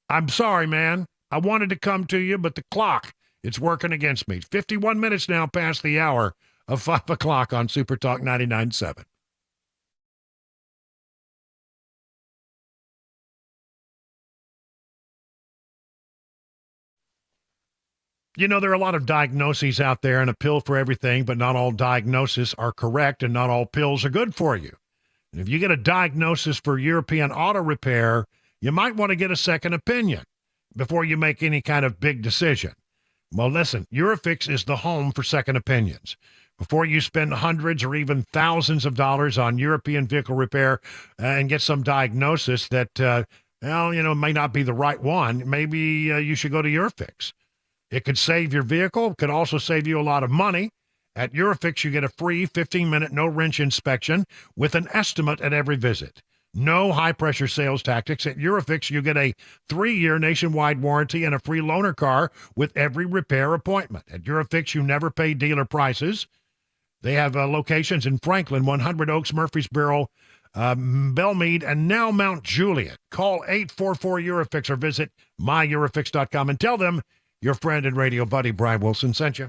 I'm sorry, man. I wanted to come to you, but the clock, it's working against me. 51 minutes now past the hour of 5 o'clock on Super Talk 99.7. You know, there are a lot of diagnoses out there and a pill for everything, but not all diagnoses are correct and not all pills are good for you. And if you get a diagnosis for European auto repair, you might want to get a second opinion before you make any kind of big decision. Well, listen, Eurofix is the home for second opinions. Before you spend hundreds or even thousands of dollars on European vehicle repair and get some diagnosis that, may not be the right one, maybe you should go to Eurofix. It could save your vehicle. It could also save you a lot of money. At Eurofix, you get a free 15-minute no-wrench inspection with an estimate at every visit. No high-pressure sales tactics. At Eurofix, you get a 3-year nationwide warranty and a free loaner car with every repair appointment. At Eurofix, you never pay dealer prices. They have locations in Franklin, 100 Oaks, Murfreesboro, Belmead, and now Mount Juliet. Call 844-EUROFIX or visit myEurofix.com and tell them your friend and radio buddy Brian Wilson sent you.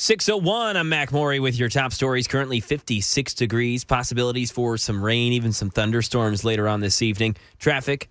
6:01, I'm Mac Maury with your top stories. Currently 56 degrees, possibilities for some rain, even some thunderstorms later on this evening. Traffic,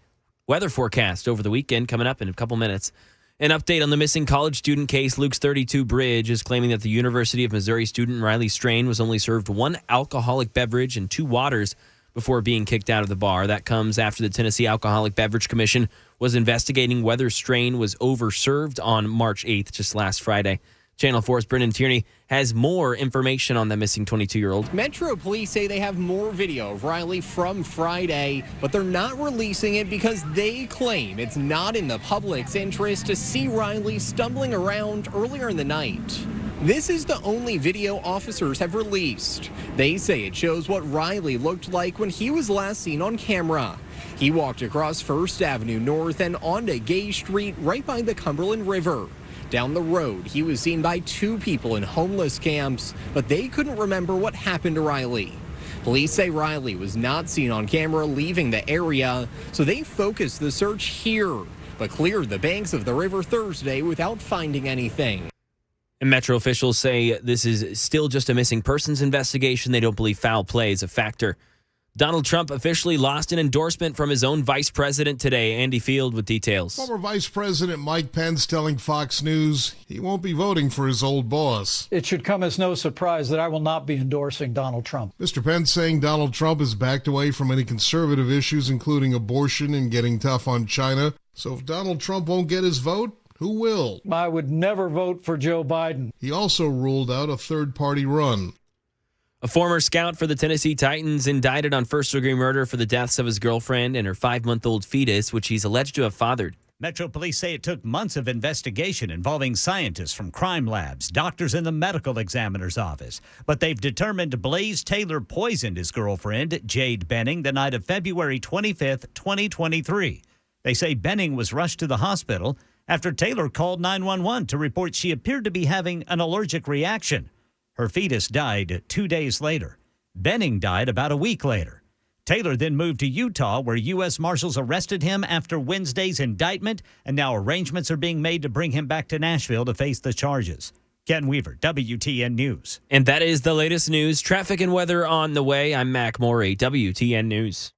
weather forecast over the weekend coming up in a couple minutes. An update on the missing college student case. Luke's 32 Bridge is claiming that the University of Missouri student Riley Strain was only served one alcoholic beverage and two waters before being kicked out of the bar. That comes after the Tennessee Alcoholic Beverage Commission was investigating whether Strain was overserved on March 8th, just last Friday. Channel 4's Brendan Tierney has more information on the missing 22-year-old. Metro police say they have more video of Riley from Friday, but they're not releasing it because they claim it's not in the public's interest to see Riley stumbling around earlier in the night. This is the only video officers have released. They say it shows what Riley looked like when he was last seen on camera. He walked across First Avenue North and onto Gay Street right by the Cumberland River. Down the road, he was seen by two people in homeless camps, but they couldn't remember what happened to Riley. Police say Riley was not seen on camera leaving the area, so they focused the search here, but cleared the banks of the river Thursday without finding anything. And Metro officials say this is still just a missing persons investigation. They don't believe foul play is a factor. Donald Trump officially lost an endorsement from his own vice president today. Andy Field with details. Former Vice President Mike Pence telling Fox News he won't be voting for his old boss. It should come as no surprise that I will not be endorsing Donald Trump. Mr. Pence saying Donald Trump has backed away from any conservative issues, including abortion and getting tough on China. So if Donald Trump won't get his vote, who will? I would never vote for Joe Biden. He also ruled out a third-party run. A former scout for the Tennessee Titans indicted on first-degree murder for the deaths of his girlfriend and her 5-month-old fetus, which he's alleged to have fathered. Metro police say it took months of investigation involving scientists from crime labs, doctors in the medical examiner's office. But they've determined Blaze Taylor poisoned his girlfriend, Jade Benning, the night of February 25th, 2023. They say Benning was rushed to the hospital after Taylor called 911 to report she appeared to be having an allergic reaction. Her fetus died 2 days later. Benning died about a week later. Taylor then moved to Utah, where U.S. Marshals arrested him after Wednesday's indictment, and now arrangements are being made to bring him back to Nashville to face the charges. Ken Weaver, WTN News. And that is the latest news. Traffic and weather on the way. I'm Mac Maury, WTN News.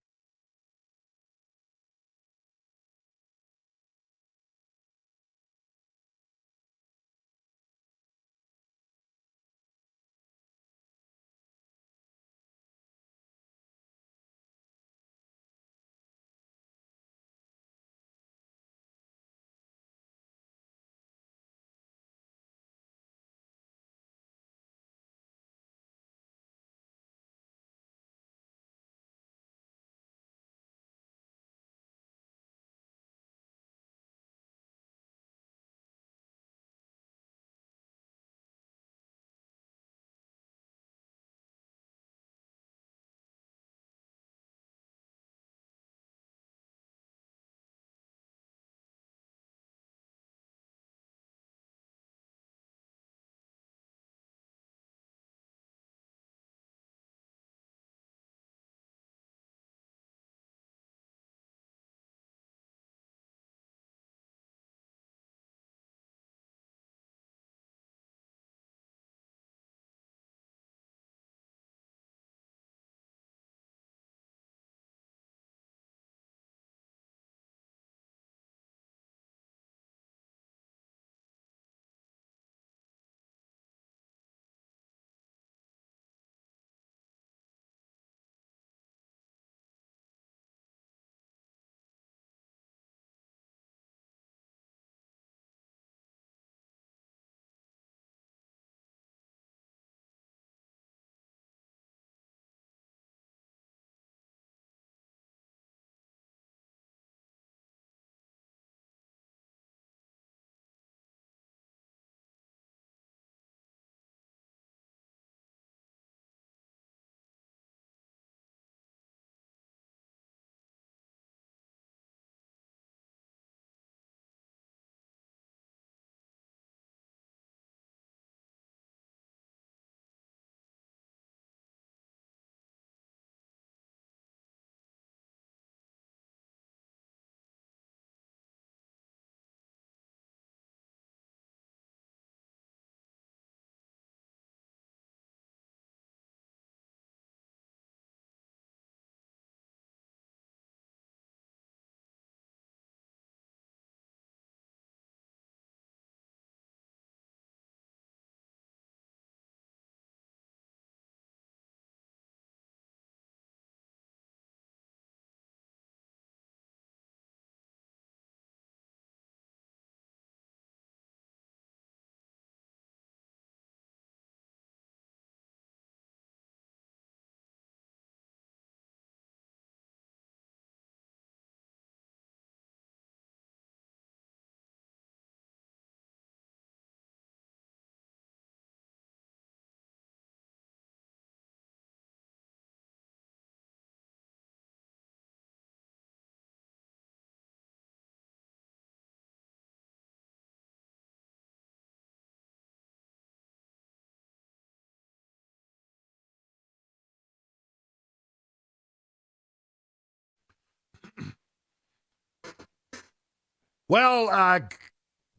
Well,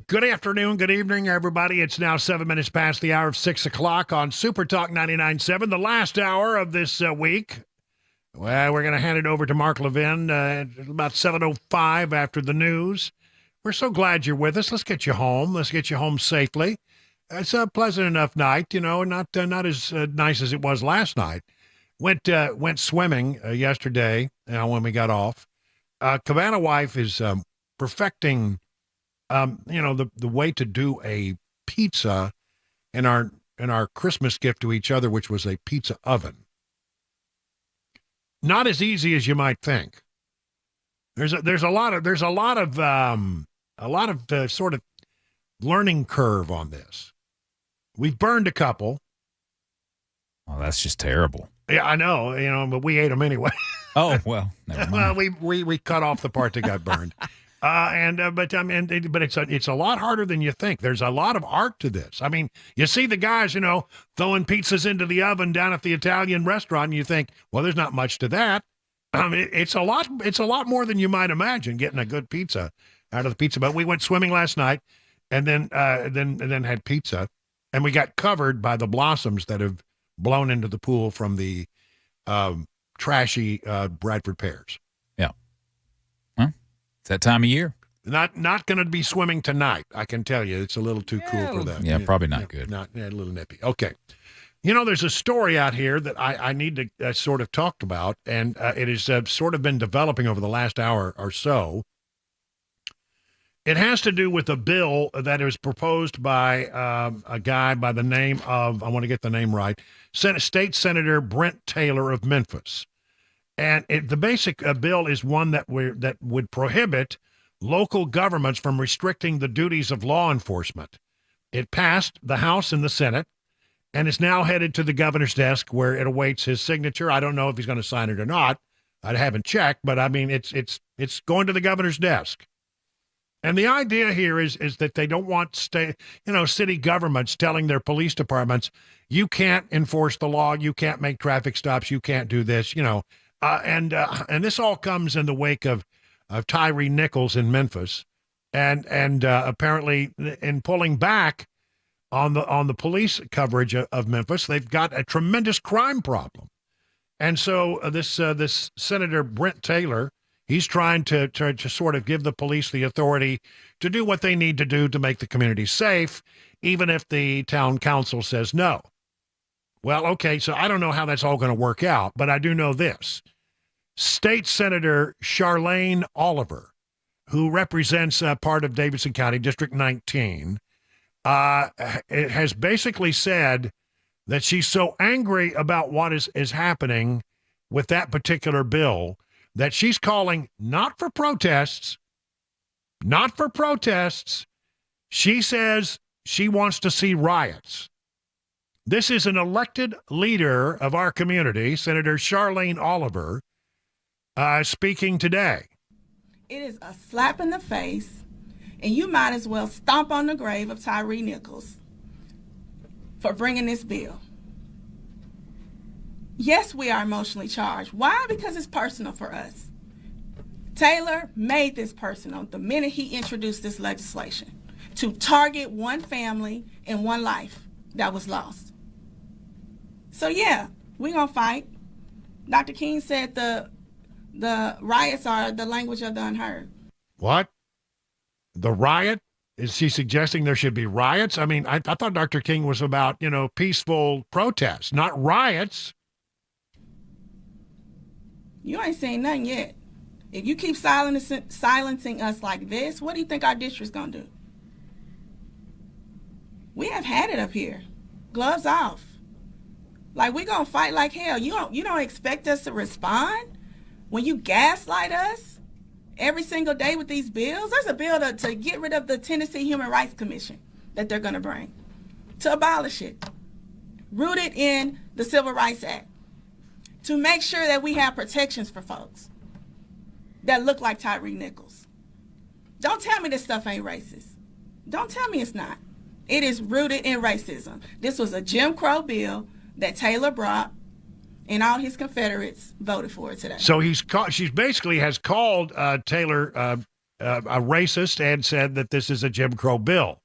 good afternoon, good evening, everybody. It's now 7 minutes past the hour of 6 o'clock on Super Talk 99.7, the last hour of this week. Well, we're going to hand it over to Mark Levin at about 7:05 after the news. We're so glad you're with us. Let's get you home. Let's get you home safely. It's a pleasant enough night, not as nice as it was last night. Went swimming yesterday when we got off. Cabana Wife is perfecting, the way to do a pizza in our Christmas gift to each other, which was a pizza oven. Not as easy as you might think. There's a lot of sort of learning curve on this. We've burned a couple. Oh, that's just terrible. Yeah, I know, but we ate them anyway. Oh, well, never mind. Well, we cut off the part that got burned. But it's a lot harder than you think. There's a lot of art to this. I mean, you see the guys, throwing pizzas into the oven down at the Italian restaurant, and you think, well, there's not much to that. It's a lot more than you might imagine getting a good pizza out of the pizza. But we went swimming last night, and then had pizza, and we got covered by the blossoms that have blown into the pool from the trashy Bradford pears. Yeah. Well, it's that time of year. Not going to be swimming tonight. I can tell you, it's a little too cool for that. Yeah, probably not good. A little nippy. Okay. There's a story out here that I need to sort of talk about, and it has sort of been developing over the last hour or so. It has to do with a bill that was proposed by a guy by the name of, I want to get the name right, State Senator Brent Taylor of Memphis. And the basic bill is one that would prohibit local governments from restricting the duties of law enforcement. It passed the House and the Senate, and it's now headed to the governor's desk where it awaits his signature. I don't know if he's going to sign it or not. I haven't checked, but I mean, it's going to the governor's desk. And the idea here is that they don't want city governments telling their police departments, you can't enforce the law, you can't make traffic stops, you can't do this, and this all comes in the wake of Tyree Nichols in Memphis, and apparently in pulling back on the police coverage of Memphis, they've got a tremendous crime problem, and so this Senator Brent Taylor. He's trying to sort of give the police the authority to do what they need to do to make the community safe, even if the town council says no. Well, okay, so I don't know how that's all going to work out, but I do know this. State Senator Charlene Oliver, who represents part of Davidson County, District 19, has basically said that she's so angry about what is happening with that particular bill that she's calling not for protests. She says she wants to see riots. This is an elected leader of our community, Senator Charlene Oliver, speaking today. It is a slap in the face, and you might as well stomp on the grave of Tyree Nichols for bringing this bill. Yes, we are emotionally charged. Why? Because it's personal for us. Taylor made this personal the minute he introduced this legislation to target one family and one life that was lost. So yeah, we're going to fight. Dr. King said the riots are the language of the unheard. What? The riot? Is she suggesting there should be riots? I mean, I thought Dr. King was about, peaceful protests, not riots. You ain't saying nothing yet. If you keep silencing us like this, what do you think our district's gonna do? We have had it up here. Gloves off. Like, we're gonna fight like hell. You don't expect us to respond when you gaslight us every single day with these bills? There's a bill to get rid of the Tennessee Human Rights Commission that they're gonna bring, to abolish it, rooted in the Civil Rights Act, to make sure that we have protections for folks that look like Tyree Nichols. Don't tell me this stuff ain't racist. Don't tell me it's not. It is rooted in racism. This was a Jim Crow bill that Taylor brought, and all his Confederates voted for it today. So she basically has called Taylor a racist and said that this is a Jim Crow bill.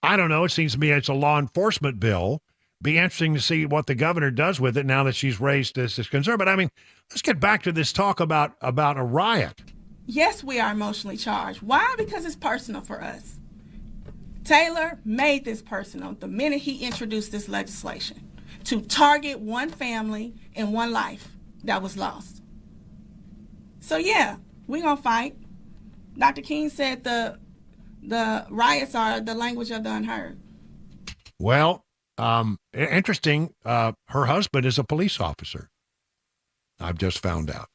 I don't know. It seems to me it's a law enforcement bill. Be interesting to see what the governor does with it now that she's raised this concern. But I mean, let's get back to this talk about a riot. Yes, we are emotionally charged. Why? Because it's personal for us. Taylor made this personal the minute he introduced this legislation to target one family and one life that was lost. So yeah, we're going to fight. Dr. King said the riots are the language of the unheard. Well, interesting. Her husband is a police officer. I've just found out.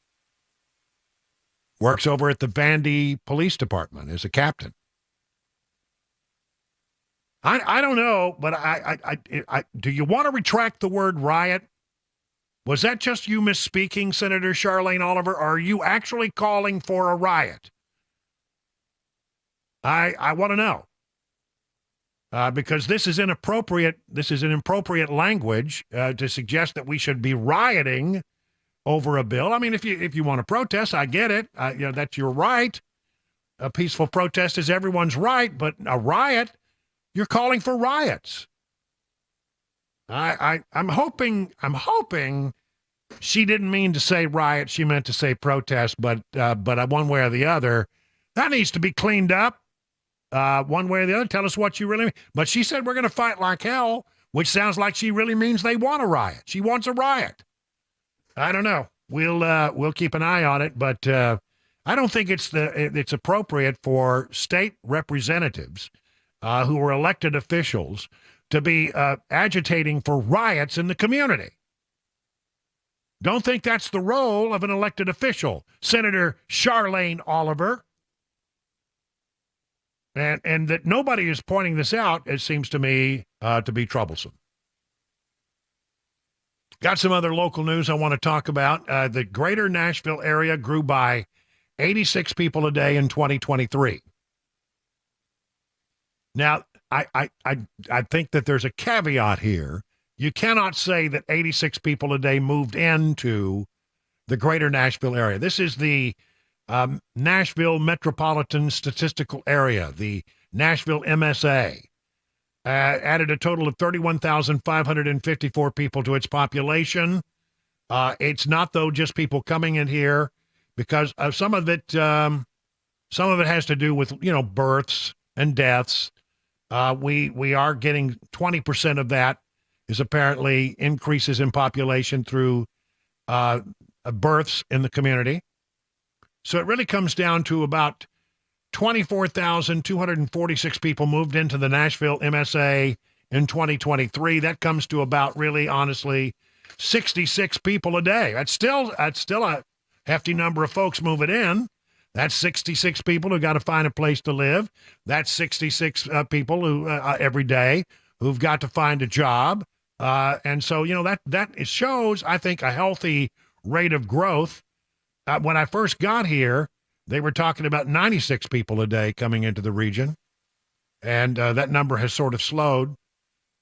Works over at the Vandy Police Department as a captain. I don't know, but I do you want to retract the word riot? Was that just you misspeaking, Senator Charlene Oliver, or are you actually calling for a riot? I want to know. Because this is inappropriate. This is an inappropriate language to suggest that we should be rioting over a bill. I mean, if you want to protest, I get it. That's your right. A peaceful protest is everyone's right, but a riot, you're calling for riots. I'm hoping she didn't mean to say riot. She meant to say protest, but one way or the other, that needs to be cleaned up. One way or the other, tell us what you really mean. But she said we're going to fight like hell, which sounds like she really means they want a riot. She wants a riot. I don't know. We'll keep an eye on it, but I don't think it's appropriate for state representatives who are elected officials to be agitating for riots in the community. Don't think that's the role of an elected official, Senator Charlene Oliver. And that nobody is pointing this out, it seems to me to be troublesome. Got some other local news I want to talk about. The greater Nashville area grew by 86 people a day in 2023. Now, I think that there's a caveat here. You cannot say that 86 people a day moved into the greater Nashville area. This is the Nashville Metropolitan Statistical Area, the Nashville MSA, added a total of 31,554 people to its population. It's not, though, just people coming in here, because some of it has to do with, births and deaths. We are getting 20% of that is apparently increases in population through births in the community. So it really comes down to about 24,246 people moved into the Nashville MSA in 2023. That comes to about, really, honestly, 66 people a day. That's still a hefty number of folks moving in. That's 66 people who got to find a place to live. That's 66 people who every day who've got to find a job. And so, that shows, I think, a healthy rate of growth. When I first got here, they were talking about 96 people a day coming into the region, and that number has sort of slowed.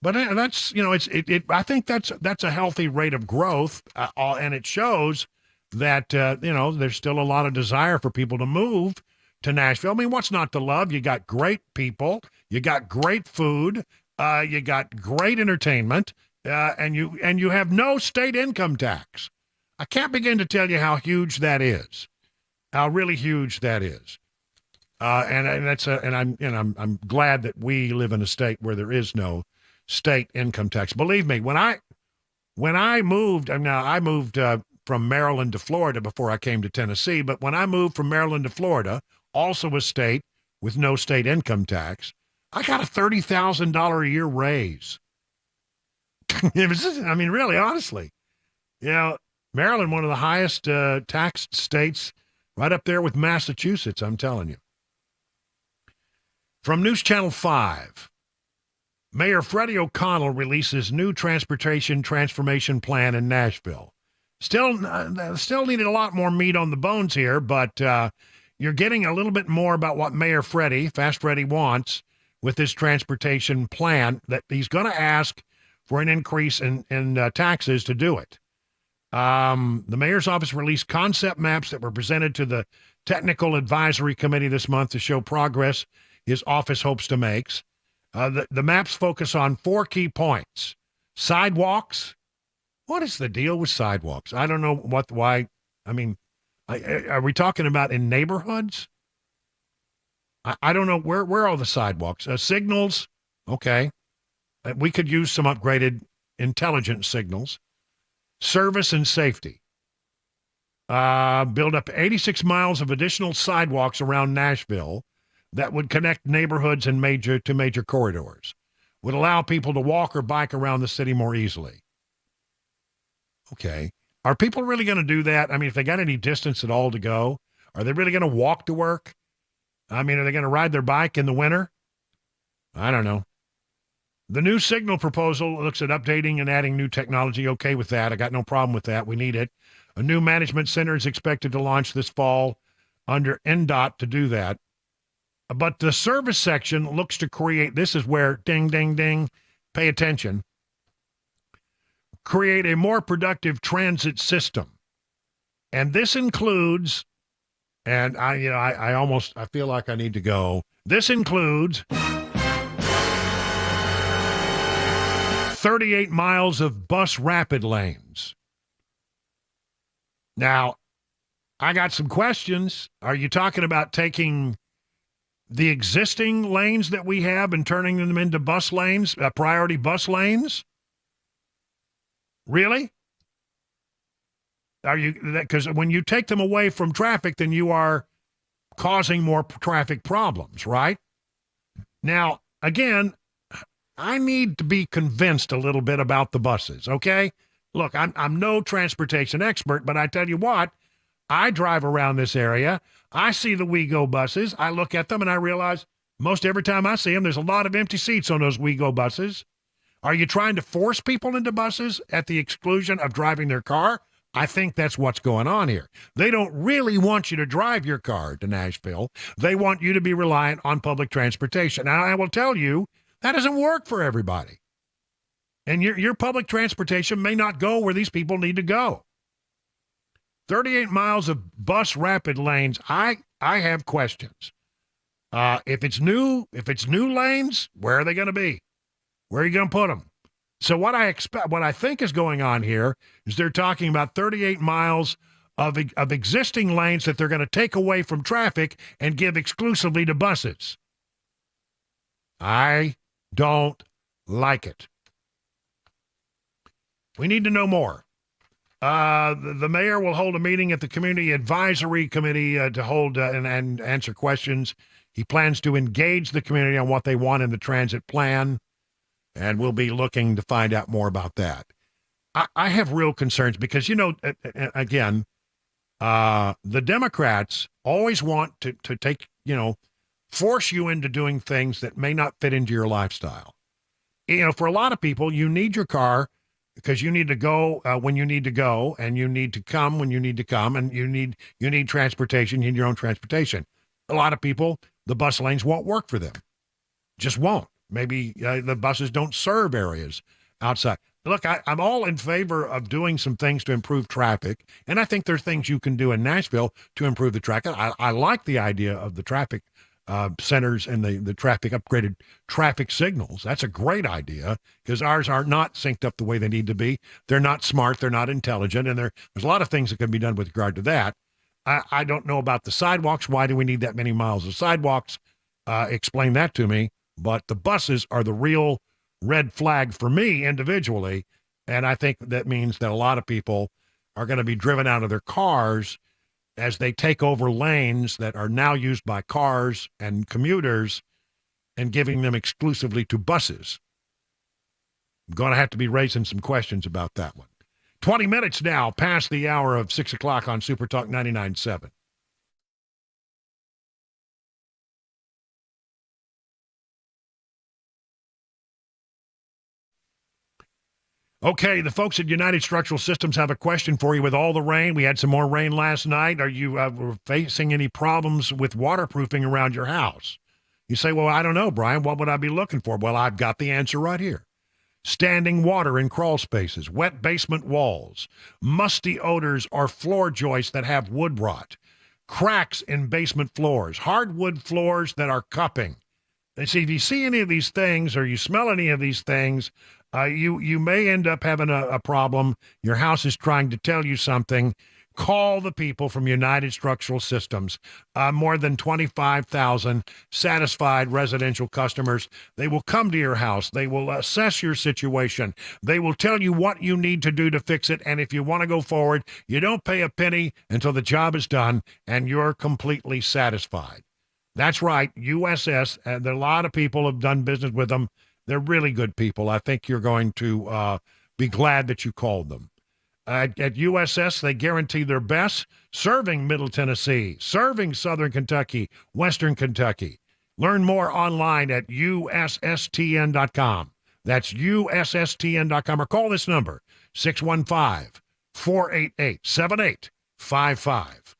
But that's, I think that's a healthy rate of growth, and it shows that there's still a lot of desire for people to move to Nashville. I mean, what's not to love? You got great people, you got great food, you got great entertainment, and you have no state income tax. I can't begin to tell you how huge that is, how really huge that is, I'm glad that we live in a state where there is no state income tax. Believe me, when I moved, I moved from Maryland to Florida before I came to Tennessee, but when I moved from Maryland to Florida, also a state with no state income tax, I got a $30,000 a year raise. It was just, really, honestly, Maryland, one of the highest taxed states, right up there with Massachusetts, I'm telling you. From News Channel 5, Mayor Freddie O'Connell releases new transportation transformation plan in Nashville. Still needed a lot more meat on the bones here, but you're getting a little bit more about what Mayor Fast Freddie wants with this transportation plan, that he's going to ask for an increase in taxes to do it. The mayor's office released concept maps that were presented to the technical advisory committee this month to show progress his office hopes to make. The maps focus on 4 key points. Sidewalks. What is the deal with sidewalks? I don't know why. I mean, are we talking about in neighborhoods? I don't know. Where are all the sidewalks? Signals. Okay. We could use some upgraded intelligent signals. Service and safety. Build up 86 miles of additional sidewalks around Nashville that would connect neighborhoods and major corridors. Would allow people to walk or bike around the city more easily. Okay. Are people really going to do that? I mean, if they got any distance at all to go, are they really going to walk to work? I mean, are they going to ride their bike in the winter? I don't know. The new signal proposal looks at updating and adding new technology. Okay with that. I got no problem with that. We need it. A new management center is expected to launch this fall under NDOT to do that. But the service section looks to create, this is where ding, ding, ding, pay attention, create a more productive transit system. And this includes, and I feel like I need to go. This includes 38 miles of bus rapid lanes. Now, I got some questions. Are you talking about taking the existing lanes that we have and turning them into bus lanes, priority bus lanes? Really? Are you, because when you take them away from traffic, then you are causing more traffic problems, right? Now, again, I need to be convinced a little bit about the buses, okay? Look, I'm no transportation expert, but I tell you what, I drive around this area. I see the WeGo buses. I look at them and I realize most every time I see them, there's a lot of empty seats on those WeGo buses. Are you trying to force people into buses at the exclusion of driving their car? I think that's what's going on here. They don't really want you to drive your car to Nashville. They want you to be reliant on public transportation. Now, I will tell you, that doesn't work for everybody. And your public transportation may not go where these people need to go. 38 miles of bus rapid lanes, I have questions. If it's new lanes, where are they going to be? Where are you going to put them? So what I think is going on here is they're talking about 38 miles of existing lanes that they're going to take away from traffic and give exclusively to buses. I don't like it. We need to know more. The mayor will hold a meeting at the Community Advisory Committee to hold and answer questions. He plans to engage the community on what they want in the transit plan, and we'll be looking to find out more about that. I have real concerns because, again, the Democrats always want to take, force you into doing things that may not fit into your lifestyle. For a lot of people, you need your car because you need to go when you need to go, and you need to come when you need to come, and you need transportation. You need your own transportation. A lot of people, the bus lanes won't work for them. Just won't. Maybe the buses don't serve areas outside. Look, I'm all in favor of doing some things to improve traffic, and I think there's things you can do in Nashville to improve the traffic. I like the idea of the traffic centers and the traffic upgraded traffic signals. That's a great idea because ours are not synced up the way they need to be. They're not smart. They're not intelligent. And there's a lot of things that can be done with regard to that. I don't know about the sidewalks. Why do we need that many miles of sidewalks? Explain that to me. But the buses are the real red flag for me individually. And I think that means that a lot of people are going to be driven out of their cars as they take over lanes that are now used by cars and commuters and giving them exclusively to buses. I'm going to have to be raising some questions about that one. 20 minutes now past the hour of 6 o'clock on Super Talk 99.7. Okay, the folks at United Structural Systems have a question for you. With all the rain, we had some more rain last night. Are you facing any problems with waterproofing around your house? You say, well, I don't know, Brian. What would I be looking for? Well, I've got the answer right here. standing water in crawl spaces, wet basement walls, musty odors or floor joists that have wood rot, cracks in basement floors, hardwood floors that are cupping. And see, if you see any of these things or you smell any of these things, you may end up having a problem. Your house is trying to tell you something. Call the people from United Structural Systems. More than 25,000 satisfied residential customers. They will come to your house. They will assess your situation. They will tell you what you need to do to fix it. And if you want to go forward, you don't pay a penny until the job is done and you're completely satisfied. That's right, USS. There are a lot of people have done business with them. They're really good people. I think you're going to be glad that you called them. At USS, they guarantee their best, serving Middle Tennessee, serving Southern Kentucky, Western Kentucky. Learn more online at USSTN.com. That's USSTN.com, or call this number, 615-488-7855.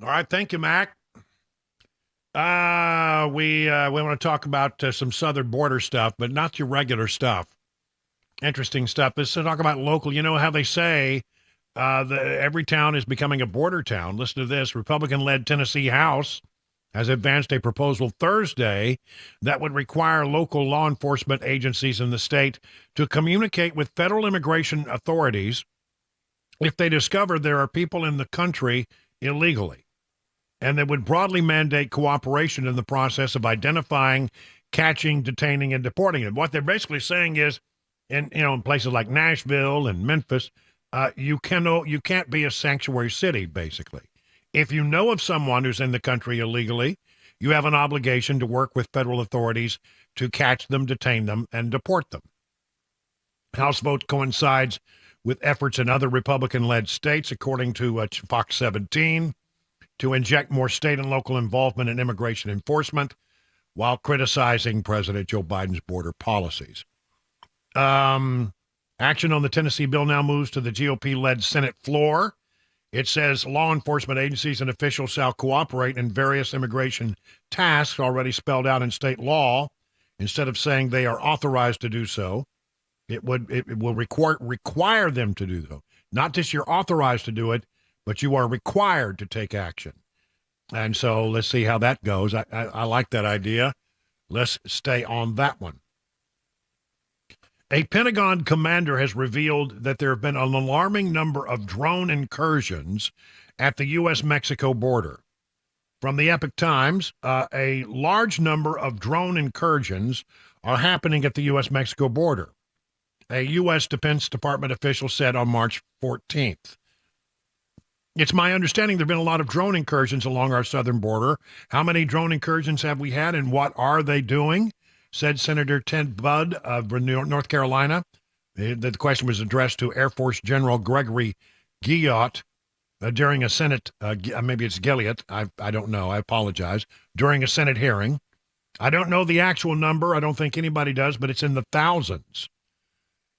All right, thank you, Mac. We want to talk about some southern border stuff, but not your regular stuff. Interesting stuff. Let's talk about local. You know how they say every town is becoming a border town. Listen to this. Republican-led Tennessee House has advanced a proposal Thursday that would require local law enforcement agencies in the state to communicate with federal immigration authorities if they discover there are people in the country illegally. And they would broadly mandate cooperation in the process of identifying catching, detaining, and deporting them. What they're basically saying is, in places like Nashville and Memphis, you can't be a sanctuary city. Basically, if you know of someone who's in the country illegally, you have an obligation to work with federal authorities to catch them, detain them, and deport them. House vote coincides with efforts in other Republican-led states, according to Fox 17, to inject more state and local involvement in immigration enforcement while criticizing President Joe Biden's border policies. Action on the Tennessee bill now moves to the GOP-led Senate floor. It says law enforcement agencies and officials shall cooperate in various immigration tasks already spelled out in state law. Instead of saying they are authorized to do so, it will require them to do so. Not just you're authorized to do it, but you are required to take action. And so let's see how that goes. I like that idea. Let's stay on that one. A Pentagon commander has revealed that there have been an alarming number of drone incursions at the U.S.-Mexico border. From the Epoch Times, a large number of drone incursions are happening at the U.S.-Mexico border, a U.S. Defense Department official said on March 14th. It's my understanding there have been a lot of drone incursions along our southern border. How many drone incursions have we had, and what are they doing? Said Senator Ted Budd of North Carolina. The question was addressed to Air Force General Gregory Guyot during a Senate, maybe it's Gilliot, I don't know, I apologize, during a Senate hearing. I don't know the actual number, I don't think anybody does, but it's in the thousands.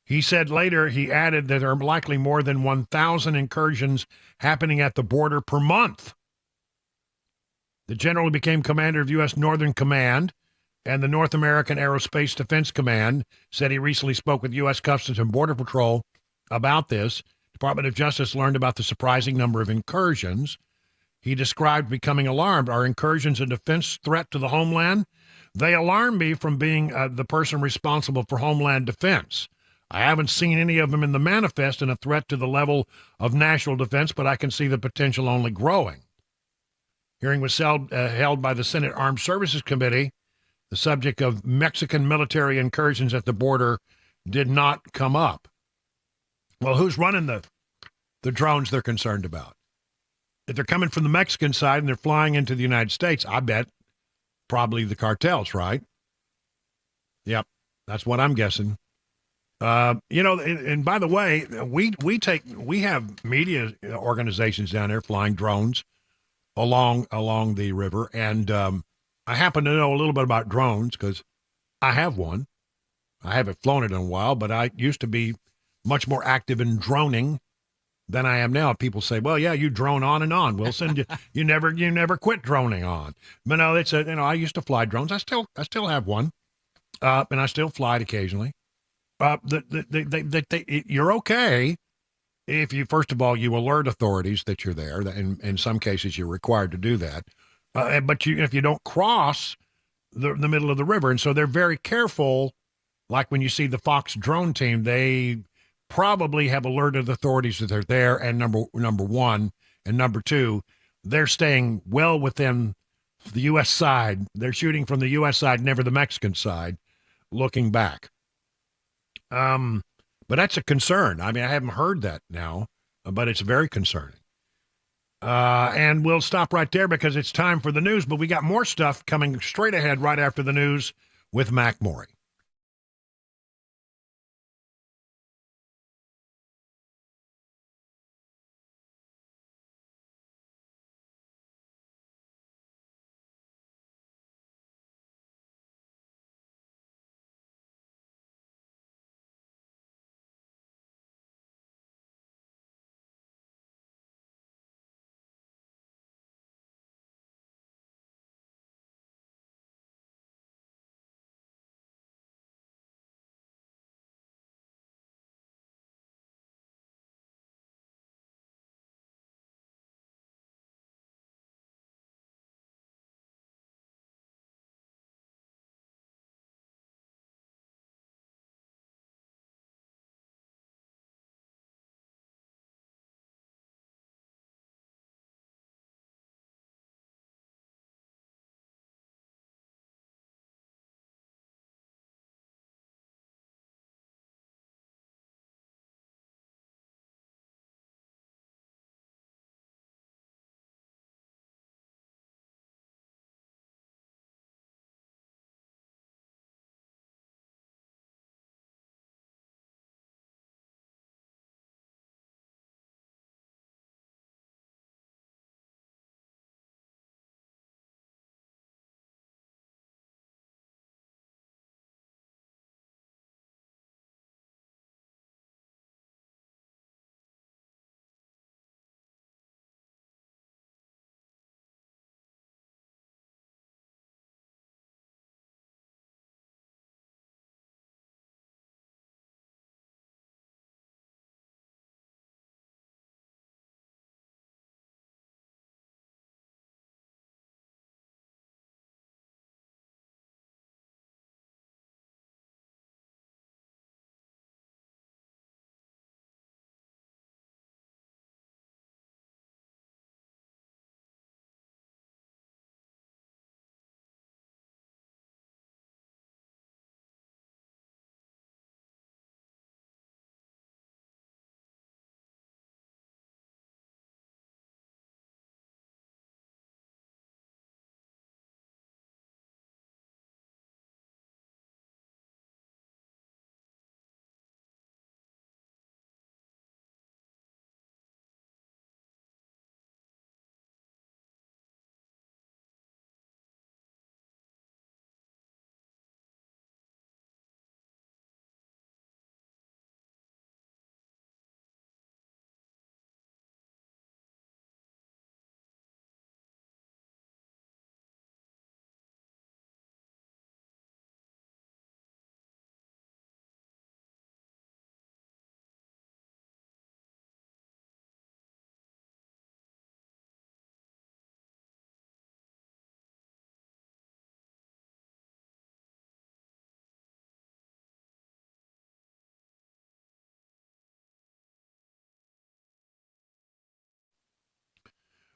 He said later, he added that there are likely more than 1,000 incursions happening at the border per month. The general became commander of U.S. Northern Command, and the North American Aerospace Defense Command said he recently spoke with U.S. Customs and Border Patrol about this. Department of Justice learned about the surprising number of incursions. He described becoming alarmed. Are incursions a defense threat to the homeland? They alarm me from being the person responsible for homeland defense. I haven't seen any of them in the manifest in a threat to the level of national defense, but I can see the potential only growing. Hearing was held by the Senate Armed Services Committee. The subject of Mexican military incursions at the border did not come up. Well, who's running the drones they're concerned about? If they're coming from the Mexican side and they're flying into the United States, I bet probably the cartels, right? Yep, that's what I'm guessing. And by the way, we have media organizations down there flying drones along the river, and I happen to know a little bit about drones because I have one. I haven't flown it in a while, but I used to be much more active in droning than I am now. People say, "Well, yeah, you drone on and on, Wilson. you never quit droning on." But no, I used to fly drones. I still have one, and I still fly it occasionally. You're okay if you, first of all, you alert authorities that you're there. In some cases, you're required to do that. But if you don't cross the middle of the river, and so they're very careful. Like when you see the Fox drone team, they probably have alerted authorities that they're there. And number one, and number two, they're staying well within the U.S. side. They're shooting from the U.S. side, never the Mexican side, looking back. But that's a concern. I mean, I haven't heard that now, but it's very concerning. And we'll stop right there because it's time for the news, but we got more stuff coming straight ahead right after the news with Mac Morey.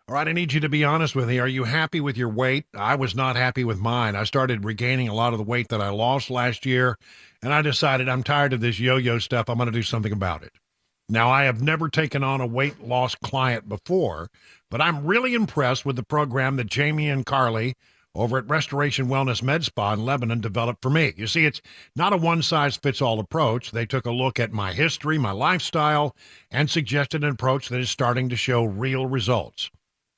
All right, I need you to be honest with me. Are you happy with your weight? I was not happy with mine. I started regaining a lot of the weight that I lost last year, and I decided I'm tired of this yo-yo stuff. I'm going to do something about it. Now, I have never taken on a weight loss client before, but I'm really impressed with the program that Jamie and Carly over at Restoration Wellness Med Spa in Lebanon developed for me. You see, it's not a one-size-fits-all approach. They took a look at my history, my lifestyle, and suggested an approach that is starting to show real results.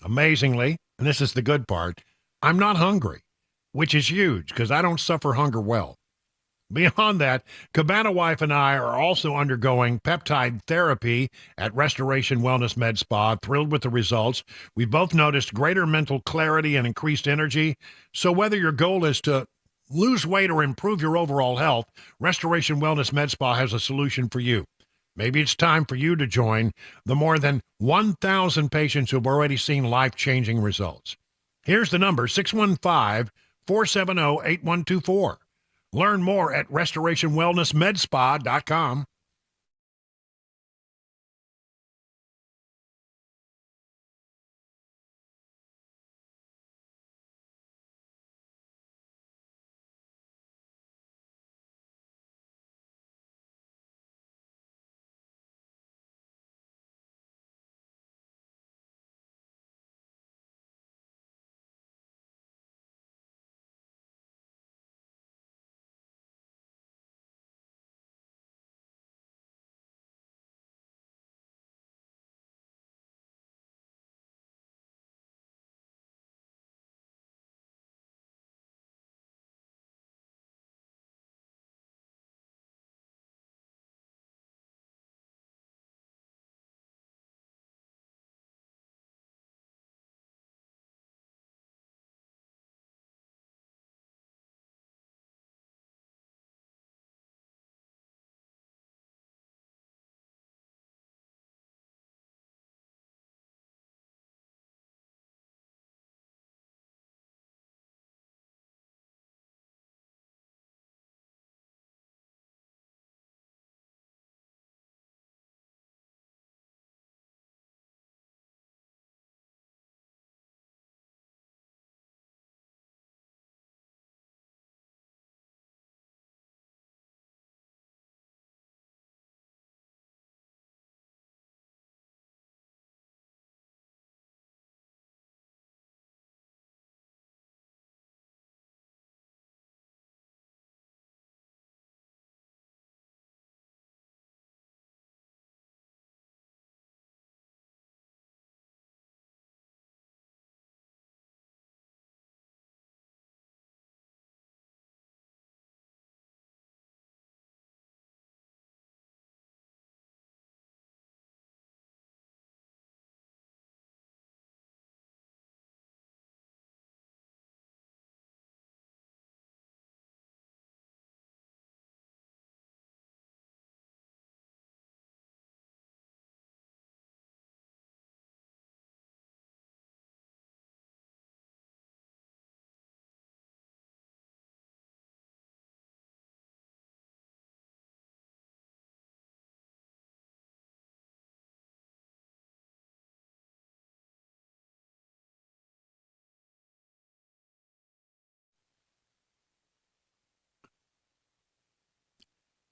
Amazingly, and this is the good part, I'm not hungry, which is huge because I don't suffer hunger well. Beyond that, Cabana Wife and I are also undergoing peptide therapy at Restoration Wellness Med Spa, thrilled with the results. We both noticed greater mental clarity and increased energy. So whether your goal is to lose weight or improve your overall health, Restoration Wellness Med Spa has a solution for you. Maybe it's time for you to join the more than 1,000 patients who have already seen life-changing results. Here's the number, 615-470-8124. Learn more at restorationwellnessmedspa.com.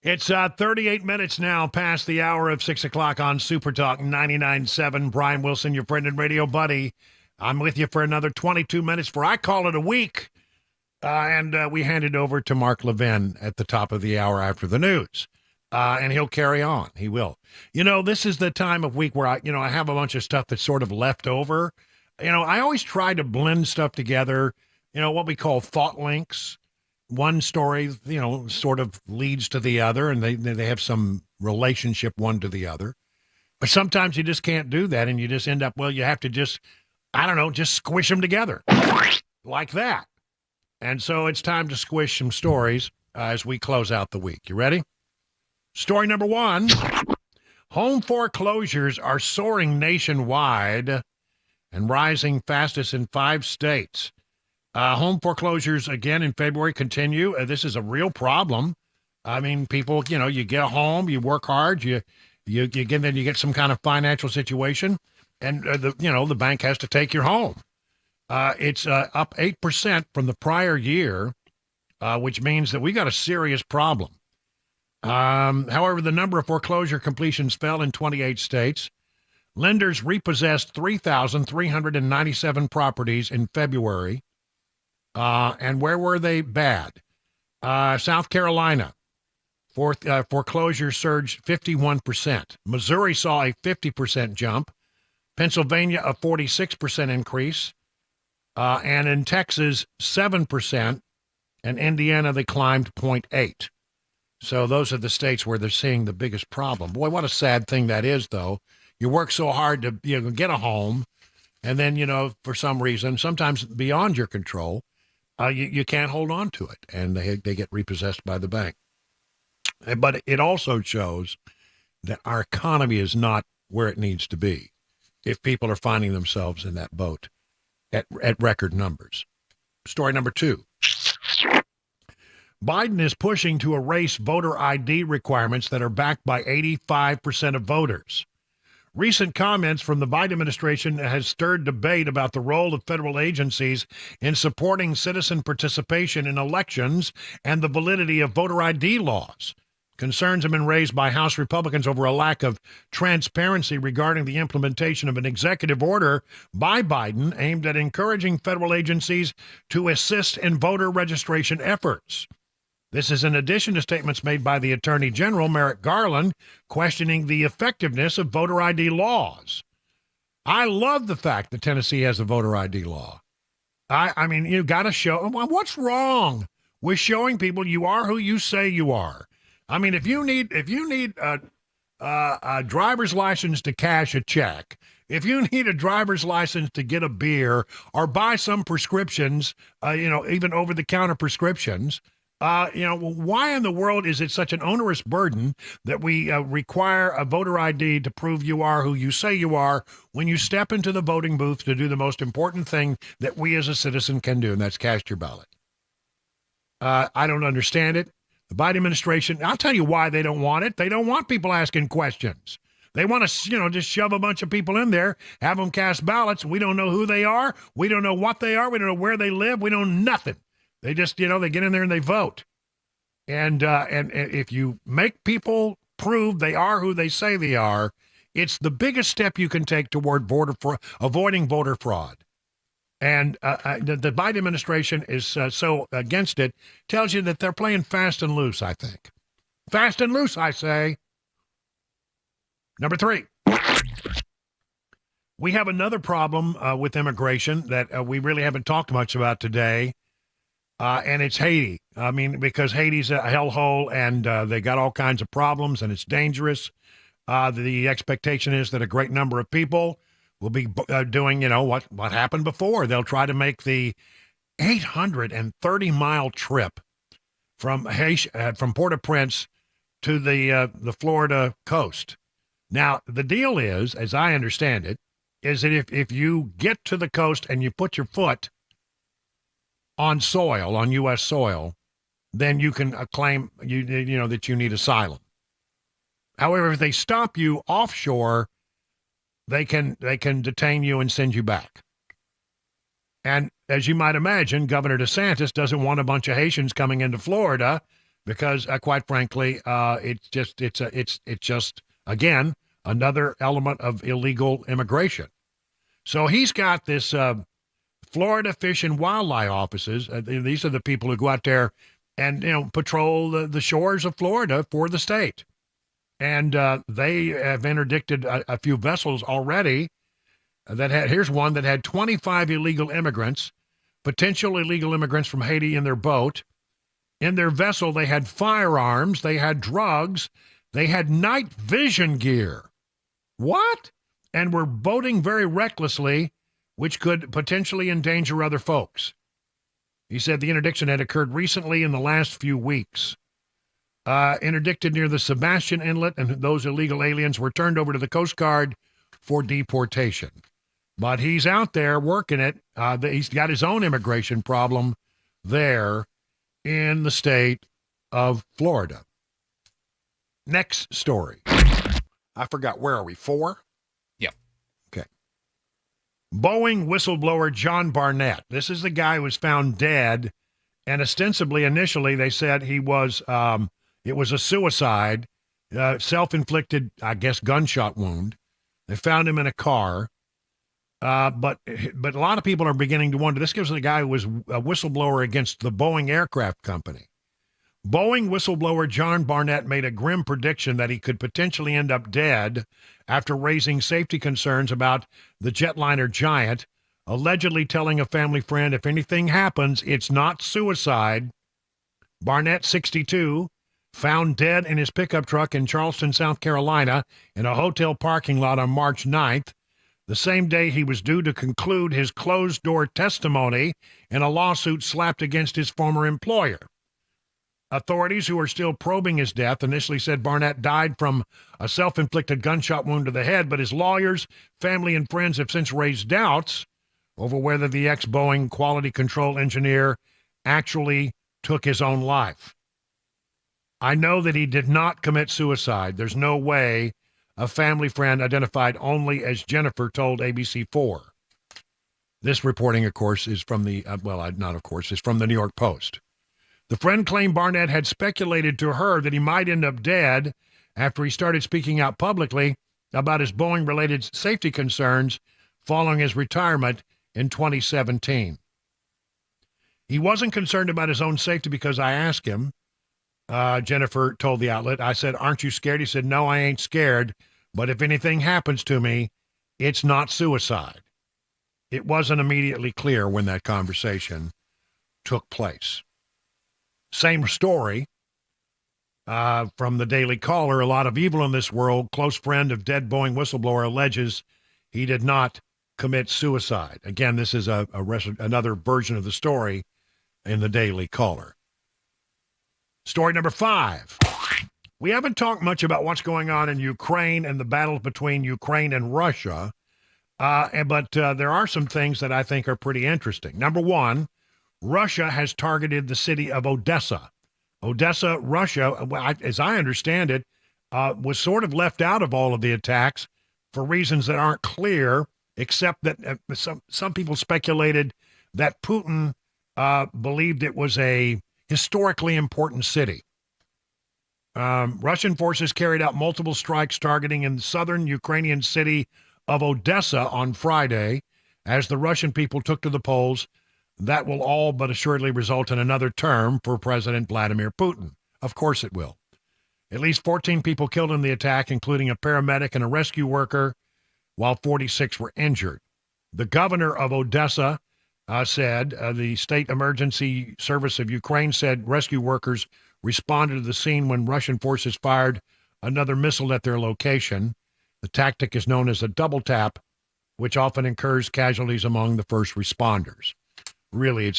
It's 38 minutes now past the hour of 6 o'clock on Super Talk 99.7. Brian Wilson, your friend and radio buddy. I'm with you for another 22 minutes for I Call It a Week. And we hand it over to Mark Levin at the top of the hour after the news. And he'll carry on. He will. You know, this is the time of week where I have a bunch of stuff that's sort of left over. I always try to blend stuff together, what we call thought links. One story, sort of leads to the other, and they have some relationship one to the other. But sometimes you just can't do that, and you just end up, you have to just squish them together like that. And so it's time to squish some stories as we close out the week. You ready? Story number one, home foreclosures are soaring nationwide and rising fastest in 5 states. Home foreclosures again in February continue. This is a real problem. I mean, people, you get a home, you work hard, you get some kind of financial situation, and the bank has to take your home. It's up 8% from the prior year, which means that we got a serious problem. However, the number of foreclosure completions fell in 28 states. Lenders repossessed 3,397 properties in February. And where were they bad? South Carolina, foreclosure surged 51%. Missouri saw a 50% jump. Pennsylvania, a 46% increase. And in Texas, 7%. And Indiana, they climbed 0.8%. So those are the states where they're seeing the biggest problem. Boy, what a sad thing that is, though. You work so hard to get a home, and then, for some reason, sometimes beyond your control, you can't hold on to it, and they get repossessed by the bank. But it also shows that our economy is not where it needs to be if people are finding themselves in that boat at record numbers. Story number 2. Biden is pushing to erase voter ID requirements that are backed by 85% of voters. Recent comments from the Biden administration has stirred debate about the role of federal agencies in supporting citizen participation in elections and the validity of voter ID laws. Concerns have been raised by House Republicans over a lack of transparency regarding the implementation of an executive order by Biden aimed at encouraging federal agencies to assist in voter registration efforts. This is in addition to statements made by the Attorney General, Merrick Garland, questioning the effectiveness of voter ID laws. I love the fact that Tennessee has a voter ID law. I mean, you've got to show. What's wrong with showing people you are who you say you are? I mean, if you need a driver's license to cash a check, if you need a driver's license to get a beer or buy some prescriptions, even over-the-counter prescriptions. Why in the world is it such an onerous burden that we require a voter ID to prove you are who you say you are when you step into the voting booth to do the most important thing that we as a citizen can do, and that's cast your ballot? I don't understand it. The Biden administration, I'll tell you why they don't want it. They don't want people asking questions. They want to, just shove a bunch of people in there, have them cast ballots. We don't know who they are. We don't know what they are. We don't know where they live. We know nothing. They just, they get in there and they vote. And if you make people prove they are who they say they are, it's the biggest step you can take toward avoiding voter fraud. And the Biden administration is so against it, tells you that they're playing fast and loose, I think. Fast and loose, I say. Number 3. We have another problem with immigration that we really haven't talked much about today. And it's Haiti. I mean, because Haiti's a hellhole and they got all kinds of problems and it's dangerous. The expectation is that a great number of people will be doing, what happened before. They'll try to make the 830-mile trip from Port-au-Prince to the Florida coast. Now, the deal is, as I understand it, is that if you get to the coast and you put your foot on soil, on U.S. soil, then you can claim that you need asylum. However, if they stop you offshore, they can detain you and send you back. And as you might imagine, Governor DeSantis doesn't want a bunch of Haitians coming into Florida because, quite frankly, it's just again another element of illegal immigration. So he's got this. Florida Fish and Wildlife offices. These are the people who go out there and patrol the shores of Florida for the state. And they have interdicted a few vessels already here's one that had 25 illegal immigrants, potential illegal immigrants from Haiti in their boat. In their vessel, they had firearms, they had drugs, they had night vision gear. What? And were boating very recklessly, which could potentially endanger other folks. He said the interdiction had occurred recently in the last few weeks. Interdicted near the Sebastian Inlet, and those illegal aliens were turned over to the Coast Guard for deportation. But he's out there working it. He's got his own immigration problem there in the state of Florida. Next story. I forgot, where are we? 4? Yep. Okay. Boeing whistleblower John Barnett. This is the guy who was found dead, and ostensibly, initially, they said it was a suicide, self-inflicted, I guess, gunshot wound. They found him in a car. But a lot of people are beginning to wonder. This gives the guy who was a whistleblower against the Boeing aircraft company. Boeing whistleblower John Barnett made a grim prediction that he could potentially end up dead after raising safety concerns about the jetliner giant, allegedly telling a family friend, if anything happens, it's not suicide. Barnett, 62, found dead in his pickup truck in Charleston, South Carolina, in a hotel parking lot on March 9th, the same day he was due to conclude his closed-door testimony in a lawsuit slapped against his former employer. Authorities who are still probing his death initially said Barnett died from a self-inflicted gunshot wound to the head, but his lawyers, family, and friends have since raised doubts over whether the ex-Boeing quality control engineer actually took his own life. I know that he did not commit suicide. There's no way, a family friend identified only as Jennifer told ABC4. This reporting, of course, is from the, is from the New York Post. The friend claimed Barnett had speculated to her that he might end up dead after he started speaking out publicly about his Boeing-related safety concerns following his retirement in 2017. He wasn't concerned about his own safety because I asked him, Jennifer told the outlet. I said, aren't you scared? He said, no, I ain't scared, but if anything happens to me, it's not suicide. It wasn't immediately clear when that conversation took place. Same story from the Daily Caller. A lot of evil in this world. Close friend of dead Boeing whistleblower alleges he did not commit suicide. Again, this is another version of the story in the Daily Caller. Story number 5. We haven't talked much about what's going on in Ukraine and the battle between Ukraine and Russia, but there are some things that I think are pretty interesting. Number 1, Russia has targeted the city of Odessa. Odessa, Russia, as I understand it, was sort of left out of all of the attacks for reasons that aren't clear, except that some people speculated that Putin believed it was a historically important city. Russian forces carried out multiple strikes targeting in the southern Ukrainian city of Odessa on Friday as the Russian people took to the polls. That will all but assuredly result in another term for President Vladimir Putin. Of course it will. At least 14 people killed in the attack, including a paramedic and a rescue worker, while 46 were injured. The governor of Odessa said the State Emergency Service of Ukraine said rescue workers responded to the scene when Russian forces fired another missile at their location. The tactic is known as a double tap, which often incurs casualties among the first responders. Really, it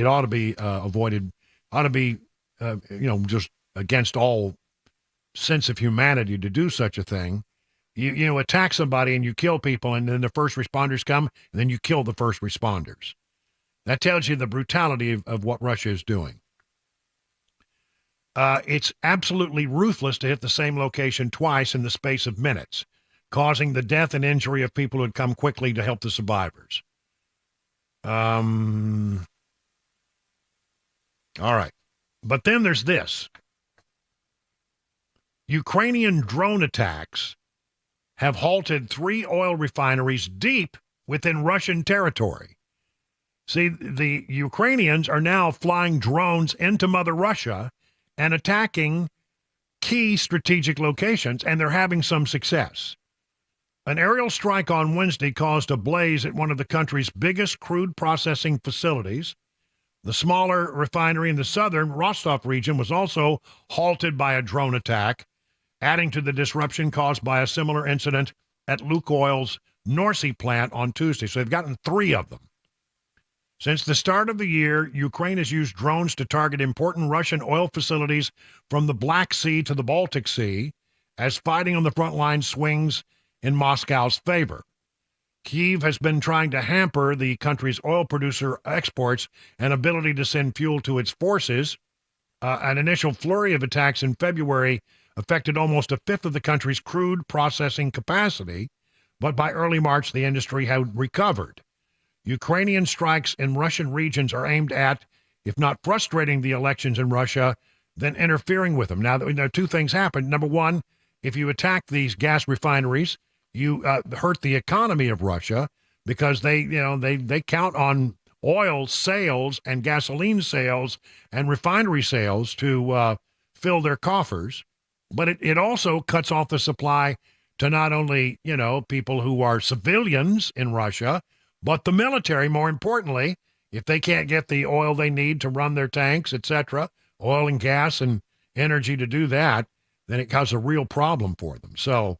ought to be avoided. Ought to be, just against all sense of humanity to do such a thing. You attack somebody and you kill people, and then the first responders come, and then you kill the first responders. That tells you the brutality of what Russia is doing. It's absolutely ruthless to hit the same location twice in the space of minutes, causing the death and injury of people who had come quickly to help the survivors. All right. But then there's this. Ukrainian drone attacks have halted 3 oil refineries deep within Russian territory. See, the Ukrainians are now flying drones into Mother Russia and attacking key strategic locations, and they're having some success. An aerial strike on Wednesday caused a blaze at one of the country's biggest crude processing facilities. The smaller refinery in the southern Rostov region was also halted by a drone attack, adding to the disruption caused by a similar incident at Lukoil's Norsy plant on Tuesday. So they've gotten 3 of them. Since the start of the year, Ukraine has used drones to target important Russian oil facilities from the Black Sea to the Baltic Sea as fighting on the front line swings in Moscow's favor. Kyiv has been trying to hamper the country's oil producer exports and ability to send fuel to its forces. An initial flurry of attacks in February affected almost a fifth of the country's crude processing capacity, but by early March, the industry had recovered. Ukrainian strikes in Russian regions are aimed at, if not frustrating the elections in Russia, then interfering with them. Now, two things happen. Number one, if you attack these gas refineries, you hurt the economy of Russia because they count on oil sales and gasoline sales and refinery sales to fill their coffers. But it also cuts off the supply to not only, people who are civilians in Russia, but the military, more importantly. If they can't get the oil they need to run their tanks, etc., oil and gas and energy to do that, then it causes a real problem for them. So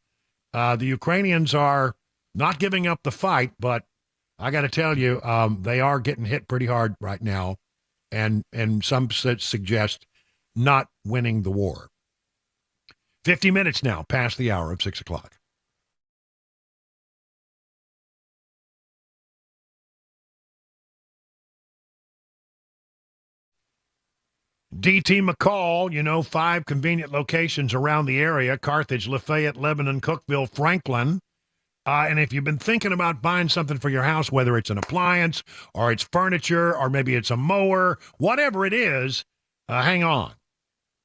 the Ukrainians are not giving up the fight, but I got to tell you, they are getting hit pretty hard right now, and some suggest not winning the war. 50 minutes now past the hour of 6 o'clock. D.T. McCall, 5 convenient locations around the area: Carthage, Lafayette, Lebanon, Cookeville, Franklin. And if you've been thinking about buying something for your house, whether it's an appliance or it's furniture or maybe it's a mower, whatever it is, hang on.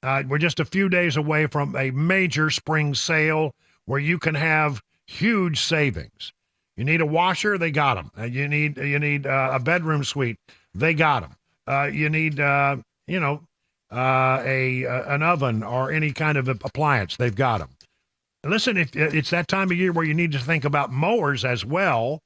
We're just a few days away from a major spring sale where you can have huge savings. You need a washer, they got them. You need a bedroom suite, they got them. You need an oven or any kind of appliance, they've got them. Listen, if it's that time of year where you need to think about mowers as well,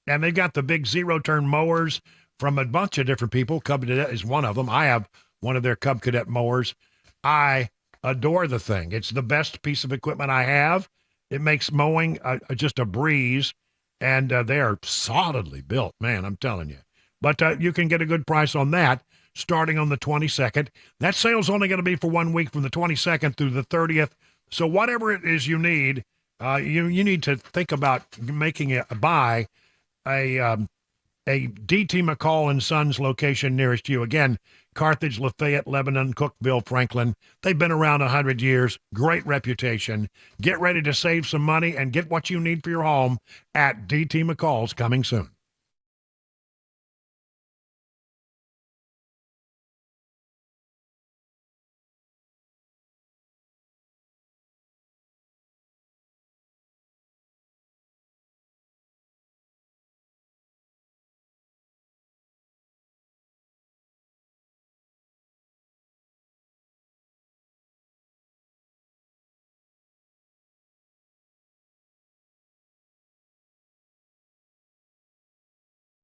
and they've got the big zero-turn mowers from a bunch of different people. Cub Cadet is one of them. I have one of their Cub Cadet mowers. I adore the thing. It's the best piece of equipment I have. It makes mowing just a breeze, and they are solidly built, man, I'm telling you. But you can get a good price on that starting on the 22nd. That sale's only going to be for 1 week, from the 22nd through the 30th. So whatever it is you need, you need to think about making a buy a D.T. McCall and Sons location nearest you. Again, Carthage, Lafayette, Lebanon, Cookeville, Franklin. They've been around 100 years. Great reputation. Get ready to save some money and get what you need for your home at D.T. McCall's, coming soon.